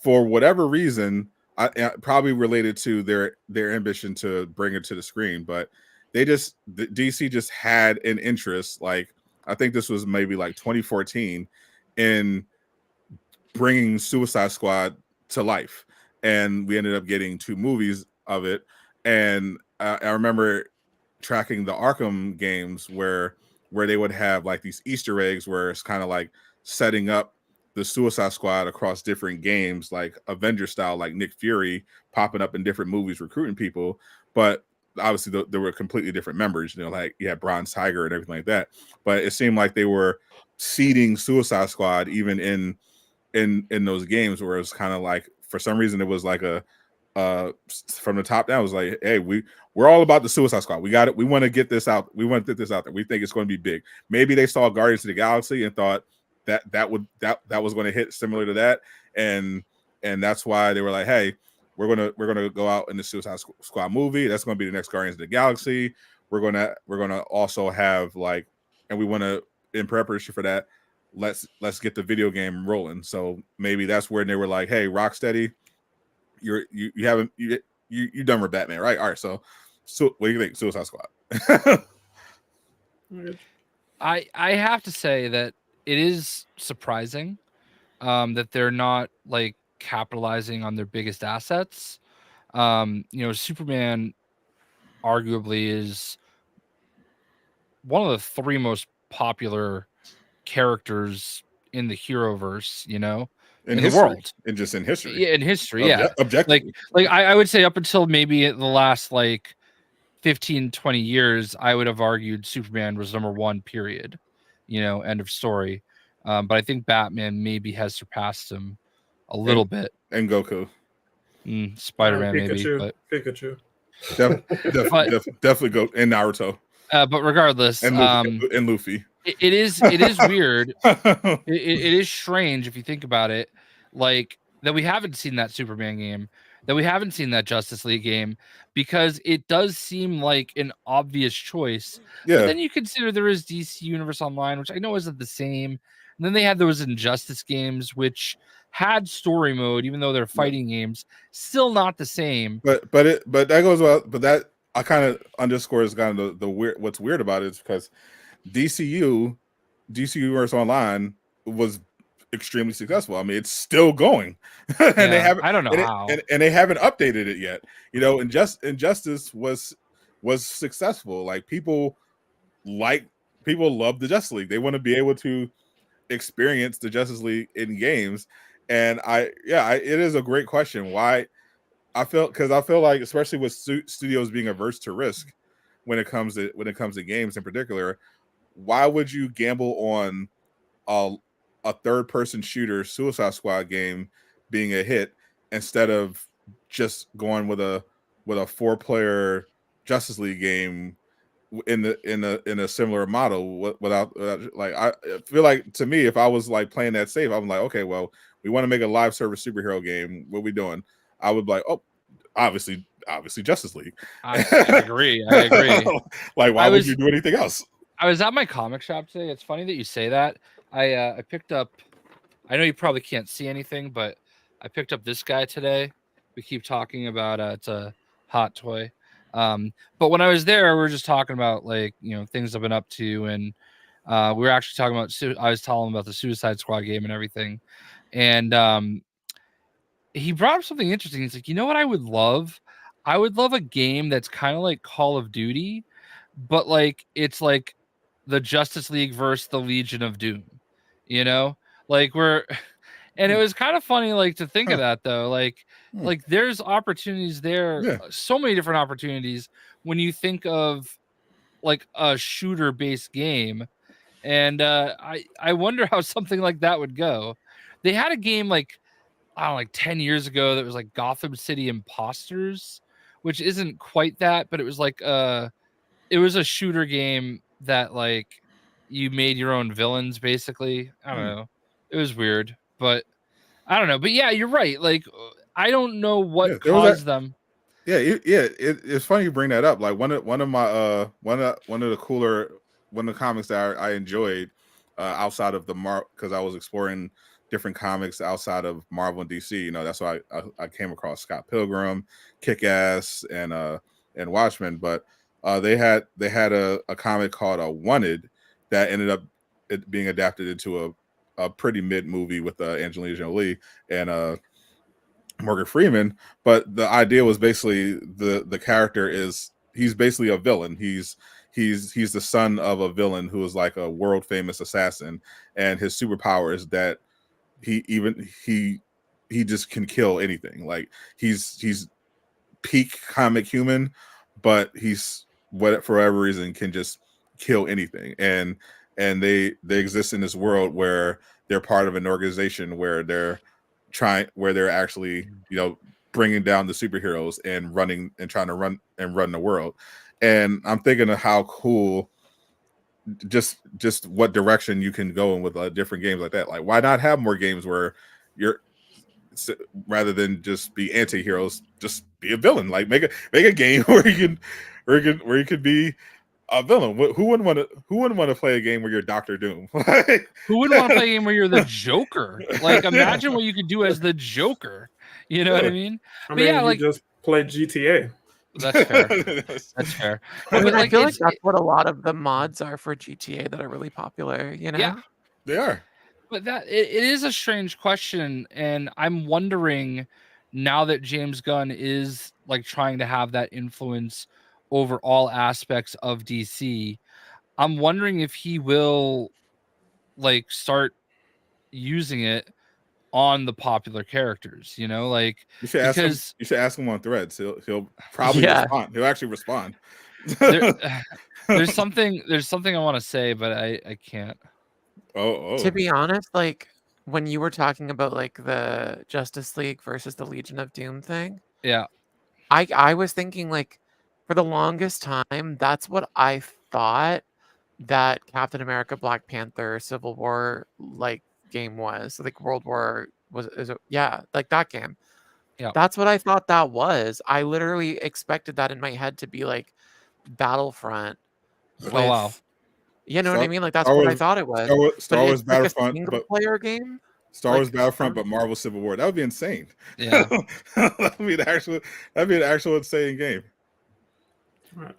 for whatever reason, I probably related to their ambition to bring it to the screen, but DC just had an interest, like I think this was maybe like 2014, in bringing Suicide Squad to life, and we ended up getting 2 movies of it. And I remember tracking the Arkham games where they would have like these Easter eggs where it's kind of like setting up the Suicide Squad across different games, like Avenger style, like Nick Fury popping up in different movies recruiting people. But obviously there were completely different members, like you had Bronze Tiger and everything like that. But it seemed like they were seeding Suicide Squad even in those games, where it was kind of like, for some reason, it was like a from the top down, it was like, hey, we're all about the Suicide Squad. We got it. We want to get this out. We want to get this out there. We think it's going to be big. Maybe they saw Guardians of the Galaxy and thought that was going to hit similar to that, and that's why they were like, hey, we're gonna go out in the Suicide Squad movie. That's going to be the next Guardians of the Galaxy. We're gonna also have like, and we want to, in preparation for that, let's get the video game rolling. So maybe that's where they were like, hey, Rocksteady, you done with Batman, right? All right, so what do you think, Suicide Squad?
I have to say that it is surprising that they're not like capitalizing on their biggest assets. Superman arguably is one of the 3 most popular characters in the Heroverse, in the world,
and just in history.
Yeah, in history, yeah.
Objectively.
Like I would say up until maybe the last like 15, 20 years, I would have argued Superman was number 1, period. End of story. But I think Batman maybe has surpassed him a little bit.
And Goku.
Spider-Man maybe. But
Pikachu.
Definitely go, and Naruto.
But regardless,
and Luffy.
It is weird. it is strange if you think about it, like that we haven't seen that Superman game, that we haven't seen that Justice League game, because it does seem like an obvious choice.
Yeah.
But then you consider there is DC Universe Online, which I know isn't the same. And then they had those Injustice games, which had story mode, even though they're fighting games, still not the same.
But that goes well. But that I kind of underscores kind of the weird. What's weird about it is because DC Universe Online was extremely successful. I mean, it's still going, and they haven't.
I don't know how,
and they haven't updated it yet. Injustice was successful. Like people love the Justice League. They want to be able to experience the Justice League in games, and it is a great question. Why? Because I feel like, especially with studios being averse to risk when it comes to games in particular, why would you gamble on a third-person shooter Suicide Squad game being a hit instead of just going with a 4-player Justice League game in a similar model without like, I feel like, to me, if I was like playing that safe, I'm like, okay, well, we want to make a live service superhero game. What are we doing? I would be like, oh, obviously Justice League.
I agree.
Like, why would you do anything else?
I was at my comic shop today. It's funny that you say that. I picked up, I know you probably can't see anything, but I picked up this guy today. We keep talking about it's a hot toy. But when I was there, we were just talking about like, things I've been up to, and we were actually talking about, I was telling him about the Suicide Squad game and everything. And he brought up something interesting. He's like, you know what I would love? I would love a game that's kind of like Call of Duty, but like it's like the Justice League versus the Legion of Doom, like and it was kind of funny, like, to think of that though, like there's opportunities there, so many different opportunities when you think of like a shooter based game. And I wonder how something like that would go. They had a game like 10 years ago that was like Gotham City Imposters, which isn't quite that, but it was like it was a shooter game that like you made your own villains, basically. I don't know. It was weird, but I don't know. But yeah, you're right. Like, I don't know what caused them.
Yeah, it's funny you bring that up. Like one of my one of the comics that I enjoyed outside of the because I was exploring different comics outside of Marvel and DC. You know, that's why I came across Scott Pilgrim, Kick-Ass, and Watchmen. But they had a comic called Wanted that ended up it being adapted into a pretty mid movie with Angelina Jolie and Morgan Freeman. But the idea was basically the character he's basically a villain. He's the son of a villain who is like a world famous assassin, and his superpower is that he just can kill anything. Like he's peak comic human, but he's for whatever reason can just kill anything. And they exist in this world where they're part of an organization where they're actually, you know, bringing down the superheroes and trying to run the world. And I'm thinking of how cool just what direction you can go in with different games like that. Like, why not have more games where you're, rather than just be anti-heroes, just be a villain? Like make a game where you could be a villain. Who wouldn't want to play a game where you're Doctor Doom?
Who wouldn't want to play a game where you're the Joker? Like, imagine what you could do as the Joker. You know what I mean?
I mean, yeah, like just play GTA.
That's fair. That's fair.
I mean, I feel like that's what a lot of the mods are for GTA that are really popular. You know?
Yeah,
they are.
But it is a strange question, and I'm wondering now that James Gunn is like trying to have that influence over all aspects of DC. I'm wondering if he will like start using it on the popular characters, you know, like
you should ask him on Threads. He'll probably respond. He'll actually respond.
There's something I want to say, but I can't.
Oh.
To be honest, like when you were talking about like the Justice League versus the Legion of Doom thing,
yeah,
I was thinking like for the longest time that's what I thought that Captain America, Black Panther, Civil War like game was. Like World War like that game.
Yeah,
that's what I thought that was. I literally expected that in my head to be like Battlefront.
Oh wow.
You know what I mean? Like that's what I thought it was.
Star Wars Battlefront,
like a single player game.
Star Wars Battlefront, but Marvel Civil War. That would be insane.
Yeah,
that'd be an actual insane game.
Right.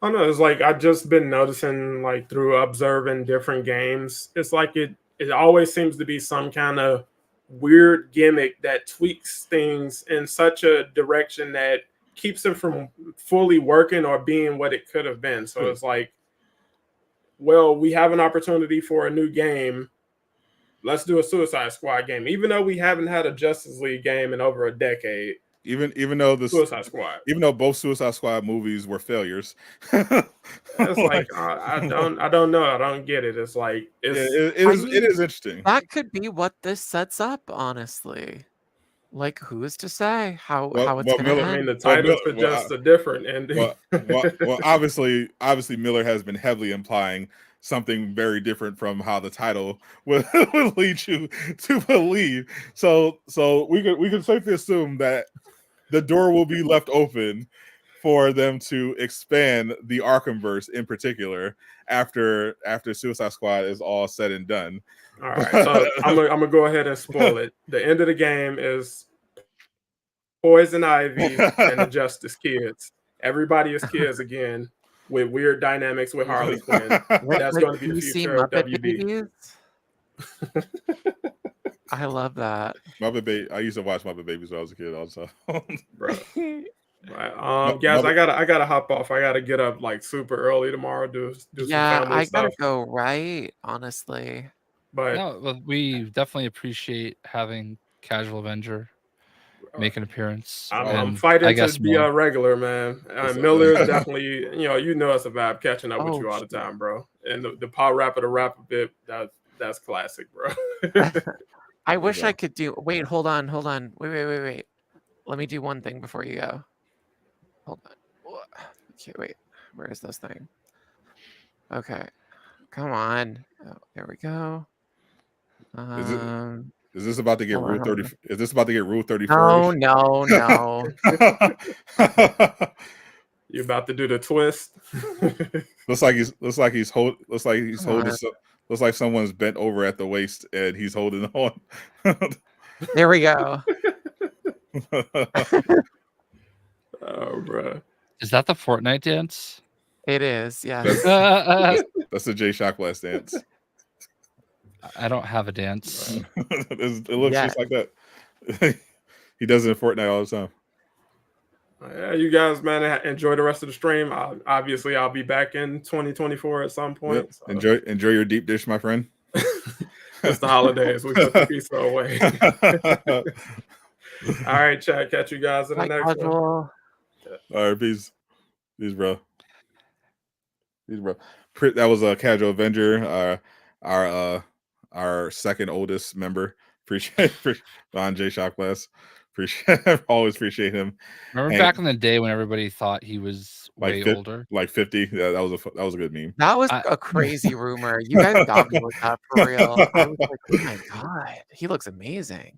I don't know. It's like I've just been noticing, like through observing different games, it's like it always seems to be some kind of weird gimmick that tweaks things in such a direction that keeps it from fully working or being what it could have been. So it's like, well, we have an opportunity for a new game. Let's do a Suicide Squad game, even though we haven't had a Justice League game in over a decade.
Even though the
Suicide Squad,
even though both Suicide Squad movies were failures,
it's like I don't know. I don't get it. It's like it
is interesting.
That could be what this sets up, honestly. Like, who is to say how it's going to end?
I mean, the titles suggest a different ending.
Well, obviously, Miller has been heavily implying something very different from how the title will lead you to believe. So we can safely assume that the door will be left open for them to expand the Arkhamverse in particular after Suicide Squad is all said and done.
All right, so I'm gonna go ahead and spoil it. The end of the game is Poison Ivy and the Justice Kids. Everybody is kids again with weird dynamics with Harley Quinn. That's going to be the future of WB.
I love that.
Muppet Baby. I used to watch Muppet Babies when I was a kid also.
Bro. Right. Guys, I gotta hop off. I gotta get up like super early tomorrow. Do some family stuff.
Gotta go right, honestly.
But
no, we definitely appreciate having Casual Avenger make an appreciate
I'm fighting to be a regular, man. Miller is definitely, you know it's a vibe catching up with you all the time, bro. And the power rapper to rap a bit, that's classic, bro.
I wish I could do. Wait, hold on. Wait. Let me do one thing before you go. Hold on. Okay, wait. Where is this thing? Okay. come on. Oh, there we go.
Is this about to get
hold
Rule
on,
30?
hold
Is this about to get Rule 34?
no.
You about to do the twist?
looks like someone's bent over at the waist and he's holding on.
There we go.
Oh, bro.
Is that the Fortnite dance?
It is, yes.
That's the JayShockblast dance.
I don't have a dance.
It looks just like that. He does it in Fortnite all the time.
Yeah, you guys, man, enjoy the rest of the stream. Obviously, I'll be back in 2024 at some point.
Yep.
So.
Enjoy your deep dish, my friend.
It's the holidays. We put the pizza away. All right, chat. Catch you guys in the next one.
All right, peace, bro. That was a Casual Avenger, our second oldest member. Appreciate on JayShockblast. Always appreciate him.
Remember back in the day when everybody thought he was way older,
like 50. Yeah, that was a good meme.
That was a crazy rumor. You guys got me with that for real. I was like, oh my god, he looks amazing.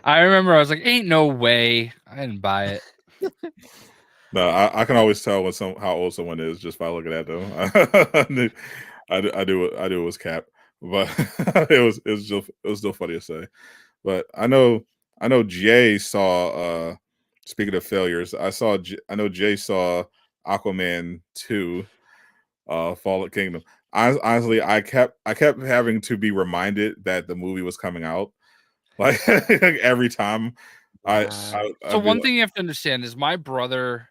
I remember I was like, ain't no way. I didn't buy it.
No, I can always tell how old someone is just by looking at them. I do it was cap, but it was still funny to say. But I know Jay saw. Speaking of failures, I know Jay saw Aquaman 2, Fallen Kingdom. Honestly, I kept having to be reminded that the movie was coming out, like every time.
So one thing you have to understand is my brother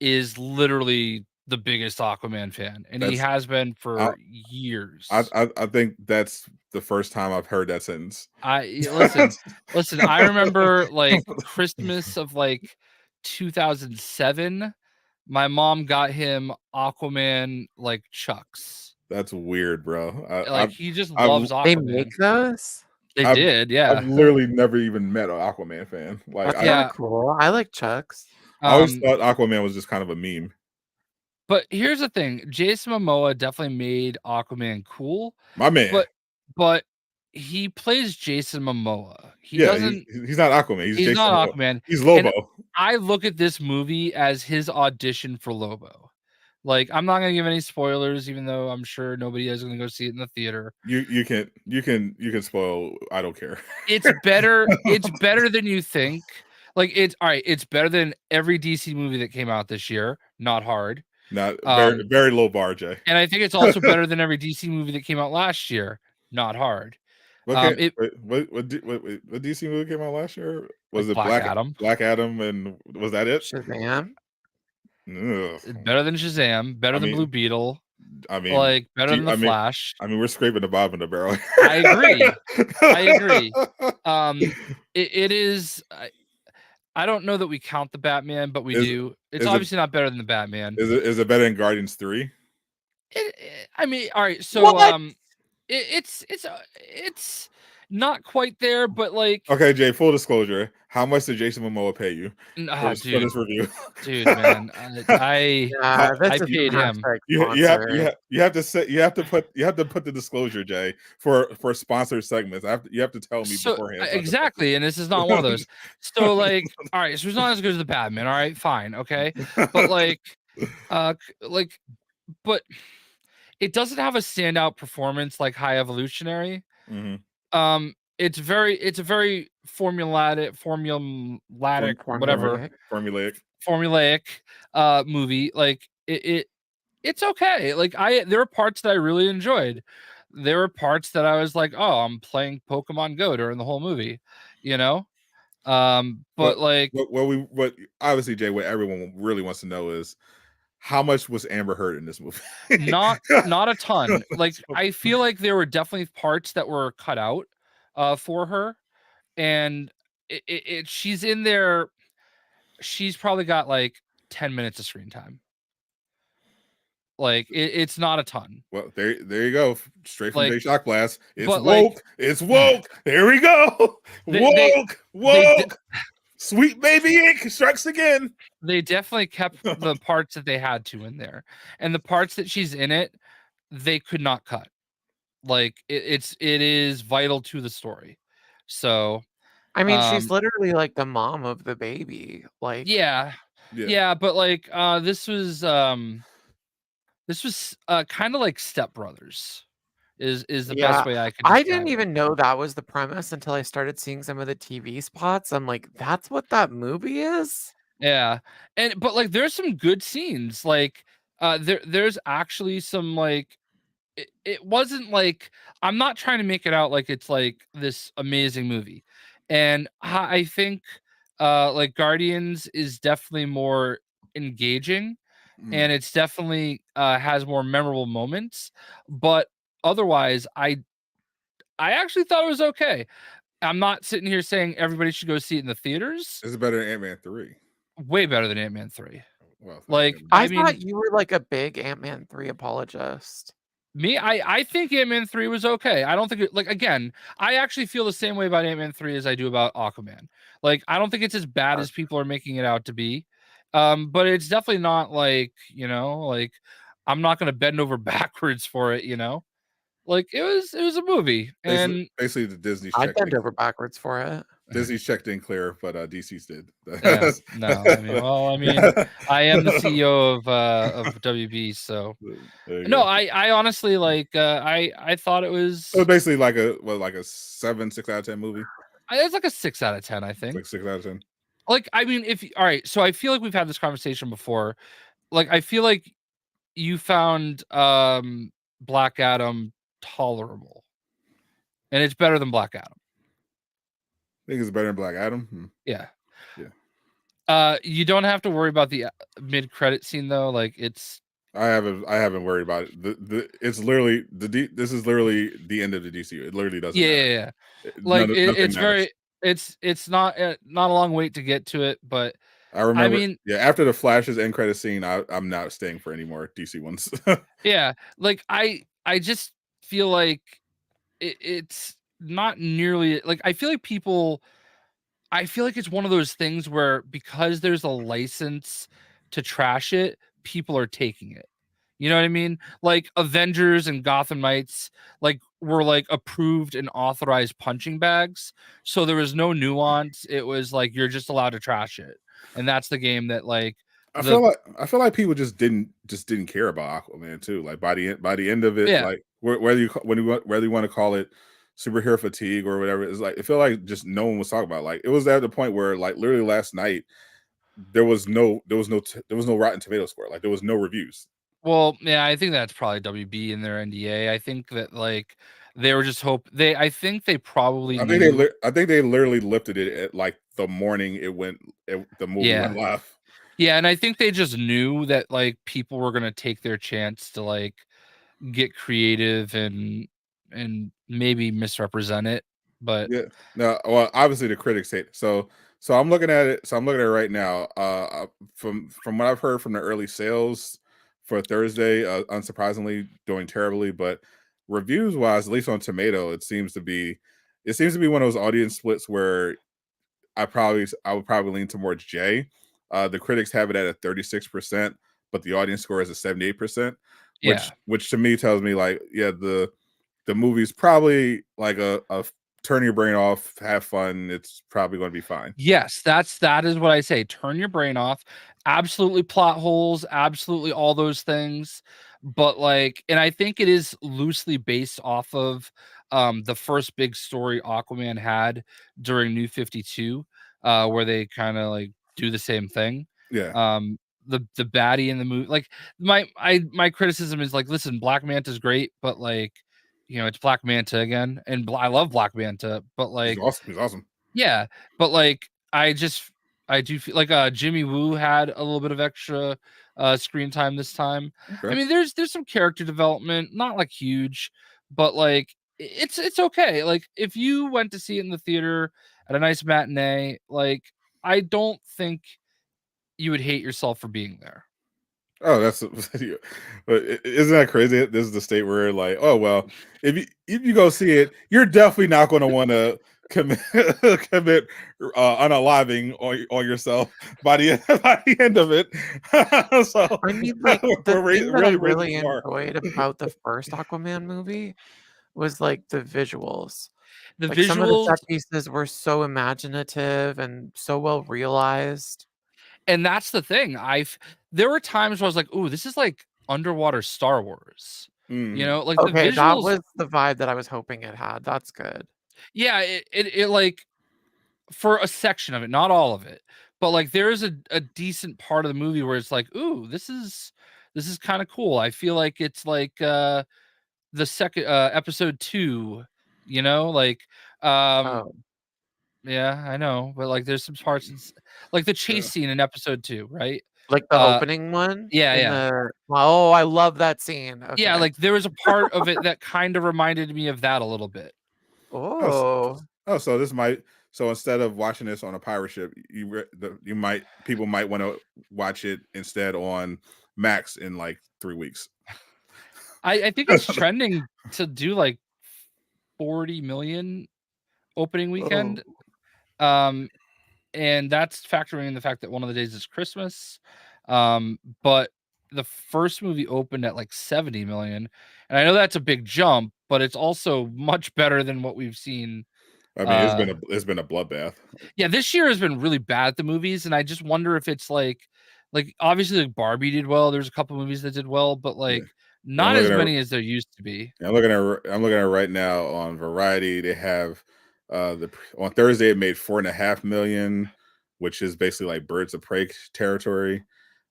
is literally the biggest Aquaman fan, and he has been for years.
I think that's the first time I've heard that sentence.
Listen. I remember like Christmas of like 2007. My mom got him Aquaman like Chucks.
That's weird, bro.
He just loves Aquaman.
They make those?
They did, yeah.
I've literally never even met an Aquaman fan. Like,
that's kind of cool. I like Chucks.
I always thought Aquaman was just kind of a meme.
But here's the thing: Jason Momoa definitely made Aquaman cool.
My man.
But he plays Jason Momoa.
He's not Aquaman. He's
not Aquaman.
He's Lobo.
And I look at this movie as his audition for Lobo. Like, I'm not gonna give any spoilers, even though I'm sure nobody is gonna go see it in the theater.
You can spoil. I don't care.
It's better. It's better than you think. Like, it's all right. It's better than every DC movie that came out this year. Not hard.
Not very, very low bar, Jay.
And I think it's also better than every DC movie that came out last year. Not hard.
What DC movie came out last year? Was it
Black Adam?
Black Adam, and was that it?
Shazam.
Better than Shazam. Better than Blue Beetle.
I mean,
like better than the Flash.
I mean, we're scraping the bottom of the barrel.
I agree. It is. I don't know that we count the Batman, but we do. It's obviously not better than the Batman.
Is it better than Guardians 3?
I mean, all right. So it's not quite there, but like.
Okay, Jay. Full disclosure: how much did Jason Momoa pay you for this review?
Dude, man, I paid him.
You have to put the disclosure, Jay, for sponsored segments. You have to tell me beforehand.
Exactly, and this is not one of those. So like, all right, so it's not as good as the Batman. All right, fine, okay, but but it doesn't have a standout performance like High Evolutionary.
Mm-hmm.
It's a very formulaic movie. Like it's okay. Like there are parts that I really enjoyed. There were parts that I was like, oh, I'm playing Pokemon Go during the whole movie, you know. But
obviously, Jay, what everyone really wants to know is how much was Amber Heard in this movie?
not a ton. Like I feel like there were definitely parts that were cut out for her, and she's in there. She's probably got like 10 minutes of screen time. Like it's not a ton.
Well, there you go. Straight from JayShockblast. It's woke. It's woke. There we go. Woke. Sweet Baby Inc. strikes again.
They definitely kept the parts that they had to in there, and the parts that she's in it, they could not cut. Like it is vital to the story. So,
I mean, she's literally like the mom of the baby. Like,
yeah, but like this was kind of like Step Brothers. Is the best way I could describe
I didn't
it.
even know that was the premise until I started seeing some of the TV spots. I'm like, that's what that movie is?
Yeah. But like there's some good scenes. Like there's actually some like it wasn't like, I'm not trying to make it out like it's like this amazing movie. And I think like Guardians is definitely more engaging, and it's definitely has more memorable moments, but otherwise I actually thought it was okay. I'm not sitting here saying everybody should go see it in the theaters.
Is it better than Ant-Man 3?
Way better than Ant-Man 3.
Well,
Like
I
mean,
thought you were like a big Ant-Man 3 apologist.
me, I think Ant-Man 3 was okay. I don't think it, like, again, I actually feel the same way about Ant-Man 3 as I do about Aquaman. Like, I don't think it's as bad as people are making it out to be. But it's definitely not like, you know, like I'm not gonna bend over backwards for it, you know. Like it was a movie. And
basically the Disney
I bend over backwards for it.
Disney's checked in clear, but DC's did.
Yeah, no, I mean, I am the CEO of WB, so no, I honestly like I thought it was.
So basically like a 6 out of 10 movie.
It's like a 6 out of 10, I think.
Like 6 out of 10.
Like, I mean, all right, so I feel like we've had this conversation before. Like, I feel like you found Black Adam tolerable, and it's better than Black Adam.
I think it's better than Black Adam.
Yeah.
Yeah.
You don't have to worry about the mid-credit scene though. Like it's.
I haven't worried about it. It's literally this is literally the end of the DC. It literally doesn't.
Yeah. Like it's very. It's not a long wait to get to it, but
I remember.
I mean,
after the Flash's end credit scene, I'm not staying for any more DC ones.
Yeah, like I just feel like it's not nearly like I feel like it's one of those things where because there's a license to trash it, people are taking it. You know what I mean? Like Avengers and Gotham Knights were like approved and authorized punching bags. So there was no nuance. It was like you're just allowed to trash it. And that's the game that like
I feel like people just didn't care about Aquaman too. Like by the end of it, like whether you want to call it superhero fatigue or whatever, it's like it felt like just no one was talking about it. Like it was at the point where like literally last night there was no Rotten Tomato score. Like there was no reviews.
Well, yeah, I think that's probably WB in their NDA. I think that like they were just I think they probably.
I think they literally lifted it at like the morning the movie went live.
Yeah, and I think they just knew that like people were gonna take their chance to like get creative and maybe misrepresent it. But
yeah, no, well, obviously the critics hate it. So I'm looking at it. So I'm looking at it right now. From what I've heard from the early sales for Thursday, unsurprisingly doing terribly, but reviews wise, at least on Tomato, it seems to be one of those audience splits where I would probably lean towards Jay. The critics have it at a 36%, but the audience score is a 78%. Which to me tells me like, yeah, the movie's probably like a turn your brain off, have fun. It's probably going to be fine.
Yes, that is what I say. Turn your brain off. Absolutely plot holes, absolutely all those things. But like, and I think it is loosely based off of the first big story Aquaman had during New 52, where they kind of like do the same thing.
Yeah.
The baddie in the movie, like my criticism is like, listen, Black Manta's great, but like, you know, it's Black Manta again, and I love Black Manta, but like,
he's awesome.
Yeah, but like, I do feel like Jimmy Woo had a little bit of extra screen time this time. Okay. I mean, there's some character development, not like huge, but like it's okay. Like if you went to see it in the theater at a nice matinee, like I don't think you would hate yourself for being there.
Oh, but isn't that crazy? This is the state where like, oh well, if you go see it, you're definitely not going to want to commit unaliving on yourself by the end of it. So
I mean, like the
we're
thing that I
raising
really
the bar.
enjoyed about the first Aquaman movie was like the visuals.
The
Like some of the
visuals,
set pieces were so imaginative and so well realized.
and that's the thing. There were times where I was like, "Ooh, this is like underwater Star Wars." You know, like the
Okay, that
visuals.
was the vibe that I was hoping it had. That's good.
Yeah, it like for a section of it, not all of it, but like there is a decent part of the movie where it's like, "Ooh, this is kind of cool." I feel like it's like the second episode 2, you know, like
Oh,
yeah, I know, but like there's some parts like the chase scene in episode 2, right?
like the opening one
Yeah,
in
yeah.
the Oh, I love that scene.
Yeah,
Okay.
like there was a part of it that kind of reminded me of that a little bit.
Oh.
So this might instead of watching this on a pirate ship, people might want to watch it instead on Max in like 3 weeks.
I think it's trending to do like 40 million opening weekend. And that's factoring in the fact that one of the days is Christmas. But the first movie opened at like 70 million. And I know that's a big jump, but it's also much better than what we've seen.
I mean, it's been a bloodbath.
Yeah, this year has been really bad at the movies, and I just wonder if it's like obviously like Barbie did well. There's a couple movies that did well, but like not as many as there used to be.
I'm looking at right now on Variety. They have on Thursday it made 4.5 million, which is basically like Birds of Prey territory.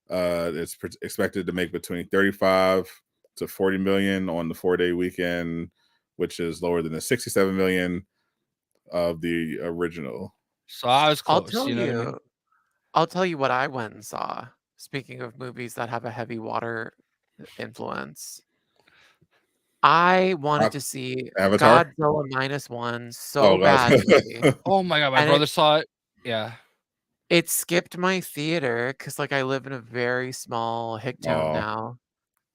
It's expected to make between 35 to 40 million on the 4-day weekend, which is lower than the 67 million of the original.
So I was close.
I'll tell
you know what I mean?
I'll tell you what I went and saw. Speaking of movies that have a heavy water influence, I wanted to see
Avatar?
Godzilla -1 so
God.
badly.
Oh my god, my
And
brother saw it. Yeah.
It skipped my theater because, like, I live in a very small hick town now,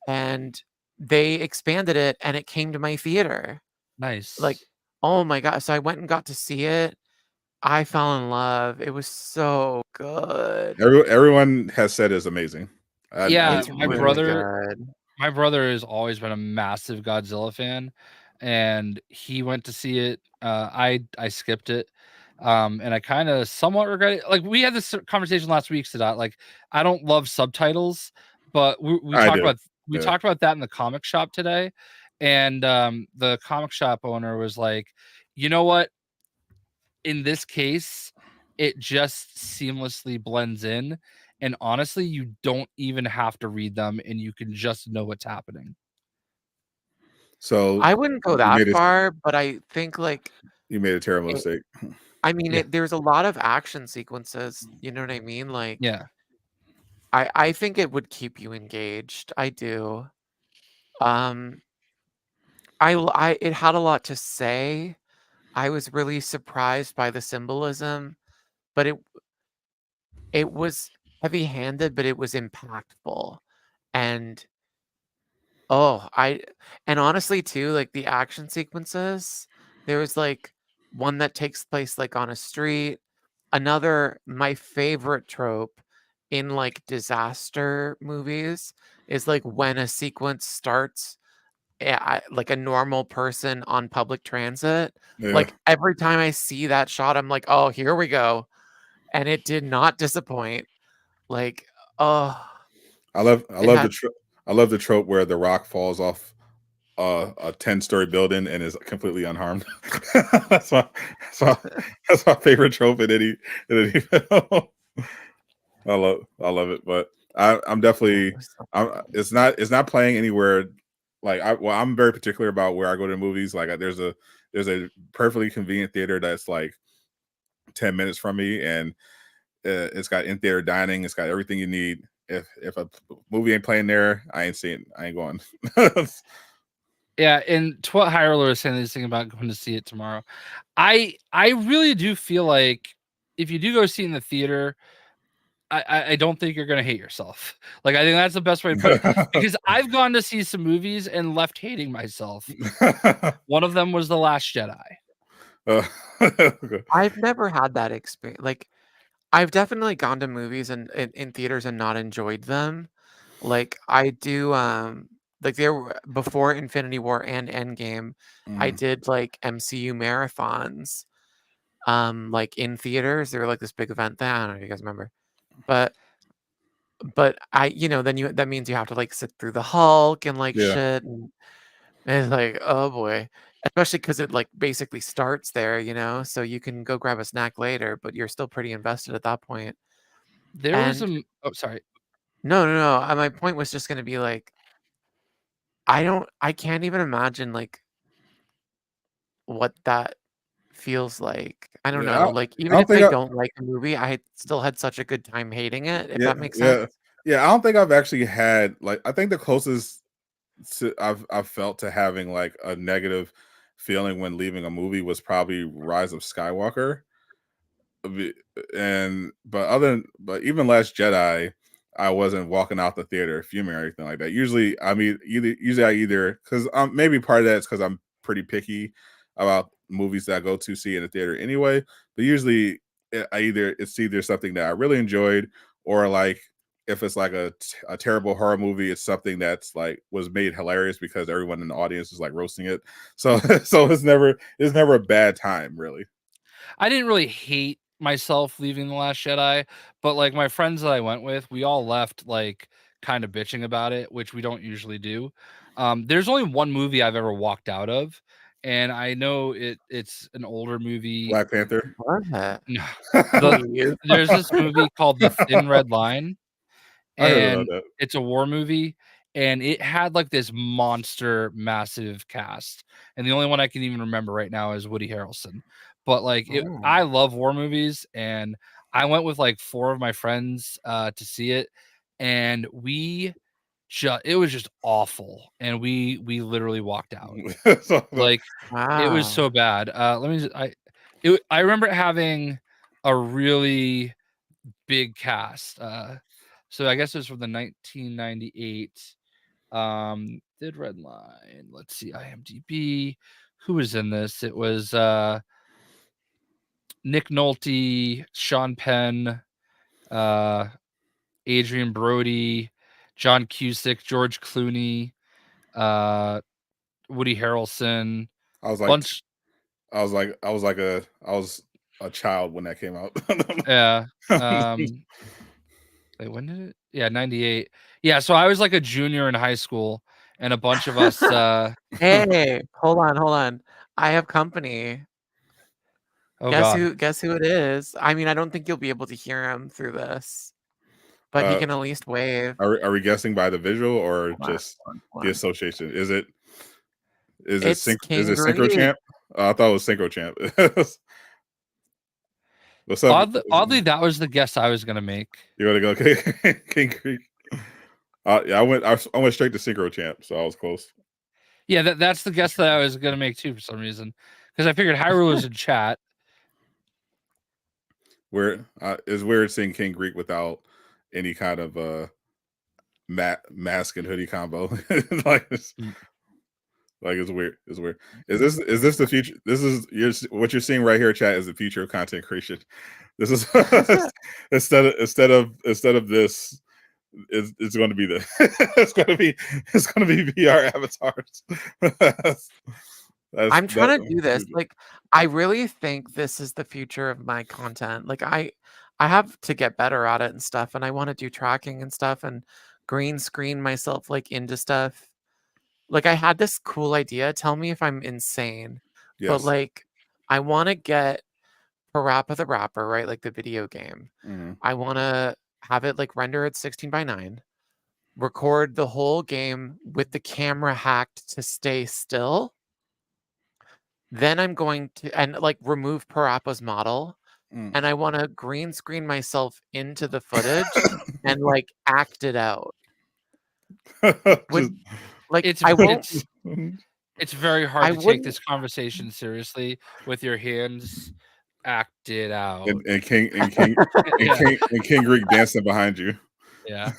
and they expanded it, and it came to my theater.
Nice.
Like, oh my god, so I went and got to see it. I fell in love. It was so good.
Everyone has said it's amazing.
Yeah,
It's
my
really
brother
good.
my brother has always been a massive Godzilla fan, and he went to see it. I skipped it. And I kind of somewhat regret it. Like we had this conversation last week, Sadot. Like I don't love subtitles, but we talked about that in the comic shop today, and the comic shop owner was like, you know what? In this case, it just seamlessly blends in, and honestly, you don't even have to read them, and you can just know what's happening.
So
I wouldn't go that far, but I think like
you made a terrible mistake.
I mean, there's a lot of action sequences. You know what I mean? Like,
Yeah.
I think it would keep you engaged. I do. It had a lot to say. I was really surprised by the symbolism, but it was heavy-handed, but it was impactful. And and honestly too, like the action sequences, there was like one that takes place like on a street. Another, my favorite trope in like disaster movies is like when a sequence starts like a normal person on public transit.
Yeah.
Like every time I see that shot, I'm like, oh, here we go. And it did not disappoint. Like, oh,
I love the trope where the Rock falls off a 10-story building and is completely unharmed. that's my favorite trope in any film. I love it, but I'm definitely it's not playing anywhere. Like I'm very particular about where I go to movies. Like there's a perfectly convenient theater that's like 10 minutes from me, and it's got in-theater dining. It's got everything you need. If a movie ain't playing there, I ain't seeing. I ain't going.
Yeah, and Twat Hyrule was saying this thing about going to see it tomorrow. I really do feel like if you do go see it in the theater, I don't think you're gonna hate yourself. Like I think that's the best way to put it. Because I've gone to see some movies and left hating myself. One of them was The Last Jedi.
I've never had that experience. Like, I've definitely gone to movies and in theaters and not enjoyed them. Like, I do, like there were before Infinity War and Endgame, I
Mm,
did like MCU marathons, like in theaters. They were like this big event thing. I don't know if you guys remember, but then that means you have to like sit through the Hulk and like
yeah.
shit, and it's like, oh boy, especially because it like basically starts there, so you can go grab a snack later, but you're still pretty invested at that point.
There was
And
some. Oh, sorry.
no, no, no. My point was just going to be like, I can't even imagine like what that feels like. I don't
Yeah,
know. Like,
I
even
don't
if
think
I
I
don't like a movie, I still had such a good time hating it, if
yeah,
that makes sense.
yeah, yeah. I don't think I've actually had like I think the closest I've felt to having like a negative feeling when leaving a movie was probably Rise of Skywalker. Be- but even Last Jedi, I wasn't walking out the theater fuming or anything like that. Usually, I mean, usually I either because maybe part of that is because I'm pretty picky about movies that I go to see in the theater anyway. But usually, it's either something that I really enjoyed or like if it's like a terrible horror movie, it's something that's like was made hilarious because everyone in the audience is like roasting it. So so it's never a bad time really.
I didn't really hate myself leaving The Last Jedi, but like my friends that I went with, we all left like kind of bitching about it, which we don't usually do. There's only one movie I've ever walked out of, and I know it's an older movie.
Black Panther.
What?
No,
I
there's this movie called The Thin Red Line,
heard about
and
that.
it's a war movie, and it had like this monster massive cast, and the only one I can even remember right now is Woody Harrelson. But like
Oh.
I love war movies, and I went with like 4 of my friends to see it, and it was just awful, and we literally walked out.
So,
Like it was
Wow.
so bad. I remember it having a really big cast. So I guess it was from the 1998 Thin Red Line. Let's see, IMDb. Who was in this? It was Nick Nolte, Sean Penn, Adrian Brody, John Cusack, George Clooney, Woody Harrelson.
I was like,
Bunch.
I was a child when that came out.
Yeah. Wait, when did it? Yeah, 98. Yeah, so I was like a junior in high school, and a bunch of us
Hey, hold on. I have company.
oh
Guess
god.
who it is? I mean, I don't think you'll be able to hear him through this, but he
uh,
can at least wave.
are we guessing by the visual or
Hold on,
just
hold
the
on.
association?
It's
Is
King
it Synchro
Greed.
Champ? I thought it was Synchro Champ. What's up?
Oddly, that was the guess I was gonna make.
You want to go King Creek? Yeah, I went straight to Synchro Champ, so I was close.
Yeah, that's the guess that I was gonna make too for some reason, because I figured Hyrule was in chat.
It's weird seeing King Greek without any kind of mask and hoodie combo. like it's weird. It's weird. Is this the future? This is what you're seeing right here, chat, is the future of content creation. This is instead of this, it's going to be it's going to be VR avatars.
I'm trying to do this. Like, I really think this is the future of my content. Like, I have to get better at it and stuff, and I want to do tracking and stuff and green screen myself like into stuff. Like, I had this cool idea. Tell me if I'm insane, but
Yes.
like, I want to get Parappa the Rapper, right? Like the video game.
Mhm.
I want to have it like render at 16:9, record the whole game with the camera hacked to stay still. Then I'm going to and like remove Parappa's model,
Mm.
and I want to green screen myself into the footage and like act it out. Would like
It's
I won't.
it's very hard
I
to take
wouldn't.
this conversation seriously with your hands acted out.
and King
Yeah.
King Greek dancing behind you.
Yeah.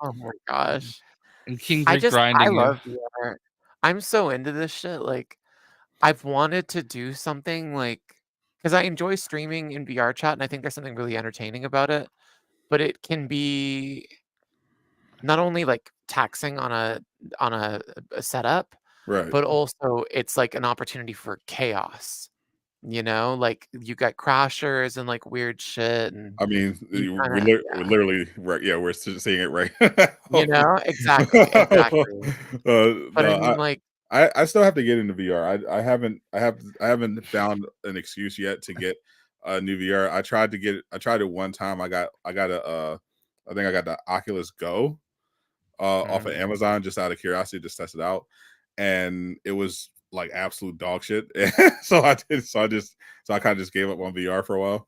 Oh my gosh.
And King
I
Greek
I
grinding you.
love VR. I'm so into this shit. Like, I've wanted to do something like, because I enjoy streaming in VR chat, and I think there's something really entertaining about it, but it can be not only like taxing on a setup,
Right.
but also it's like an opportunity for chaos. Like you got crashers and like weird shit, and
I mean,
you kind
we're
of
literally right. Yeah, we're seeing it right.
exactly. But I
No,
mean, like,
I still have to get into VR. I haven't found an excuse yet to get a new VR. I tried it one time. I got I think I got the Oculus Go off of
mm,
Amazon just out of curiosity, just test it out, and it was like absolute dog shit. So I kind of just gave up on VR for a while.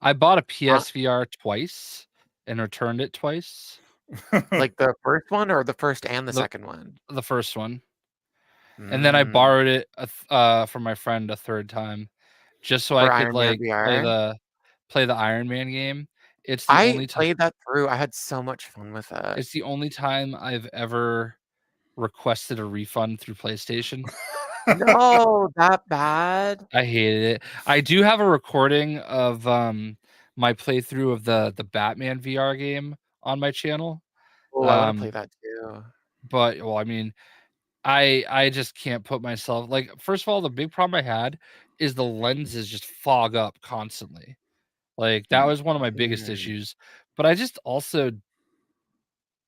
I bought a
uh,
PSVR twice and returned it twice.
like the first one or the first and the
The-
second one.
The first one. And then I borrowed it from my friend a third time, just so I
For
could
Iron Man
like play
VR.
the Iron Man game. It's the
I
only time.
played that through. I had so much fun with it.
It's the only time I've ever requested a refund through PlayStation.
No, that bad.
I hated it. I do have a recording of my playthrough of the Batman VR game on my channel.
Oh, I want to play that too.
But well, I mean, I just can't put myself like, first of all, the big problem I had is the lenses just fog up constantly. Like that was one of my biggest issues. But I just also,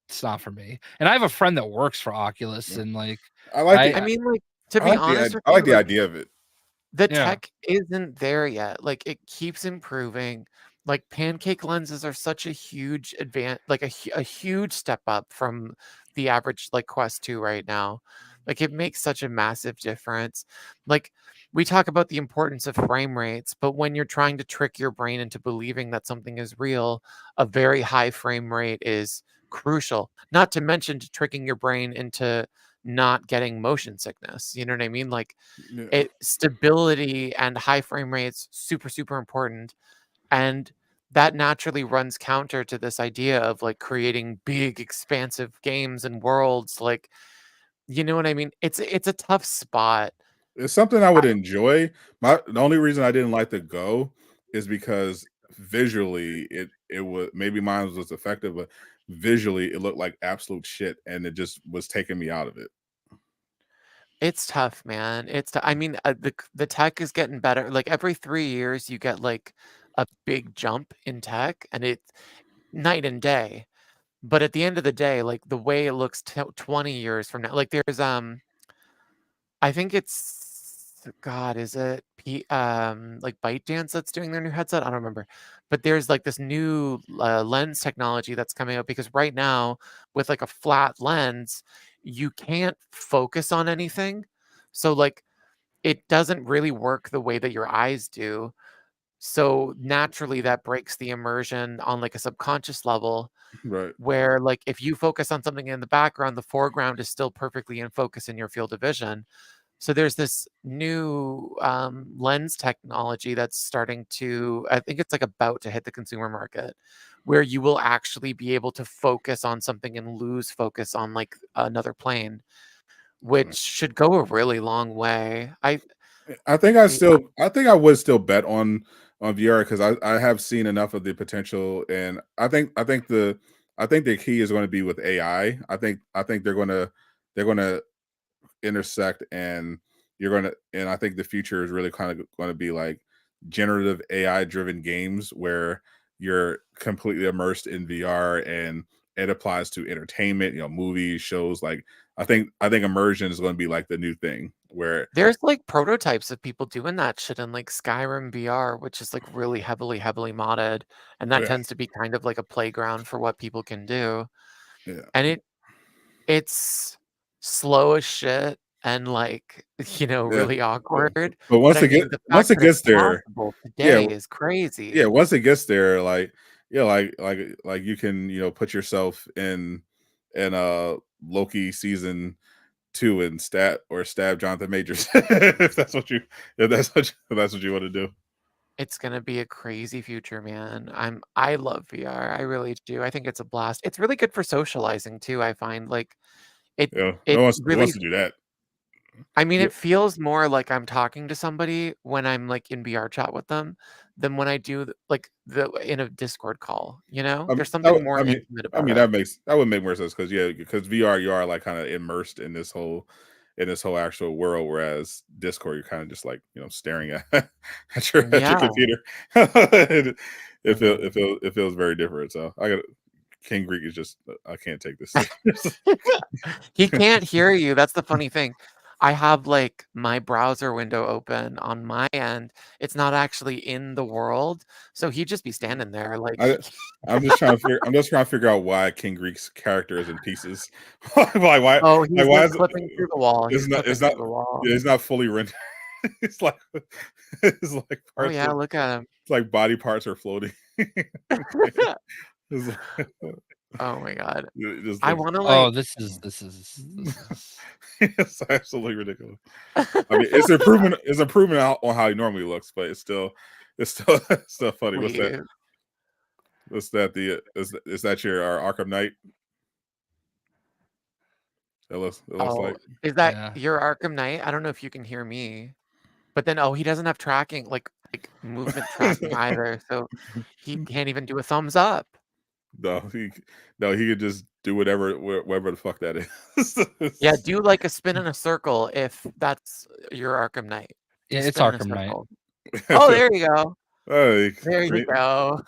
it's not for me. And I have a friend that works for Oculus, and like
I mean, like, to be honest with
I like
you,
the
like,
idea of it.
the
Yeah.
tech isn't there yet. Like, it keeps improving. Like, pancake lenses are such a huge like a huge step up from the average like Quest 2 right now. Like, it makes such a massive difference. Like, we talk about the importance of frame rates, but when you're trying to trick your brain into believing that something is real, a very high frame rate is crucial. Not to mention to tricking your brain into not getting motion sickness. You know what I mean? Like,
Yeah.
stability and high frame rates super important, and that naturally runs counter to this idea of like creating big expansive games and worlds. Like, you know what I mean? It's a tough spot.
It's something I would enjoy. The only reason I didn't like the Go is because visually it was, maybe mine was effective, but visually it looked like absolute shit, and it just was taking me out of it.
It's tough, man. I mean, the tech is getting better. Like every 3 years, you get like a big jump in tech, and it's night and day. But at the end of the day, like the way it looks 20 years from now, like there's I think it's God, is it like ByteDance that's doing their new headset? I don't remember. But there's like this new lens technology that's coming out, because right now with like a flat lens, you can't focus on anything. So like it doesn't really work the way that your eyes do. So naturally that breaks the immersion on like a subconscious level,
Right.
where like if you focus on something in the background, the foreground is still perfectly in focus in your field of vision. So there's this new lens technology that's starting to, I think it's like about to hit the consumer market, where you will actually be able to focus on something and lose focus on like another plane, which should go a really long way.
I think I would still bet on VR, because I have seen enough of the potential, and I think the key is going to be with AI. I think they're going to intersect, and I think the future is really kind of going to be like generative AI driven games where you're completely immersed in VR, and it applies to entertainment, movies, shows. Like I think immersion is going to be like the new thing, where
there's like prototypes of people doing that shit in like Skyrim VR, which is like really heavily modded, and that tends to be kind of like a playground for what people can do.
Yeah.
And it's slow as shit and like, really awkward.
But once
I
it
mean,
gets
the fact that it's
there,
possible
yeah,
today is crazy.
yeah, once it gets there, like like you can put yourself in Loki season 2 and stab Jonathan Majors if that's what you want to do.
It's gonna be a crazy future, man. I love VR. I really do. I think it's a blast. It's really good for socializing too. I find like it
Yeah,
it
who wants
really
to do that?
I mean,
Yeah.
it feels more like I'm talking to somebody when I'm like in VR chat with them than when I do in a Discord call. You know, there's something more intimate about it.
that would make more sense because VR you are like kind of immersed in this whole actual world, whereas Discord you're kind of just like staring at your
Yeah.
computer. It feels very different. So I got King Greek is just I can't take this.
He can't hear you. That's the funny thing. I have like my browser window open on my end. It's not actually in the world, so he'd just be standing there like.
I'm just trying to figure out why King Greek's character is in pieces. why?
Oh, he's
why
like clipping through the wall.
It's not fully rendered. It's like
Oh
parts.
yeah, look at him.
It's like body parts are floating.
Oh my god!
I
want to
Oh, this is
it's absolutely ridiculous. I mean, it's improvement. It's improvement on how he normally looks, but it's still funny. What's that? What's that? Is that your Arkham Knight? It looks like.
Is that your Arkham Knight? I don't know if you can hear me, but then he doesn't have tracking like movement tracking either, so he can't even do a thumbs up.
No, he could just do whatever the fuck that is.
Yeah, do like a spin in a circle if that's your Arkham Knight.
Yeah, it's Arkham Knight.
Oh, there you go.
Hey,
there you go.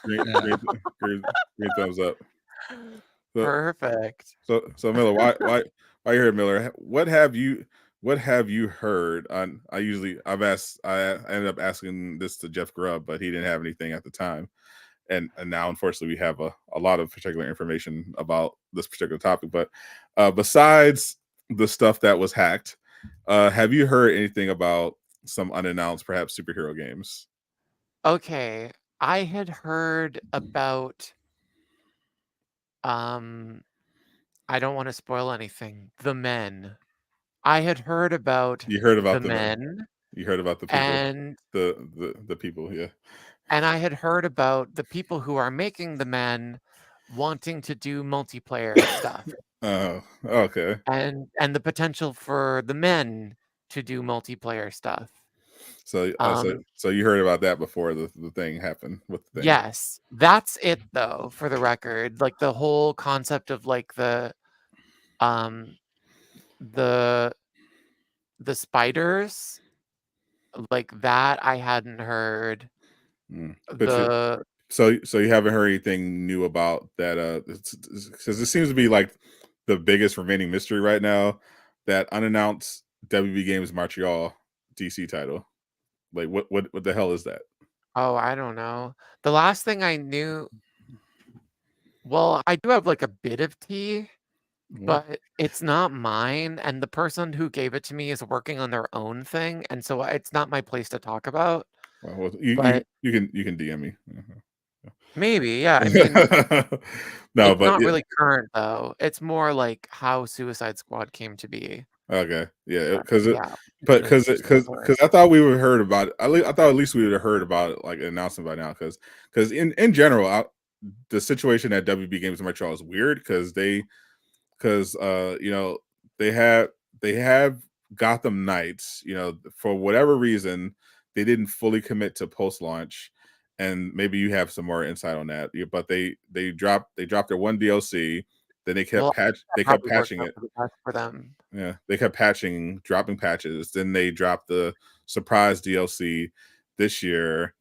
Green thumbs up.
Perfect.
So Miller, why you here, Miller? What have you heard? I ended up asking this to Jeff Grubb, but he didn't have anything at the time. And now, unfortunately, we have a lot of particular information about this particular topic. But besides the stuff that was hacked, have you heard anything about some unannounced, perhaps superhero games?
Okay, I had heard about. I don't want to spoil anything. The Men. I had heard about.
You heard about
the Men.
You heard about the people
and
the people, yeah.
And I had heard about the people who are making the Men wanting to do multiplayer stuff.
Oh, okay.
And the potential for the Men to do multiplayer stuff.
So you heard about that before the thing happened with the thing.
Yes, that's it though. For the record, like the whole concept of like the spiders, like that, I hadn't heard.
So you haven't heard anything new about that? Because it seems to be like the biggest remaining mystery right now. That unannounced WB Games Montreal DC title. Like what the hell is that?
Oh, I don't know. The last thing I knew. Well, I do have like a bit of tea, but it's not mine, and the person who gave it to me is working on their own thing, and so it's not my place to talk about.
Well, you can DM me.
Maybe, yeah. I mean,
no,
it's
but
not really current though. It's more like how Suicide Squad came to be.
Okay, yeah, because
because
I thought we would have heard about it. I thought at least we would have heard about it, like an announcement by now. Because in general, the situation at WB Games in Montreal is weird because they have Gotham Knights. For whatever reason, they didn't fully commit to post launch, and maybe you have some more insight on that. But they dropped their one DLC. Then they kept patching it
for them.
Yeah, they kept dropping patches. Then they dropped the surprise DLC this year.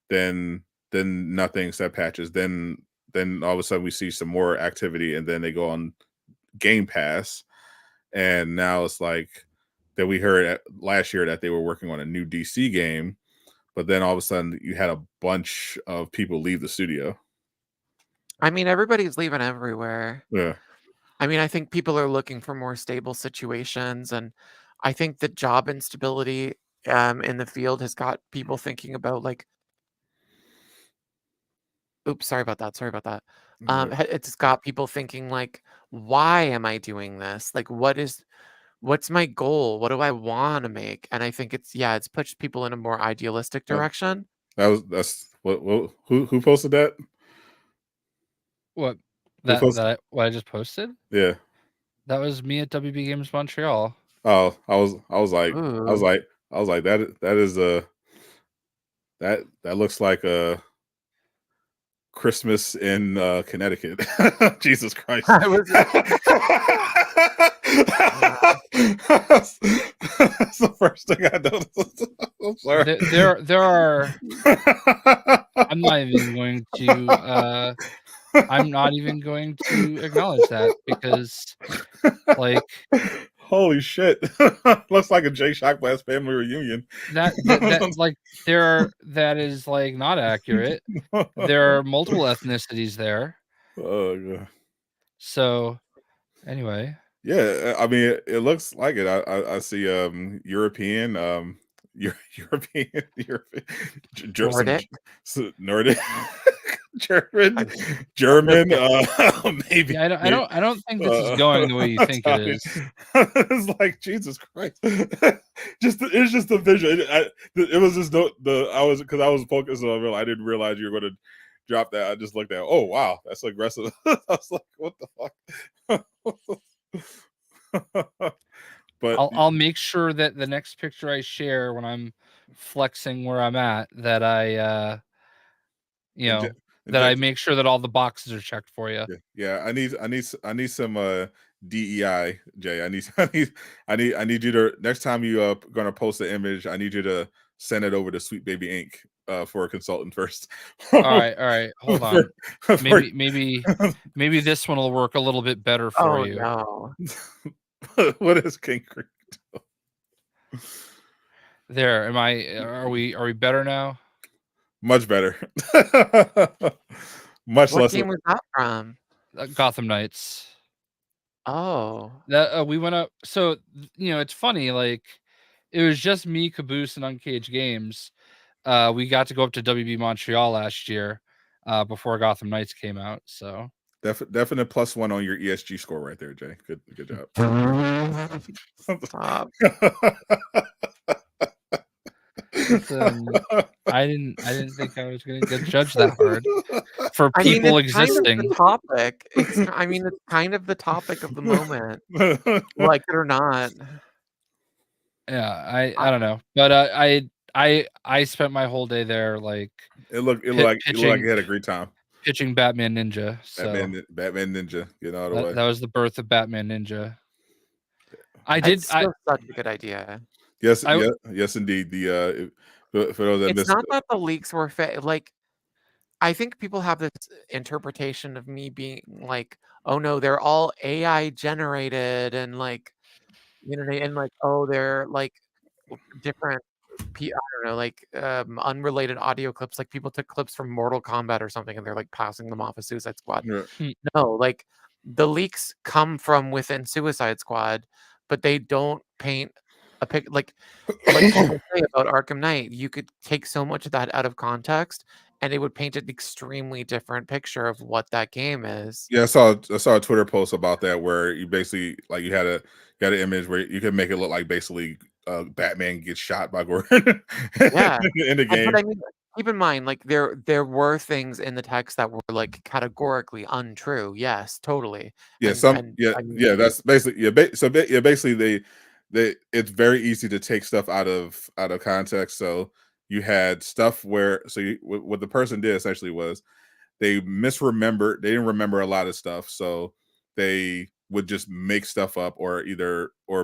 Then nothing except patches. Then all of a sudden we see some more activity, and then they go on Game Pass. And now it's like that we heard last year that they were working on a new DC game, but then all of a sudden you had a bunch of people leave the studio.
I mean, everybody's leaving everywhere.
Yeah.
I mean, I think people are looking for more stable situations, and I think the job instability in the field has got people thinking about like. Oops, sorry about that. It's got people thinking like, why am I doing this? Like, what's my goal? What do I want to make? And I think it's pushed people in a more idealistic direction.
That's what who posted that?
What? What I just posted?
Yeah.
That was me at WB Games Montreal.
Oh, I was like,
Ooh.
that is that looks like a Christmas in Connecticut. Jesus Christ.
I was
That's the first thing I noticed. I'm sorry.
There are. I'm not even going to. I'm not even going to acknowledge that because, like,
holy shit, looks like a JayShockblast family reunion.
that like that is like not accurate. There are multiple ethnicities there.
Oh god.
So, anyway.
Yeah, I mean, it looks like it. I see European, European,
Nordic.
Nordic, German, maybe.
Yeah, I don't think this is going the way you think it is.
It's like Jesus Christ. It's just the vision. It was just because I was focused on it. I didn't realize you were going to drop that. I just looked at. Oh wow, that's aggressive. I was like, what the fuck. But
I'll make sure that the next picture I share when I'm flexing where I'm at, that I I make sure that all the boxes are checked for you.
Yeah, I need some DEI, Jay. I need you to, next time you gonna post the image, I need you to send it over to Sweet Baby Inc. For a consultant first.
All right, hold on. Maybe this one will work a little bit better for you.
No.
What is King Creek?
There, are we better now?
Much better. Much
What
less.
game was that from?
Gotham Knights.
Oh.
That we went up. So it's funny. Like, it was just me, Caboose, and Uncaged Games. We got to go up to WB Montreal last year, before Gotham Knights came out. So
definite +1 on your ESG score right there, Jay. Good job.
Stop.
Listen, I didn't think I was going to get judged that hard for people existing.
Kind of the topic. It's kind of the topic of the moment, like it or not.
Yeah, I don't know, but I spent my whole day there. Like,
it looked like you had a great time
pitching Batman Ninja. So
Batman Ninja, get out of the way.
That was the birth of Batman Ninja.
It's such a good idea.
Yes, indeed. For those that
it's not that the leaks were like, I think people have this interpretation of me being like, oh no, they're all AI generated, and like, and like, oh, they're like different, I don't know, like unrelated audio clips. Like, people took clips from Mortal Kombat or something, and they're like passing them off of Suicide Squad.
Yeah.
No, like, the leaks come from within Suicide Squad, but they don't paint a pic like people say about Arkham Knight. You could take so much of that out of context, and it would paint an extremely different picture of what that game is.
Yeah, I saw a Twitter post about that where you basically, like, you had an image where you could make it look like basically Batman gets shot by Gordon.
Yeah,
in the game.
But I mean, keep in mind, like, there were things in the text that were like categorically untrue. Yes, totally.
Yeah, that's basically basically they it's very easy to take stuff out of context. So you had stuff where what the person did essentially was they misremembered. They didn't remember a lot of stuff, so they would just make stuff up or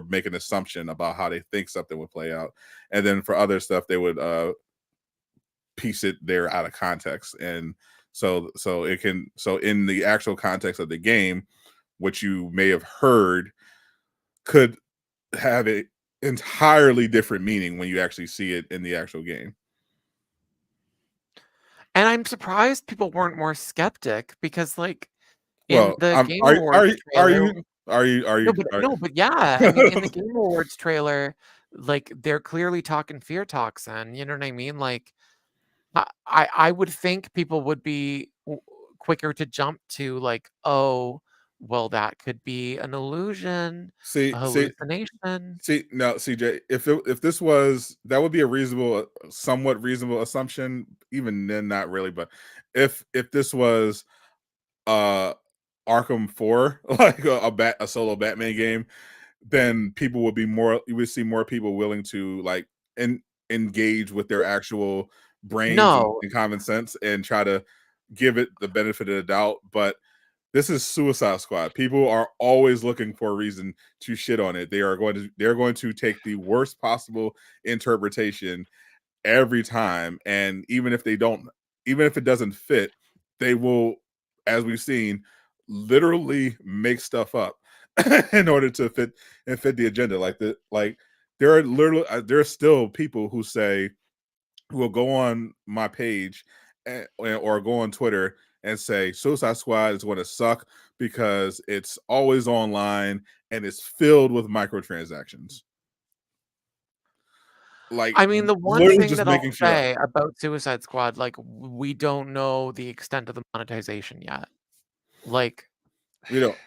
make an assumption about how they think something would play out, and then for other stuff they would piece it there out of context. And so in the actual context of the game, what you may have heard could have an entirely different meaning when you actually see it in the actual game.
And I'm surprised people weren't more skeptic, because, like,
in
the Game Awards trailer, but yeah, I mean, in the Game Awards trailer, like, they're clearly talking fear toxin. You know what I mean? Like, I would think people would be quicker to jump to, like, oh, well, that could be an illusion, a hallucination.
No, CJ, if this was, that would be a somewhat reasonable assumption. Even then, not really. But if this was Arkham 4, like a solo Batman game, then people will be you would see more people willing to like engage with their actual brains and common sense and try to give it the benefit of the doubt. But this is Suicide Squad. People are always looking for a reason to shit on it. They're going to take the worst possible interpretation every time. And even if it doesn't fit, they will, as we've seen, literally make stuff up in order to fit the agenda. Like there are still people who will go on my page or go on Twitter and say Suicide Squad is going to suck because it's always online and it's filled with microtransactions. Like,
I mean, the one thing that I'll say about Suicide Squad, like, we don't know the extent of the monetization yet. Like,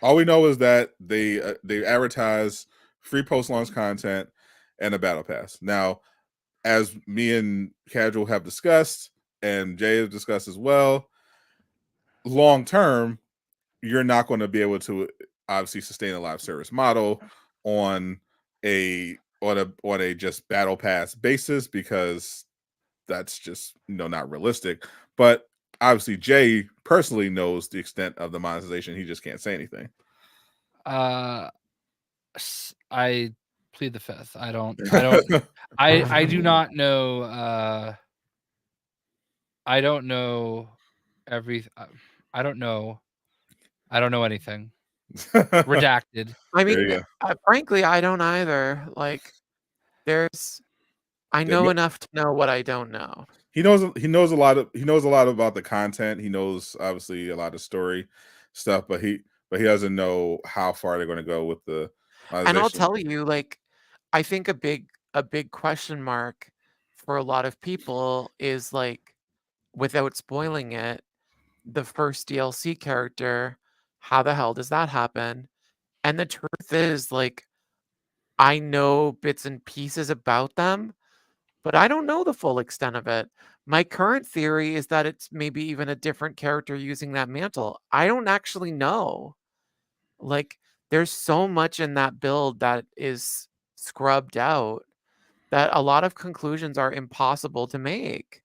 all we know is that they advertise free post-launch content and a battle pass. Now, as me and Casual have discussed, and Jay has discussed as well, long term, you're not going to be able to obviously sustain a live service model on a just battle pass basis, because that's just not realistic. But obviously Jay personally knows the extent of the monetization. He just can't say anything.
I plead the fifth. I do not know. I don't know I don't know anything. Redacted.
I mean, frankly, I don't either. Like, I know enough to know what I don't know.
He knows a lot about the content. He knows obviously a lot of story stuff, but he doesn't know how far they're going to go with the monetization.
And I'll tell you, like, I think a big question mark for a lot of people is, like, without spoiling it, the first DLC character, how the hell does that happen? And the truth is, like, I know bits and pieces about them, but I don't know the full extent of it. My current theory is that it's maybe even a different character using that mantle. I don't actually know. Like, there's so much in that build that is scrubbed out that a lot of conclusions are impossible to make.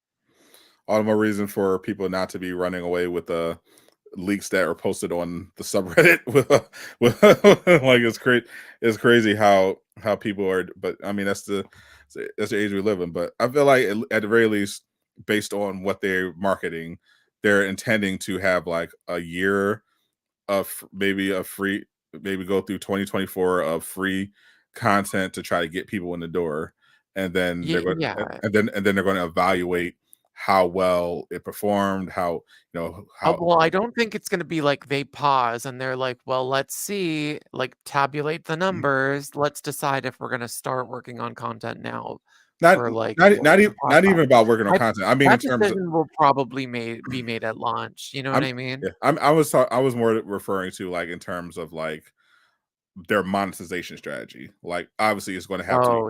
All the more reason for people not to be running away with the leaks that are posted on the subreddit. Like, it's crazy how people are. But I mean, that's the age we live in. But I feel like at the very least, based on what they're marketing, they're intending to have like a year of maybe go through 2024 of free content to try to get people in the door, and then they're going and then they're going to evaluate how well it performed, how
well, I don't think it's going to be like they pause and they're like, well, let's see, like, tabulate the numbers, let's decide if we're going to start working on content now.
Not even about working on content. I mean,
that decision will probably be made at launch. You know what I mean?
Yeah, I was more referring to, like, in terms of like their monetization strategy. Like, obviously it's going to have to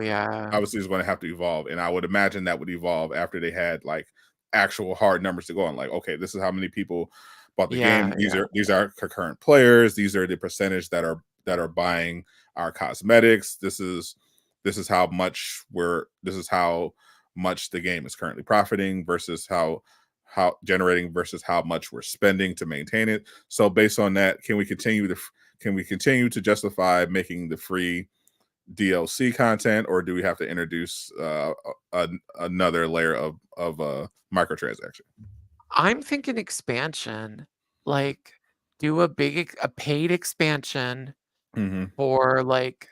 evolve, and I would imagine that would evolve after they had like actual hard numbers to go on. Like, okay, this is how many people bought the game. These are concurrent players. These are the percentage that are buying our cosmetics. This is how much the game is currently profiting versus how generating versus how much we're spending to maintain it. So based on that, can we continue to justify making the free DLC content, or do we have to introduce another layer of microtransaction?
I'm thinking expansion. Like, do a paid expansion for like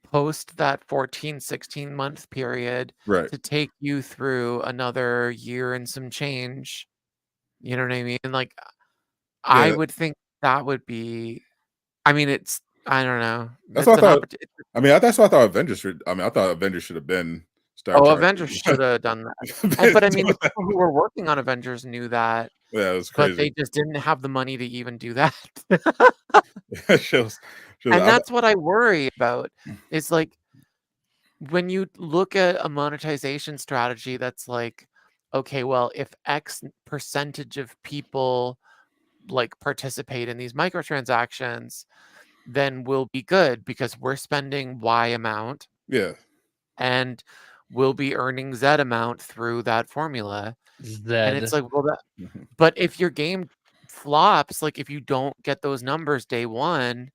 post that 14-16 month period,
right,
to take you through another year and some change. You know what I mean? Like, I would think that would be, I mean, I don't know.
That's what I thought. That's what I thought Avengers should. I thought Avengers should have been.
Avengers should have done that. But I mean, the people who were working on Avengers knew that.
Yeah, it was crazy.
But they just didn't have the money to even do that.
shows,
and that's what I worry about. Is like, when you look at a monetization strategy that's like, okay, well, if X percentage of people like participate in these microtransactions, then we'll be good because we're spending Y amount.
Yeah.
And we'll be earning Z amount through that formula. And it's like, well, but if your game flops, like if you don't get those numbers day one,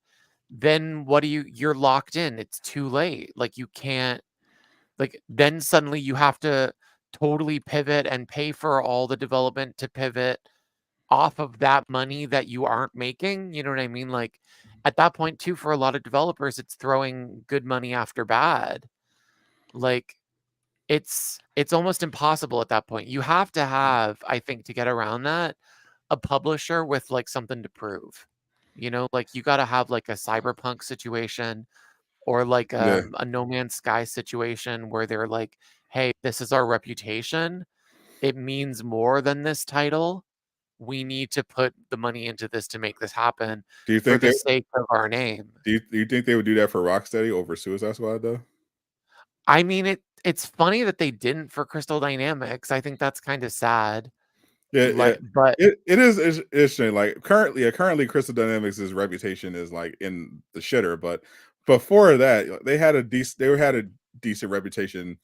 then what do you're locked in. It's too late. Like you can't, like then suddenly you have to totally pivot and pay for all the development to pivot off of that money that you aren't making. You know what I mean? Like at that point too, for a lot of developers, it's throwing good money after bad. Like it's almost impossible at that point. You have to have, I think, to get around that, a publisher with like something to prove. You know, like you got to have like a Cyberpunk situation or like a No Man's Sky situation where they're like, hey, this is our reputation. It means more than this title. We need to put the money into this to make this happen.
Do you think
for the sake of our name?
Do you think they would do that for Rocksteady over Suicide Squad though?
I mean, it's funny that they didn't for Crystal Dynamics. I think that's kind of sad.
Yeah,
but
it is interesting. Like currently Crystal Dynamics' reputation is like in the shitter, but before that, they had a decent reputation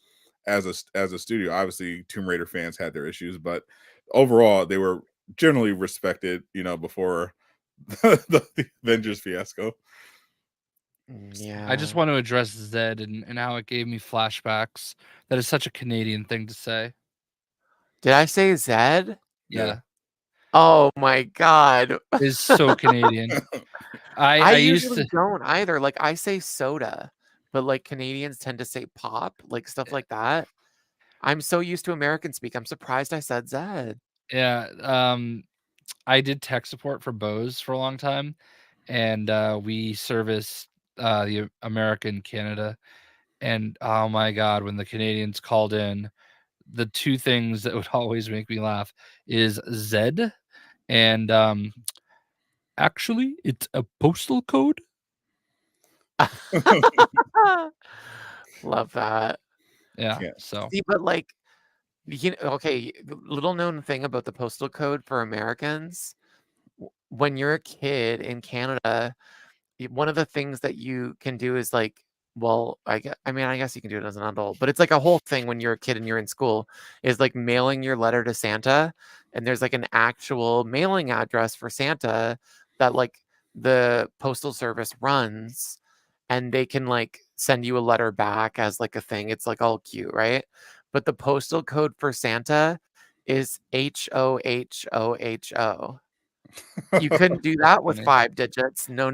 as a studio. Obviously, Tomb Raider fans had their issues, but overall, they were generally respected. You know, before the Avengers fiasco.
Yeah,
I just want to address Zed and how it gave me flashbacks. That is such a Canadian thing to say.
Did I say Zed?
Yeah.
Oh my god.
It's so Canadian. I
usually
used to
don't either. Like I say soda, but like Canadians tend to say pop, like stuff like that. I'm so used to American speak. I'm surprised I said Zed.
Yeah. I did tech support for Bose for a long time, and we serviced the American Canada. And oh my god, when the Canadians called in, the two things that would always make me laugh is Zed and actually it's a postal code.
Love that.
Yeah. So
see, but like, you know, okay, little known thing about the postal code for Americans. When you're a kid in Canada, one of the things that you can do is like, well, I guess you can do it as an adult, but it's like a whole thing when you're a kid and you're in school is like mailing your letter to Santa. And there's like an actual mailing address for Santa that like the postal service runs, and they can like send you a letter back as like a thing. It's like all cute, right? But the postal code for Santa is HOHOHO. You couldn't do that with 5 digits. No.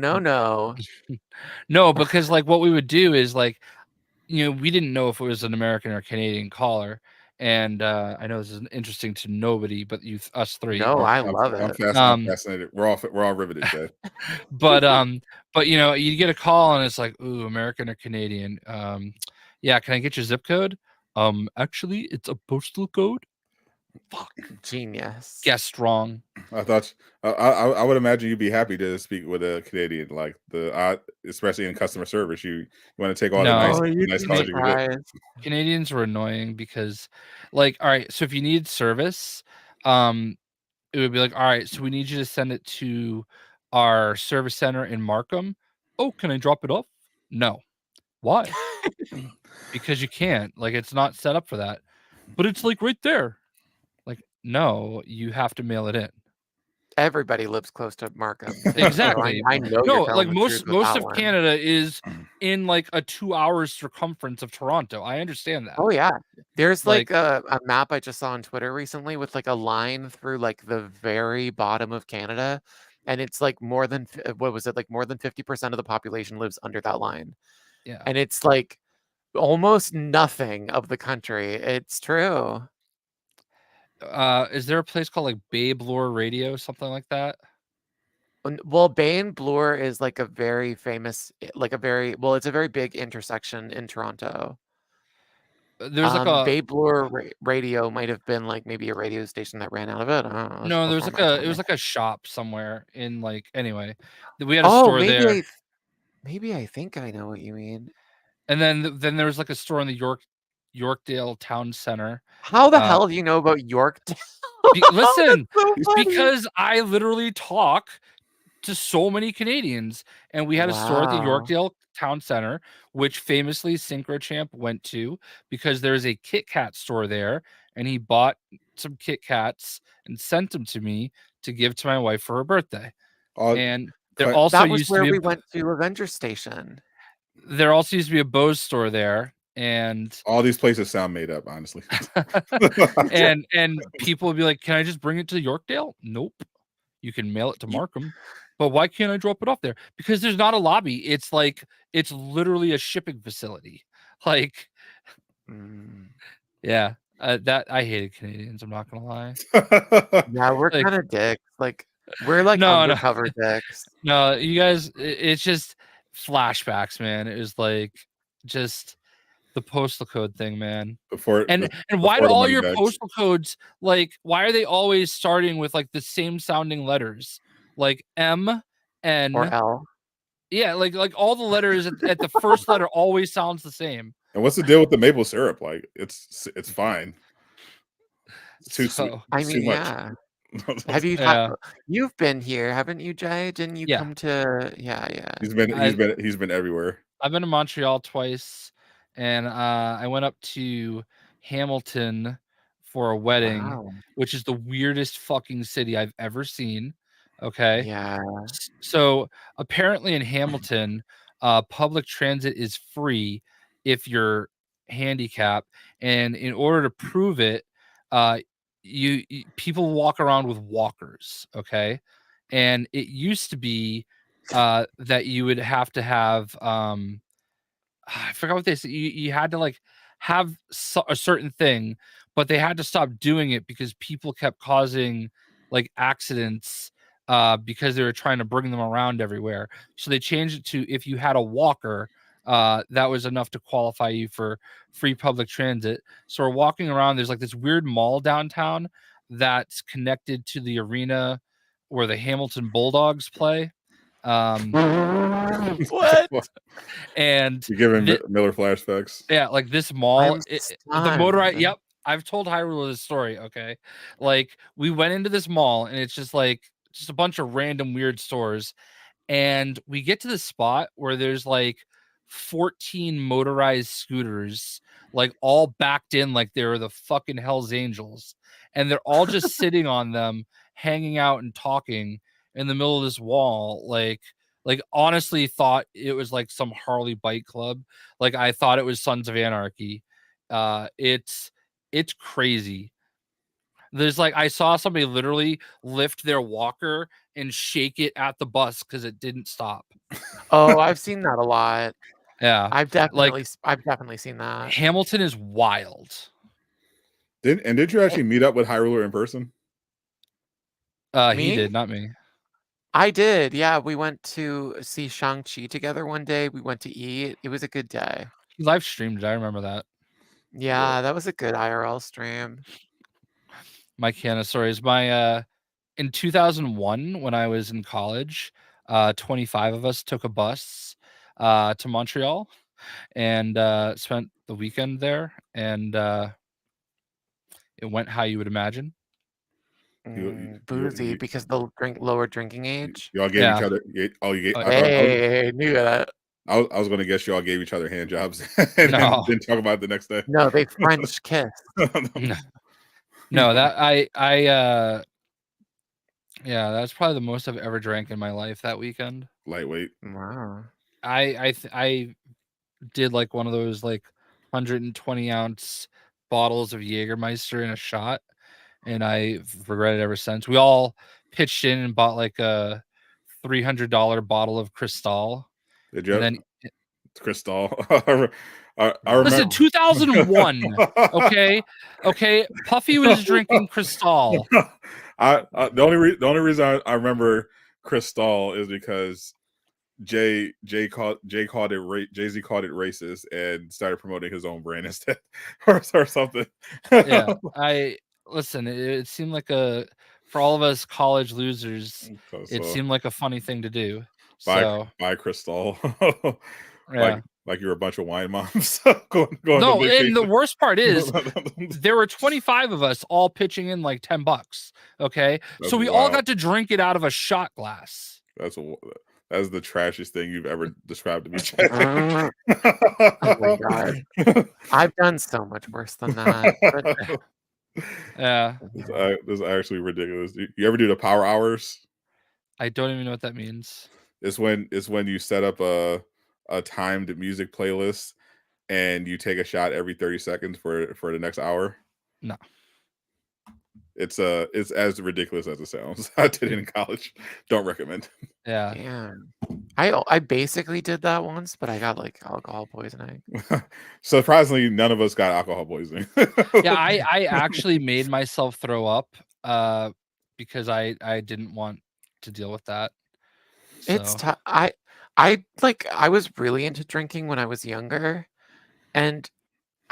No, because like what we would do is like, you know, we didn't know if it was an American or Canadian caller. And I know this is interesting to nobody, but us three.
No, I love it.
I'm fascinated. We're all riveted, Jay.
But you know, you get a call and it's like, ooh, American or Canadian. Yeah, can I get your zip code? Actually, it's a postal code. Fuck.
Genius.
Guessed wrong.
I thought I would imagine you'd be happy to speak with a Canadian, like especially in customer service. You want to take all the nice calls you can get.
Canadians were annoying because, like, all right, so if you need service, it would be like, all right, so we need you to send it to our service center in Markham. Oh, can I drop it off? No. Why? Because you can't. Like, it's not set up for that. But it's like right there. Like, no, you have to mail it in.
Everybody lives close to Markham.
Exactly.
So I know.
No, like most of Canada is in like a 2 hour circumference of Toronto. I understand that.
Oh yeah. There's like a map I just saw on Twitter recently with like a line through like the very bottom of Canada, and it's like more than more than 50% of the population lives under that line.
Yeah.
And it's like almost nothing of the country. It's true.
Is there a place called like Bay Bloor Radio, something like that?
Well, Bay and Bloor is like a very famous, it's a very big intersection in Toronto.
There's like a
Bay Bloor Radio might have been like maybe a radio station that ran out of it. I don't know.
No, there's it was like a shop somewhere in like, anyway, we had a store there.
Maybe I think I know what you mean.
And then there was like a store in the Yorkdale Town Center.
How the hell do you know about Yorkdale?
Listen, because I literally talk to so many Canadians. And we had a store at the
Wow.
Yorkdale Town Center, which famously Synchrochamp went to because there's a Kit Kat store there, and he bought some Kit Kats and sent them to me to give to my wife for her birthday. And there also
That was
used to
where
be
we went to Avenger Station.
there also used to be a Bose store there, and
all these places sound made up, honestly.
and people would be like, "Can I just bring it to Yorkdale?" Nope. You can mail it to Markham. But why can't I drop it off there? Because there's not a lobby. It's like it's literally a shipping facility. Like, yeah, that I hated Canadians. I'm not gonna lie.
Yeah, we're
Like-
kind of dicks. Like we're like
No, no.
undercover dicks.
No, you guys, it's just flashbacks, man. It was like just the postal code thing, man. And why do all your postal codes, like, why are they always starting with like the same sounding letters, like M, N,
Or L?
Yeah, like all the letters at the first letter always sounds the same.
And what's the deal with the maple syrup? Like, it's fine. It's too sweet.
I mean,
too much.
yeah. Have you? You've been here, haven't you, Jay? Didn't you come to? Yeah.
He's been everywhere.
I've been to Montreal twice, and I went up to Hamilton for a wedding, which is the weirdest fucking city I've ever seen. Okay.
Yeah.
So apparently in Hamilton, public transit is free if you're handicapped, and in order to prove it, you people walk around with walkers. Okay, and it used to be that you would have to have I forgot what they said. You had to like have a certain thing, but they had to stop doing it because people kept causing like accidents because they were trying to bring them around everywhere. So they changed it to if you had a walker, that was enough to qualify you for free public transit. So we're walking around. There's like this weird mall downtown that's connected to the arena where the Hamilton Bulldogs play.
What?
And
you're giving Miller flashbacks.
Yeah, like this mall, the motorized. Yep, I've told Hyrule this story. Okay, like we went into this mall, and it's just like a bunch of random weird stores, and we get to the spot where there's like 14 motorized scooters, like all backed in like they're the fucking Hell's Angels, and they're all just sitting on them, hanging out and talking in the middle of this wall, like honestly thought it was like some Harley bike club. Like I thought it was Sons of Anarchy. It's crazy. There's like I saw somebody literally lift their walker and shake it at the bus because it didn't stop.
Oh, I've seen that a lot.
Yeah,
I've definitely seen that.
Hamilton is wild.
Did you actually meet up with Hyrule in person?
He did, not me.
I did. Yeah, we went to see Shang-Chi together one day. We went to eat. It was a good day.
He live streamed it. I remember that.
Yeah, that was a good IRL stream.
My Canna stories. My in 2001, when I was in college, 25 of us took a bus to Montreal and spent the weekend there, and it went how you would imagine.
Boozy because the lower drinking age.
Y'all gave each other. Oh, you gave.
Hey, knew that.
I was going to guess y'all gave each other hand jobs and didn't talk about it the next day.
No, they French kissed.
No, that yeah, that's probably the most I've ever drank in my life that weekend.
Lightweight.
Wow.
I did like one of those like 120-ounce bottles of Jägermeister in a shot, and I've regretted it ever since. We all pitched in and bought like a $300 bottle of Cristal.
Did you?
And then
Cristal. I remember.
Listen, 2001. Okay. Puffy was drinking Cristal.
The only reason I remember Cristal is because Jay-Z called it racist and started promoting his own brand instead, or something.
Yeah, listen. It seemed like for all of us college losers, it seemed like a funny thing to do.
Buy Cristal.
Yeah.
Like you're a bunch of wine moms going
no, and the worst part is there were 25 of us all pitching in like $10. Okay. So we all got to drink it out of a shot glass.
That's the trashiest thing you've ever described to me.
Oh my god, I've done so much worse than that. But
Yeah,
This is actually ridiculous. You ever do the power hours?
I don't even know what that means.
It's when you set up a timed music playlist and you take a shot every 30 seconds for the next hour.
No.
It's as ridiculous as it sounds. I did it in college. Don't recommend.
Yeah.
damn, I basically did that once, but I got like alcohol poisoning.
Surprisingly, none of us got alcohol poisoning.
Yeah, I actually made myself throw up because I didn't want to deal with that.
It's
So
I was really into drinking when I was younger, and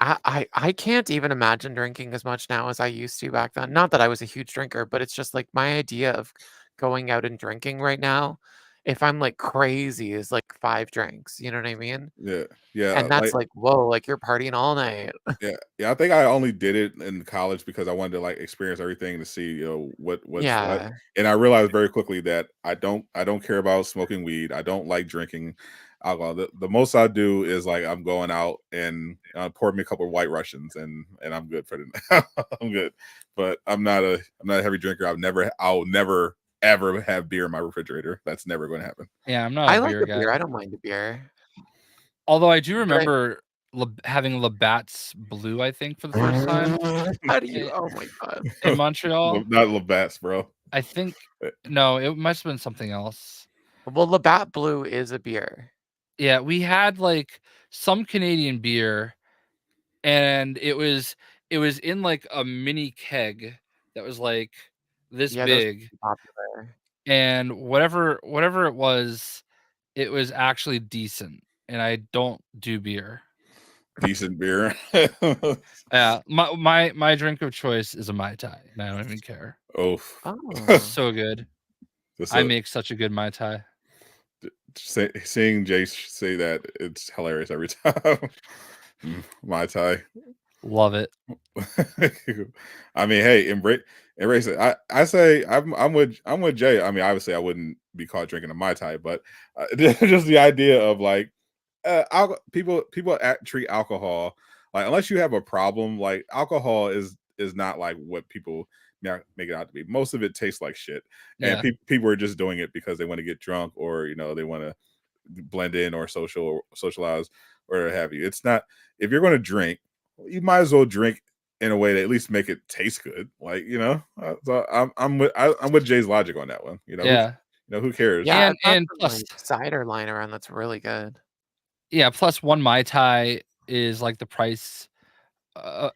I can't even imagine drinking as much now as I used to back then. Not that I was a huge drinker, but it's just like my idea of going out and drinking right now, if I'm like crazy, is like 5 drinks. You know what I mean?
yeah.
And that's like, whoa, like you're partying all night.
Yeah. I think I only did it in college because I wanted to like experience everything to see, what's what.
Yeah.
And I realized very quickly that I don't care about smoking weed. I don't like drinking alcohol. The most I do is like I'm going out and pour me a couple of White Russians and I'm good for the I'm good. But I'm not a heavy drinker. I'll never ever have beer in my refrigerator. That's never going to happen.
yeah, I'm not
I
a
like
beer
a
guy.
beer. I don't mind a beer.
Although I do remember having Labatt's Blue, I think, for the first time
How do you? Oh my god.
in Montreal.
Not Labatt's, bro.
I think no, it must have been something else.
Well, Labatt Blue is a beer.
Yeah, we had like some Canadian beer, and it was in like a mini keg that was like this
Yeah, those
big,
are popular.
and whatever it was actually decent. And I don't do beer.
Decent beer.
Yeah, my drink of choice is a Mai Tai, and I don't even care.
Oh.
So good. I make such a good Mai Tai.
Seeing Jay say that, it's hilarious every time. Mai Tai.
Love it.
I mean, hey, embrace it. I say I'm with Jay. I mean, obviously I wouldn't be caught drinking a Mai Tai, but just the idea of like people treat alcohol like, unless you have a problem, like alcohol is not like what people make it out to be. Most of it tastes like shit, and people are just doing it because they want to get drunk, or they want to blend in or socialize or have you. It's not, if you're going to drink, you might as well drink in a way that at least make it taste good. Like, so I'm with Jay's logic on that one.
Yeah.
Who cares?
Yeah,
and plus
like cider lying around that's really good.
Yeah, plus one Mai Tai is like the price.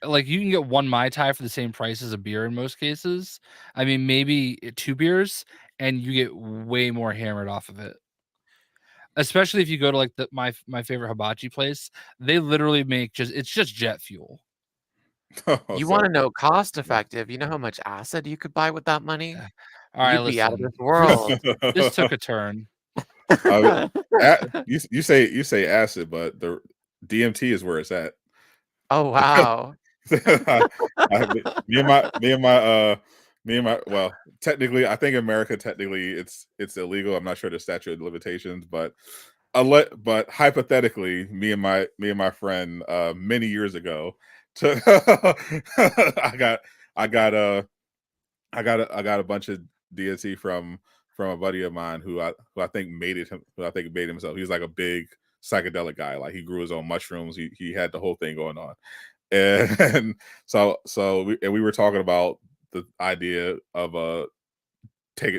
Like you can get one Mai Tai for the same price as a beer in most cases. I mean, maybe 2 beers, and you get way more hammered off of it. Especially if you go to like my favorite hibachi place, they literally make it's just jet fuel.
You want to know cost effective? You know how much acid you could buy with that money?
All right,
You'd be out of
listen.
this world.
This took a turn.
You say acid, but the DMT is where it's at.
Oh wow.
Me and my well, technically, I think in America, technically it's illegal. I'm not sure the statute of limitations, but hypothetically, me and my friend many years ago I got a bunch of DMT from a buddy of mine who I think made himself. He was like a big psychedelic guy. Like, he grew his own mushrooms. He had the whole thing going on. And so we were talking about the idea of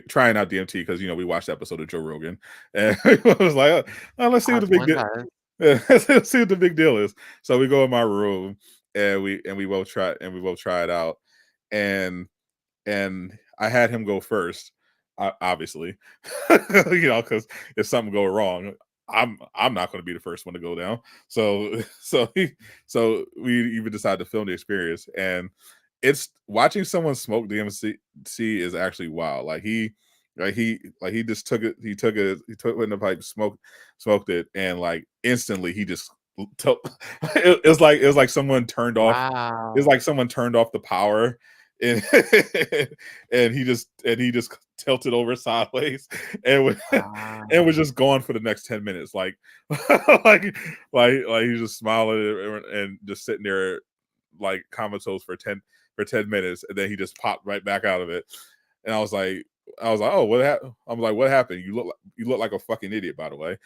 trying out DMT, because we watched the episode of Joe Rogan, and it was like, let's see what the big deal. Let's see what the big deal is. So we go in my room, and we both try it out, and I had him go first, obviously, because if something go wrong, I'm not going to be the first one to go down. So we even decided to film the experience, and it's watching someone smoke DMC is actually wild. Like he just took it. He took it in the pipe, smoked it, and like instantly he just it was like someone turned off.
Wow.
It was like someone turned off the power, and and he just tilted over sideways and was just gone for the next 10 minutes, like like he's just smiling and just sitting there like comatose for 10 minutes, and then he just popped right back out of it. And I was like, oh, what happened? I'm like, what happened? You look like a fucking idiot, by the way.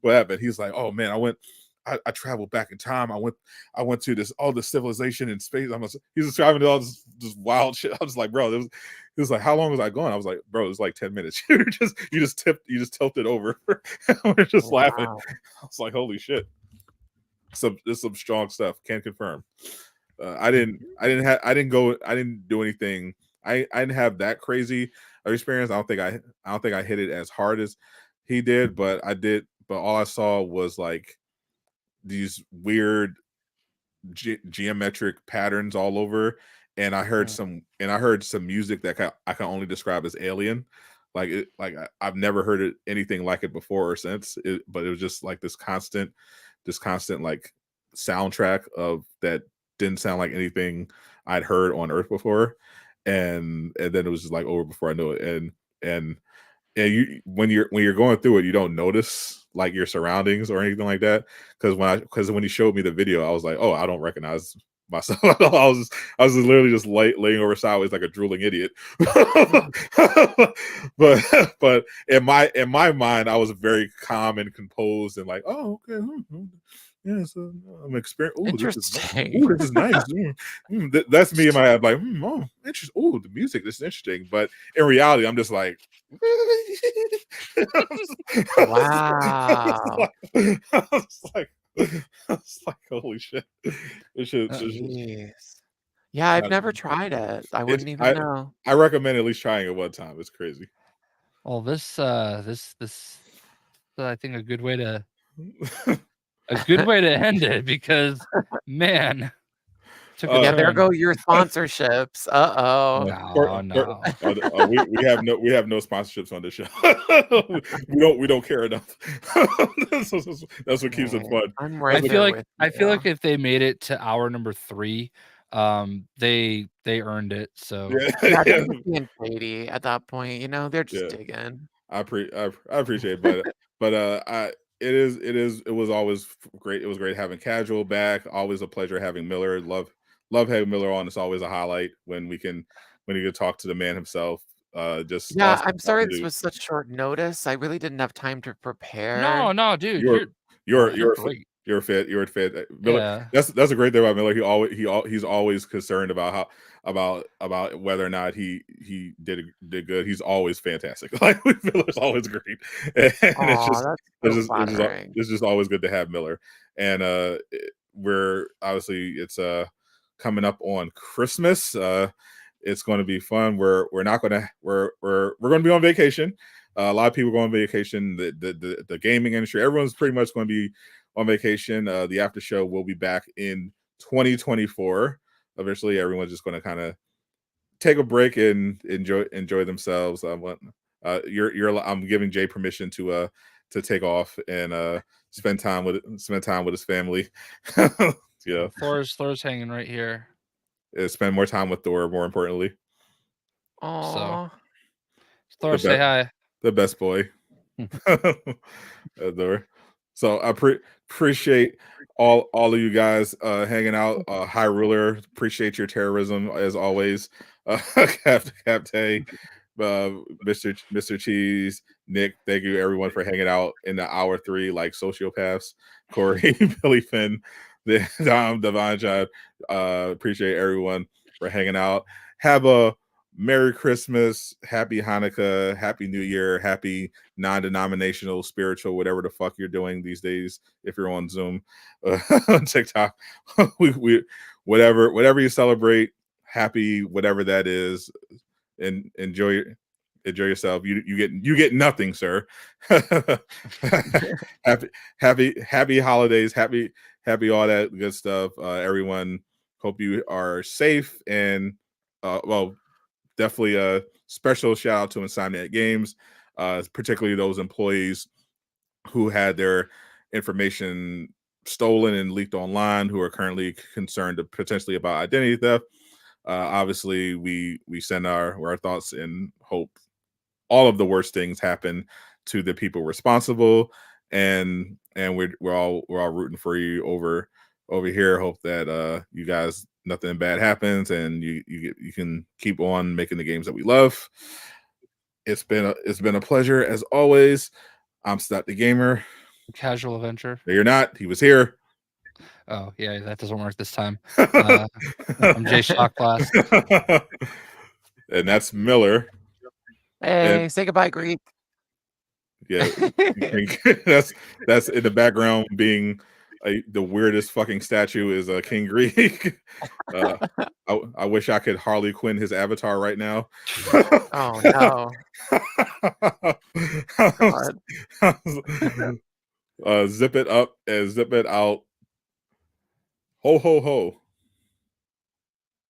what happened? He's like, oh man, I traveled back in time. I went to all this civilization in space. He's describing all this wild shit. I was like, bro, he was like, how long was I going? I was like, bro, it was like 10 minutes. you just tilted over. We're just laughing. I was like, holy shit. There's some strong stuff. Can't confirm. I didn't do anything. I didn't have that crazy of experience. I don't think I hit it as hard as he did, but I did. But all I saw was like these weird geometric patterns all over, and I heard some music that I can only describe as alien. I've never heard anything like it before or since. But it was just like this constant like soundtrack of that didn't sound like anything I'd heard on Earth before, and then it was just like over before I knew it. And you when you're going through it, you don't notice like your surroundings or anything like that. Because when he showed me the video, I was like, oh, I don't recognize myself. I was literally just laying over sideways like a drooling idiot. but in my mind, I was very calm and composed and like, oh, okay. Yeah, so I'm experiencing.
Interesting.
This is nice. That's me in my head, like, oh, interesting. Oh, the music, this is interesting. But in reality, I'm just like,
wow.
I was like, holy shit.
Yeah, I've never tried it. I wouldn't even know.
I recommend at least trying it one time. It's crazy.
Well, this I think a good way to end it, because man,
there go your sponsorships.
No.
We have no sponsorships on this show. we don't care enough. That's what keeps it fun.
I feel like if they made it to hour number 3, they earned it. So
they're being shady at that point. They're just digging.
I appreciate it, but it was always great. It was great having Casual back. Always a pleasure having Miller. Love having Miller on. It's always a highlight when you can talk to the man himself.
I'm sorry this was such short notice. I really didn't have time to prepare.
No, dude,
you're
great.
You're fit. Miller, yeah. That's a great thing about Miller. He's always concerned about whether or not he did good. He's always fantastic. Like Miller's always great. And it's just always good to have Miller. And we're obviously it's coming up on Christmas. It's going to be fun. We're going to be on vacation. A lot of people go on vacation. The gaming industry, everyone's pretty much going to be on vacation. The after show will be back in 2024. Eventually, everyone's just going to kind of take a break and enjoy themselves. I'm giving Jay permission to take off and spend time with his family. Yeah,
Thor's hanging right here.
Spend more time with Thor, more importantly.
Aww.
So Thor, say hi.
The best boy. Thor. So I appreciate all of you guys hanging out. High Ruler, appreciate your terrorism as always. Captain, Mr. Cheese, Nick, thank you everyone for hanging out in the hour 3 like sociopaths. Corey, Billy Finn, Dom, Devon John, appreciate everyone for hanging out. Have a Merry Christmas, Happy Hanukkah, Happy New Year, Happy non-denominational, spiritual, whatever the fuck you're doing these days. If you're on Zoom, on TikTok, we whatever you celebrate, happy whatever that is, and enjoy yourself. You get nothing, sir. happy holidays, happy all that good stuff. Everyone, hope you are safe and definitely a special shout out to Insomniac Games, particularly those employees who had their information stolen and leaked online, who are currently concerned potentially about identity theft. Obviously, we send our thoughts and hope all of the worst things happen to the people responsible, and we're all rooting for you over here. Hope that you guys, nothing bad happens, and you can keep on making the games that we love. It's been a pleasure as always. I'm Sadot the Gamer.
Casual Avenger.
No, you're not. He was here.
Oh yeah, that doesn't work this time. I'm JayShockblast.
And that's Miller.
Hey,
And-
say goodbye, Greek.
Yeah, that's in the background being the weirdest fucking statue is King Greek. I wish I could Harley Quinn his avatar right now.
Oh no.
God. Zip it up and zip it out. Ho ho ho.